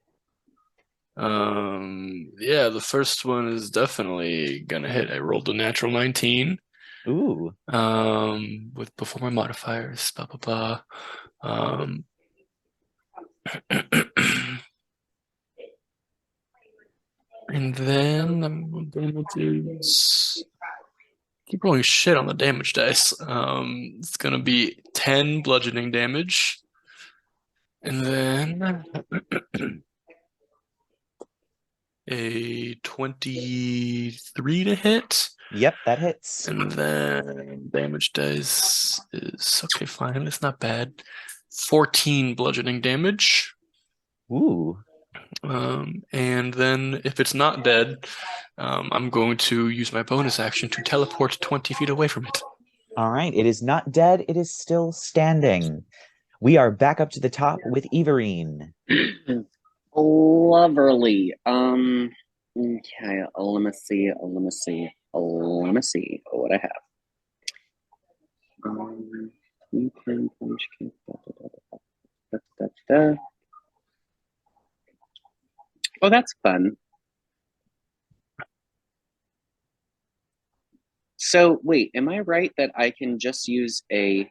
Yeah, the first one is definitely gonna hit. I rolled a natural 19. Ooh. With before my modifiers, blah blah blah. And then I'm gonna do keep rolling shit on the damage dice. It's gonna be 10 bludgeoning damage. And then a 23 to hit. Yep, that hits. And then damage dice is okay, fine. It's not bad. 14 bludgeoning damage. Ooh. And then if it's not dead, I'm going to use my bonus action to teleport 20 feet away from it. All right, it is not dead. It is still standing. We are back up to the top with Iverin. Lovely. Okay, let me see what I have. You can punch kick, Oh, that's fun. So wait, am I right that I can just use a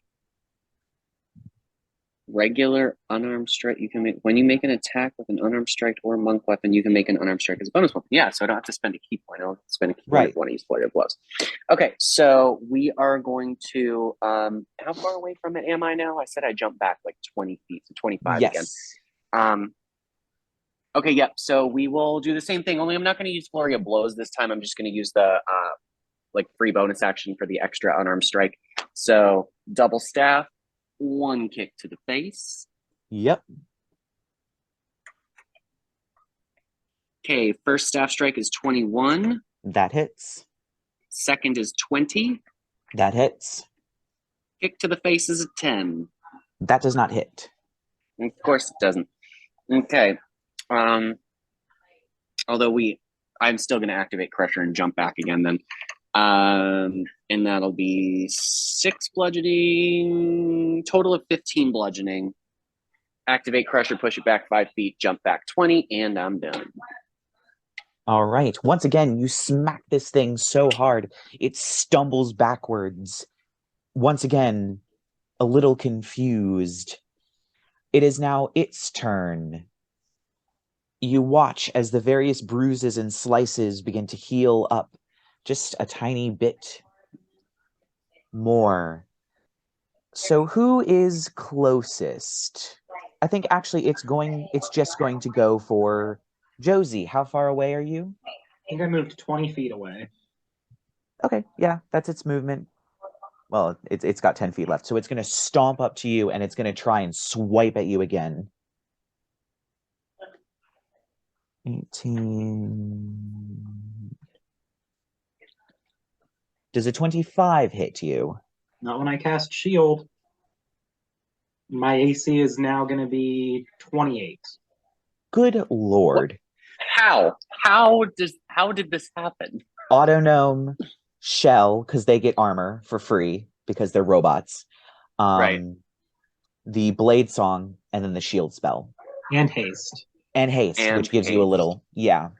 regular unarmed strike? You can make when you make an attack with an unarmed strike or monk weapon, you can make an unarmed strike as a bonus weapon. Yeah, so I don't have to spend a key point. I don't have to spend a key point if I want to use flurry of blows. Okay, so we are going to how far away from it am I now? I said I jumped back like 20 feet, so 25 again. Okay, yep. So we will do the same thing. Only I'm not going to use flurry of blows this time. I'm just going to use the like free bonus action for the extra unarmed strike. So double staff, 1 kick to the face. Yep. Okay, first staff strike is 21. That hits. Second is 20. That hits. Kick to the face is a 10. That does not hit. Of course it doesn't. Okay. Although I'm still going to activate Crusher and jump back again then. And that'll be 6 bludgeoning, total of 15 bludgeoning. Activate Crusher, push it back 5 feet, jump back 20, and I'm done. All right. Once again, you smack this thing so hard, it stumbles backwards. Once again, a little confused. It is now its turn. You watch as the various bruises and slices begin to heal up just a tiny bit more. So who is closest? I think actually it's just going to go for Josie. How far away are you? I think I moved 20 feet away. Okay, yeah, that's its movement. Well, it's got 10 feet left, so it's going to stomp up to you, and it's going to try and swipe at you again. 18. Does a 25 hit you? Not when I cast shield. My AC is now going to be 28. Good lord. How? How did this happen? Autognome, Shell, because they get armor for free because they're robots. Right. The Blade Song, and then the Shield spell. And haste. And haste, which gives you a little, yeah.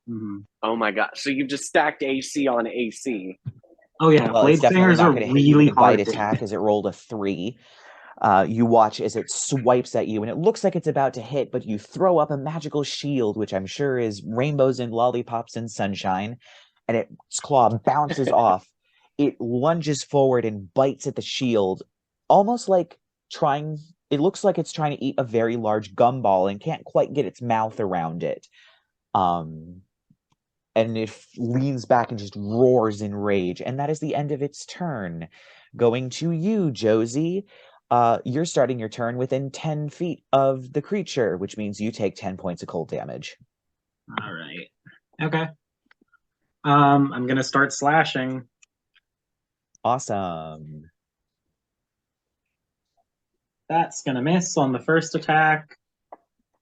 Mm-hmm. Oh my god! So you've just stacked AC on AC. Oh yeah, well, it's definitely Bladesingers not are going to hit you really with a bite hard. attack as it rolled a 3. You watch as it swipes at you, and it looks like it's about to hit, but you throw up a magical shield, which I'm sure is rainbows and lollipops and sunshine, and its claw bounces off. It lunges forward and bites at the shield, almost like it looks like it's trying to eat a very large gumball and can't quite get its mouth around it. and it leans back and just roars in rage. And that is the end of its turn. Going to you, Josie. You're starting your turn within 10 feet of the creature, which means you take 10 points of cold damage. All right. Okay. I'm gonna start slashing. Awesome. That's gonna miss on the first attack.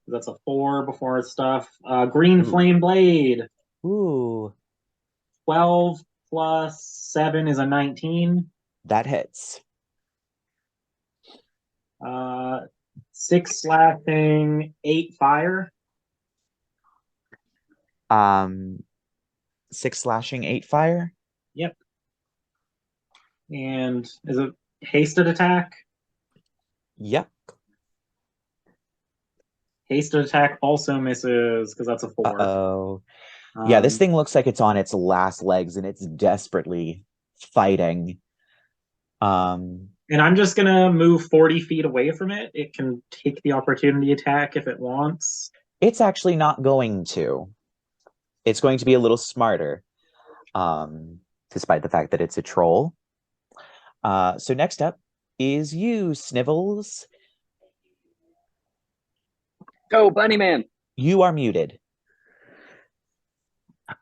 That's a 4 before stuff. Green Flame Blade. Ooh. 12 plus 7 is a 19. That hits. 6 slashing, 8 fire. 6 slashing, 8 fire? Yep. And is it hasted attack? Yep. Hasted attack also misses because that's a 4. Uh-oh. Yeah, this thing looks like it's on its last legs and it's desperately fighting. And I'm just gonna move 40 feet away from it. It can take the opportunity attack if it wants. It's actually not going to. It's going to be a little smarter, despite the fact that it's a troll. So next up is you, Snivels. Go, Bunny Man. You are muted.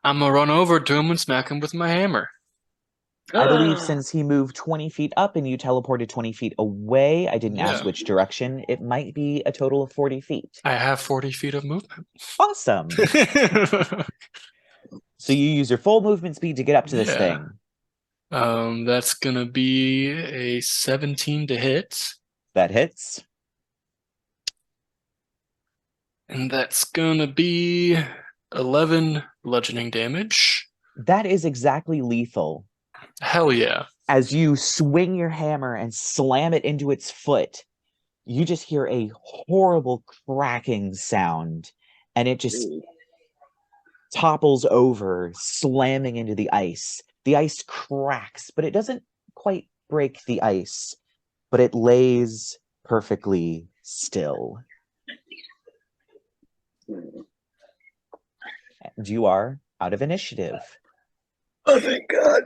I'm gonna run over to him and smack him with my hammer. I believe since he moved 20 feet up and you teleported 20 feet away, I didn't ask which direction, it might be a total of 40 feet. I have 40 feet of movement. Awesome. So you use your full movement speed to get up to this thing. That's gonna be a 17 to hit. That hits. And that's gonna be 11 bludgeoning damage. That is exactly lethal. Hell yeah. As you swing your hammer and slam it into its foot, you just hear a horrible cracking sound, and it just topples over, slamming into the ice. The ice cracks, but it doesn't quite break the ice, but it lays perfectly still. And you are out of initiative. Oh, thank God.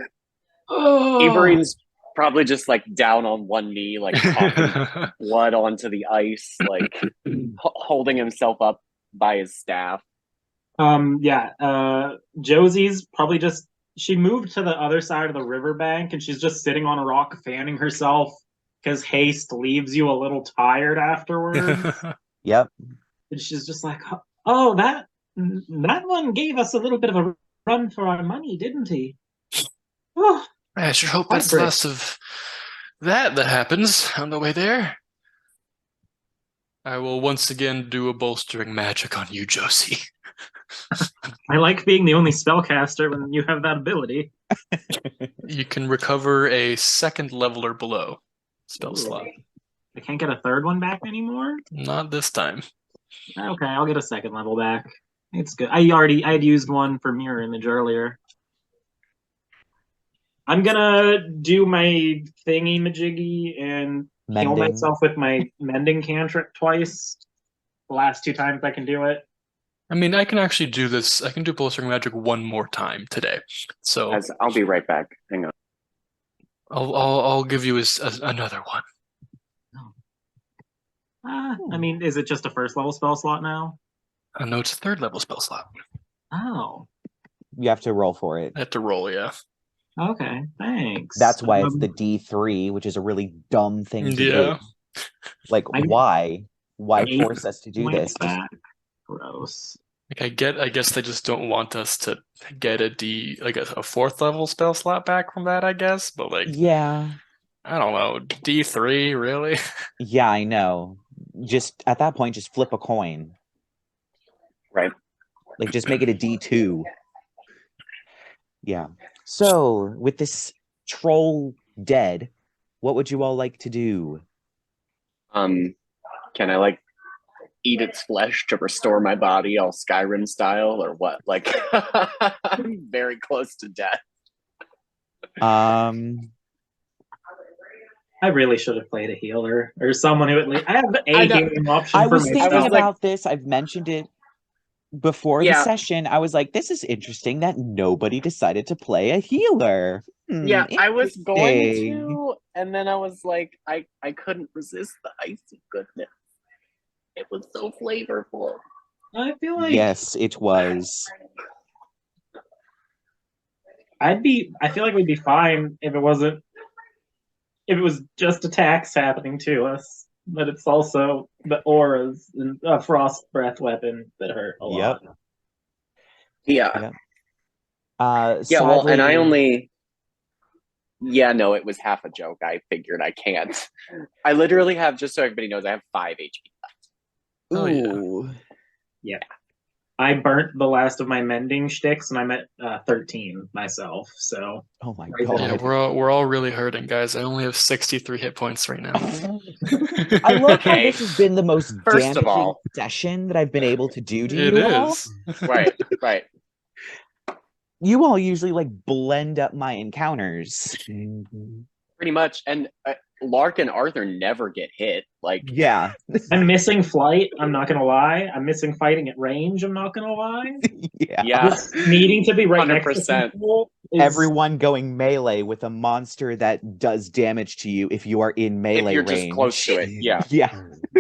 Iverin's probably just like down on one knee, like coughing blood onto the ice, like holding himself up by his staff. Josie's probably just, she moved to the other side of the riverbank and she's just sitting on a rock fanning herself because haste leaves you a little tired afterwards. Yep. And she's just like, oh, that one gave us a little bit of a run for our money, didn't he? Oh, I sure hope that's less of that happens on the way there. I will once again do a bolstering magic on you, Josie. I like being the only spellcaster when you have that ability. You can recover a second level or below spell slot. I can't get a third one back anymore? Not this time. Okay, I'll get a second level back. It's good. I had used one for mirror image earlier. I'm gonna do my thingy-majiggy and heal myself with my mending cantrip twice. The last 2 times I can do it. I mean, I can actually do this. I can do bolstering magic one more time today. So I'll be right back. Hang on. I'll give you another one. I mean, is it just a first level spell slot now? No, it's a third level spell slot. Oh. You have to roll for it. I have to roll, yeah. Okay, thanks. That's why it's the D3, which is a really dumb thing to do. Like, why? Why force us to do this? Gross. Like, I guess they just don't want us to get a fourth level spell slot back from that, I guess. But like, yeah, I don't know, D3, really? Yeah, I know. Just at that point, just flip a coin. Right. Like, just make it a D2. Yeah. So, with this troll dead, what would you all like to do? Can I like eat its flesh to restore my body all Skyrim style or what? Like I'm very close to death. I really should have played a healer or someone who at least I have a healing option. I was thinking about this. I've mentioned it. before the Yeah. session, I was like, this is interesting that nobody decided to play a healer. Yeah, I was going Interesting. to, and then I was like, I couldn't resist the icy goodness. It was so flavorful. I feel like Yes, it was. I feel like we'd be fine if it was just attacks happening to us, but it's also the auras and a frost breath weapon that hurt a lot. Yeah. Yep. Yeah, well, and I sadly, only. Yeah, no, it was half a joke. I figured I can't. I literally have, just so everybody knows, I have 5 HP left. Oh, yeah. ooh. Yeah. I burnt the last of my mending sticks, and I'm at 13 myself. So Oh my Right god. Yeah, we're all really hurting, guys. I only have 63 hit points right now. I love how Okay. this has been the most First of damaging all, session that I've been able to do to It you all. is. right. You all usually like blend up my encounters. Pretty much. And Lark and Arthur never get hit. Like, Yeah. I'm missing flight. I'm not gonna lie. I'm missing fighting at range. I'm not gonna lie. Yeah. yeah. Just needing to be right next to 100%. people is Everyone going melee with a monster that does damage to you if you are in melee If you're range. just close to it. Yeah. Yeah.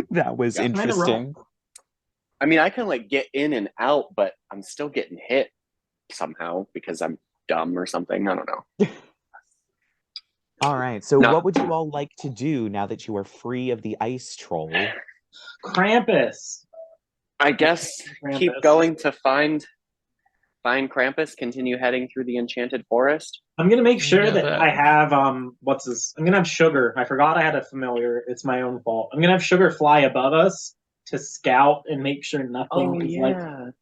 That was Yeah. Kinda interesting. I mean, I can like get in and out, but I'm still getting hit somehow because I'm dumb or something. I don't know. All right. So No. what would you all like to do now that you are free of the ice troll? Krampus. I guess keep Krampus. going to find Krampus, continue heading through the enchanted forest. I'm gonna make sure Yeah, that that. I have I'm gonna have Sugar. I forgot I had a familiar. It's my own fault. I'm gonna have Sugar fly above us to scout and make sure nothing is like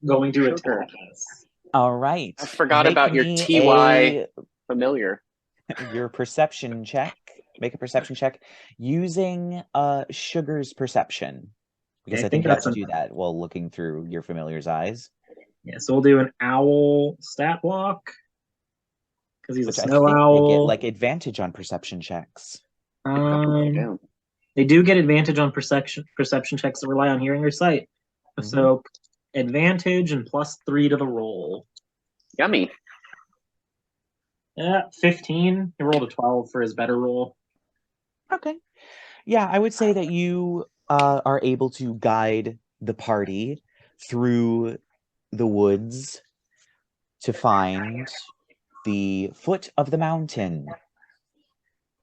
going to Sugar. attack us. All right. I forgot Make about your me TY familiar. your perception check. Make a perception check using Sugar's perception. Because Okay, I think you have to do that while looking through your familiar's eyes. Yeah, so we'll do an owl stat block because he's Which a I snow think they owl. get like advantage on perception checks. They do get advantage on perception checks that rely on hearing or sight. Mhm. So advantage and +3 to the roll. Yummy. Yeah, 15. He rolled a 12 for his better roll. Okay. Yeah, I would say that you are able to guide the party through the woods to find the foot of the mountain.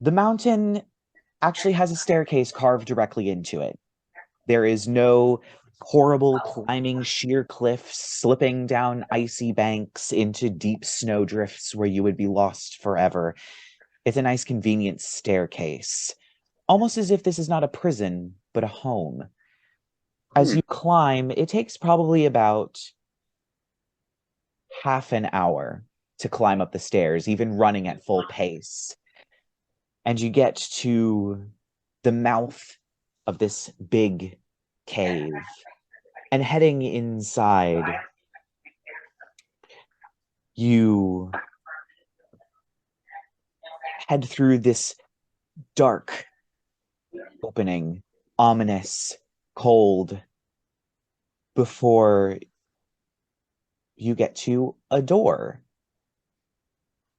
The mountain actually has a staircase carved directly into it. There is no horrible climbing sheer cliffs, slipping down icy banks into deep snowdrifts where you would be lost forever. It's a nice, convenient staircase, almost as if this is not a prison, but a home. As you climb, it takes probably about half an hour to climb up the stairs, even running at full pace. And you get to the mouth of this big cave. And heading inside, you head through this dark opening, ominous, cold, before you get to a door.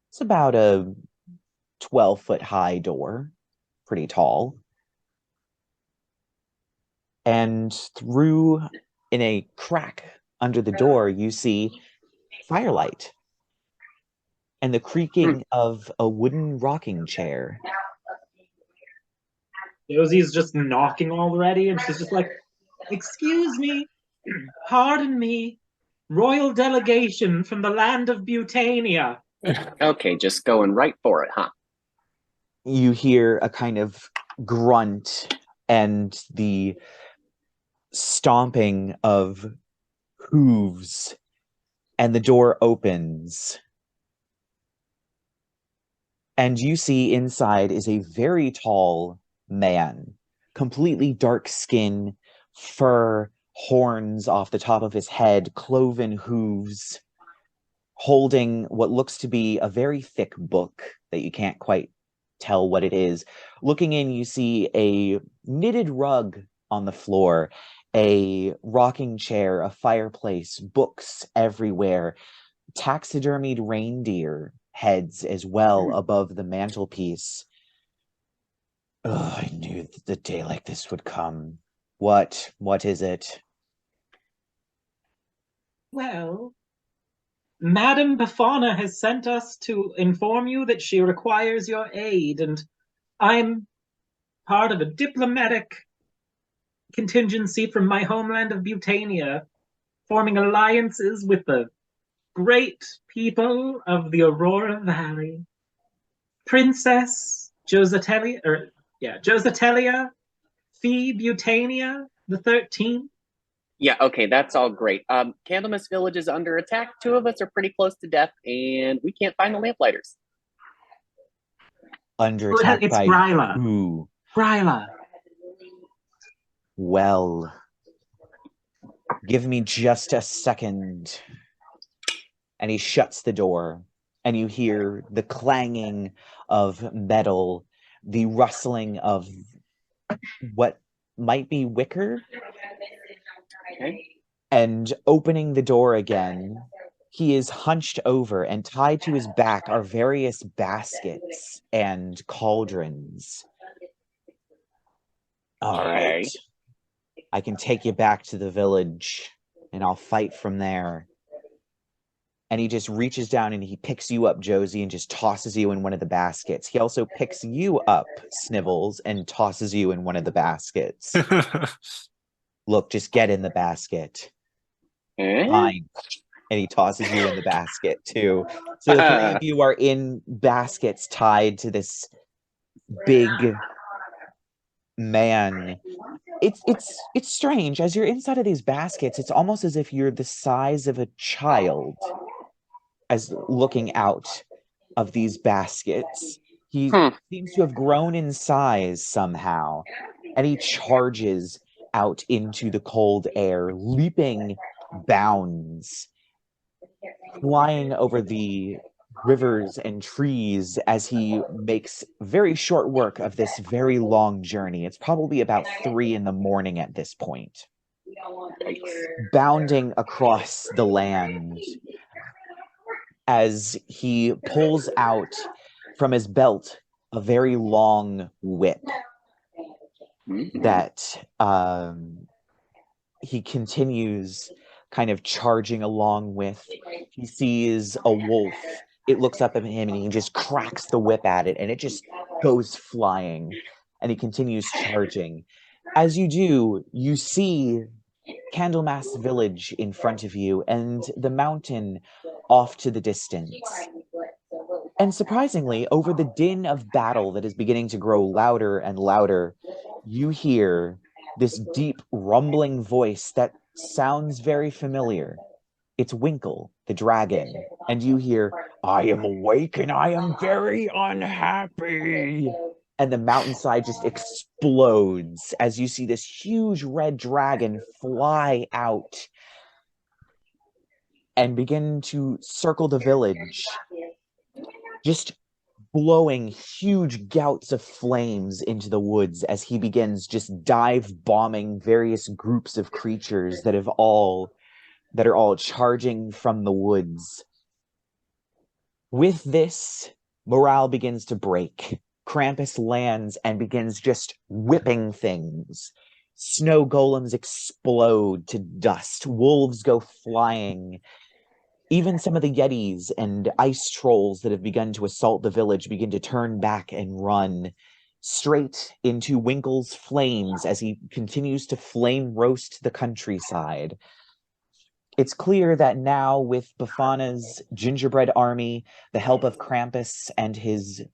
It's about a 12-foot high door, pretty tall. And through, in a crack under the door, you see firelight and the creaking of a wooden rocking chair. Yosie's just knocking already, and she's just like, "Excuse me, pardon me, royal delegation from the land of Beautania." Okay, just going right for it, huh? You hear a kind of grunt and the stomping of hooves, and the door opens. And you see inside is a very tall man, completely dark skin, fur, horns off the top of his head, cloven hooves, holding what looks to be a very thick book that you can't quite tell what it is. Looking in, you see a knitted rug on the floor A rocking chair, a fireplace, books everywhere, taxidermied reindeer heads as well above the mantelpiece. Oh, I knew that the day like this would come. What is it? Well, Madame Bafana has sent us to inform you that she requires your aid, and I'm part of a diplomatic contingency from my homeland of Beautania, forming alliances with the great people of the Aurora Valley. Princess Josettelia, Fee Beautania, the 13th. Yeah, okay, that's all great. Candlemass Village is under attack. Two of us are pretty close to death, and we can't find the lamplighters. Under attack It's by Gryla. who? Gryla. Well, give me just a second. And he shuts the door, and you hear the clanging of metal, the rustling of what might be wicker. Okay. And opening the door again, he is hunched over, and tied to his back are various baskets and cauldrons. All right. Okay. I can take you back to the village, and I'll fight from there. And he just reaches down and he picks you up, Josie, and just tosses you in one of the baskets. He also picks you up, Snivels, and tosses you in one of the baskets. Look, just get in the basket. Fine. And he tosses you in the basket, too. So the three of you are in baskets tied to this big man. It's strange. As you're inside of these baskets, it's almost as if you're the size of a child as looking out of these baskets. He seems to have grown in size somehow, and he charges out into the cold air, leaping bounds, flying over the rivers and trees as he makes very short work of this very long journey. It's probably about 3 a.m. at this point. Bounding across the land as he pulls out from his belt a very long whip that he continues kind of charging along with. He sees a wolf. It looks up at him and he just cracks the whip at it and it just goes flying, and he continues charging. As you do, you see Candlemass Village in front of you and the mountain off to the distance. And surprisingly, over the din of battle that is beginning to grow louder and louder, you hear this deep rumbling voice that sounds very familiar. It's Winkle, the dragon, and you hear, "I am awake and I am very unhappy." And the mountainside just explodes as you see this huge red dragon fly out and begin to circle the village, just blowing huge gouts of flames into the woods as he begins just dive bombing various groups of creatures that are all charging from the woods. With this, morale begins to break. Krampus lands and begins just whipping things. Snow golems explode to dust. Wolves go flying. Even some of the yetis and ice trolls that have begun to assault the village begin to turn back and run straight into Winkle's flames as he continues to flame roast the countryside. It's clear that now, with Bafana's gingerbread army, the help of Krampus and his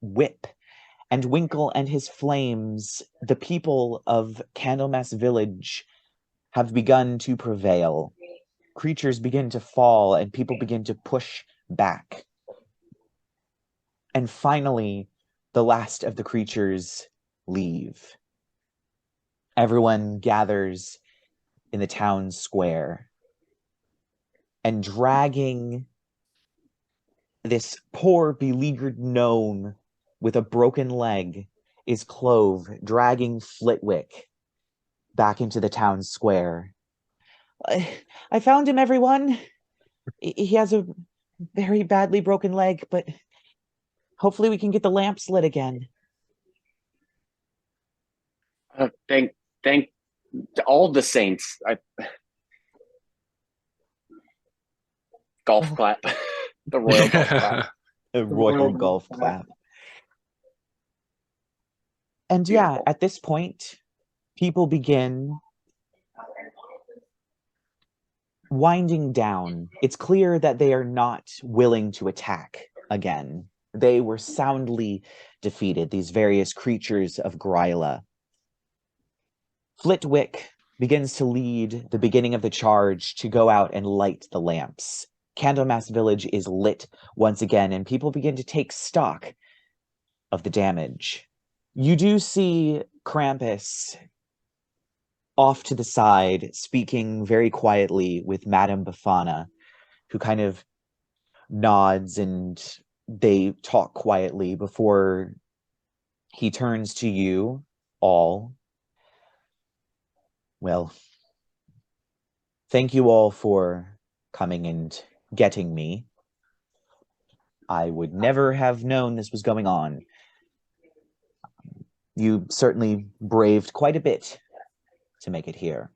whip, and Winkle and his flames, the people of Candlemass Village have begun to prevail. Creatures begin to fall, and people begin to push back. And finally, the last of the creatures leave. Everyone gathers in the town square. And dragging this poor beleaguered gnome with a broken leg is Clove, dragging Flitwick. back into the town square. I found him, everyone. He has a very badly broken leg, but hopefully we can get the lamps lit again. Thank all the saints. Golf clap. The royal golf clap. A royal golf clap. And Beautiful. yeah, at this point, people begin winding down. It's clear that they are not willing to attack again. They were soundly defeated, these various creatures of Gryla. Flitwick begins to lead the beginning of the charge to go out and light the lamps. Candlemass Village is lit once again, and people begin to take stock of the damage. You do see Krampus off to the side, speaking very quietly with Madame Befana, who kind of nods and they talk quietly before he turns to you all. Well, thank you all for coming and getting me. I would never have known this was going on. You certainly braved quite a bit to make it here.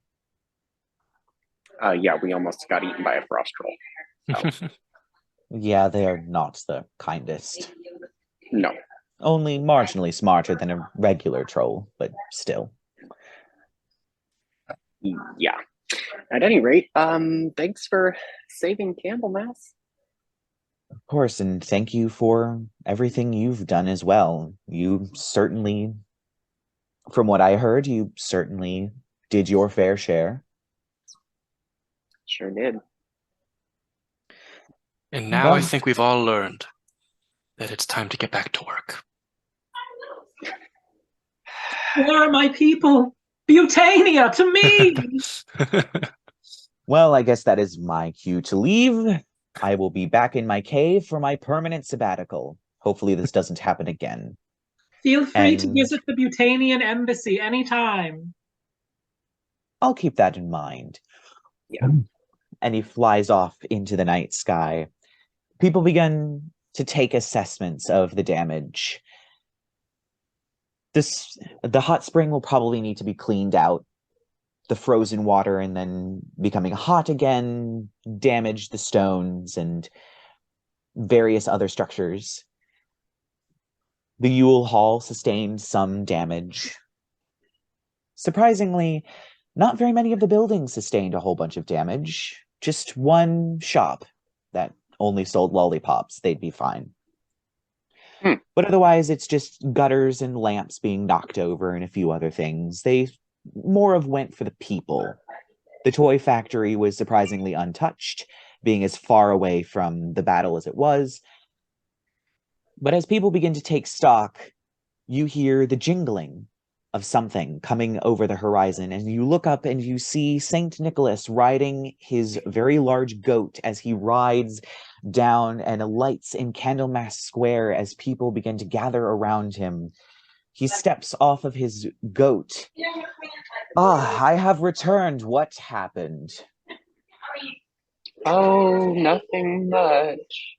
Yeah, we almost got eaten by a frost troll. So. Yeah, they're not the kindest. No. Only marginally smarter than a regular troll, but still. Yeah. At any rate, thanks for saving Candlemass. Of course, and thank you for everything you've done as well. You certainly, from what I heard, you certainly did your fair share. Sure did. And now I think we've all learned that it's time to get back to work. Where are my people? Beautania, to me! Well, I guess that is my cue to leave. I will be back in my cave for my permanent sabbatical. Hopefully this doesn't happen again. Feel free to visit the Beautanian embassy anytime. I'll keep that in mind. Yeah. And he flies off into the night sky. People begin to take assessments of the damage. The hot spring will probably need to be cleaned out. The frozen water and then becoming hot again damaged the stones and various other structures. The Yule Hall sustained some damage. Surprisingly, not very many of the buildings sustained a whole bunch of damage. Just one shop that only sold lollipops. They'd be fine. But otherwise, it's just gutters and lamps being knocked over and a few other things. They more of went for the people. The toy factory was surprisingly untouched, being as far away from the battle as it was. But as people begin to take stock, you hear the jingling of something coming over the horizon, and you look up and you see Saint Nikolas riding his very large goat as he rides down and alights in Candlemass Square as people begin to gather around him. He steps off of his goat. I have returned. What happened? Oh, nothing much.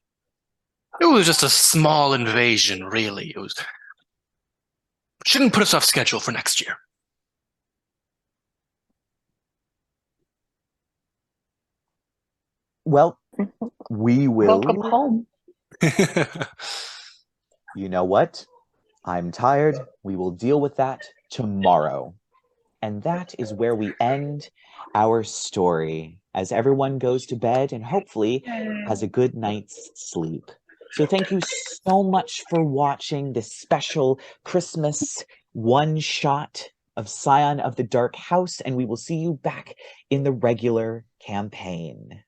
It was just a small invasion, really. It was... Shouldn't put us off schedule for next year. Well, we will. Welcome home. You know what? I'm tired. We will deal with that tomorrow. And that is where we end our story as everyone goes to bed and hopefully has a good night's sleep. So thank you so much for watching this special Christmas one-shot of Scion of the Dark House, and we will see you back in the regular campaign.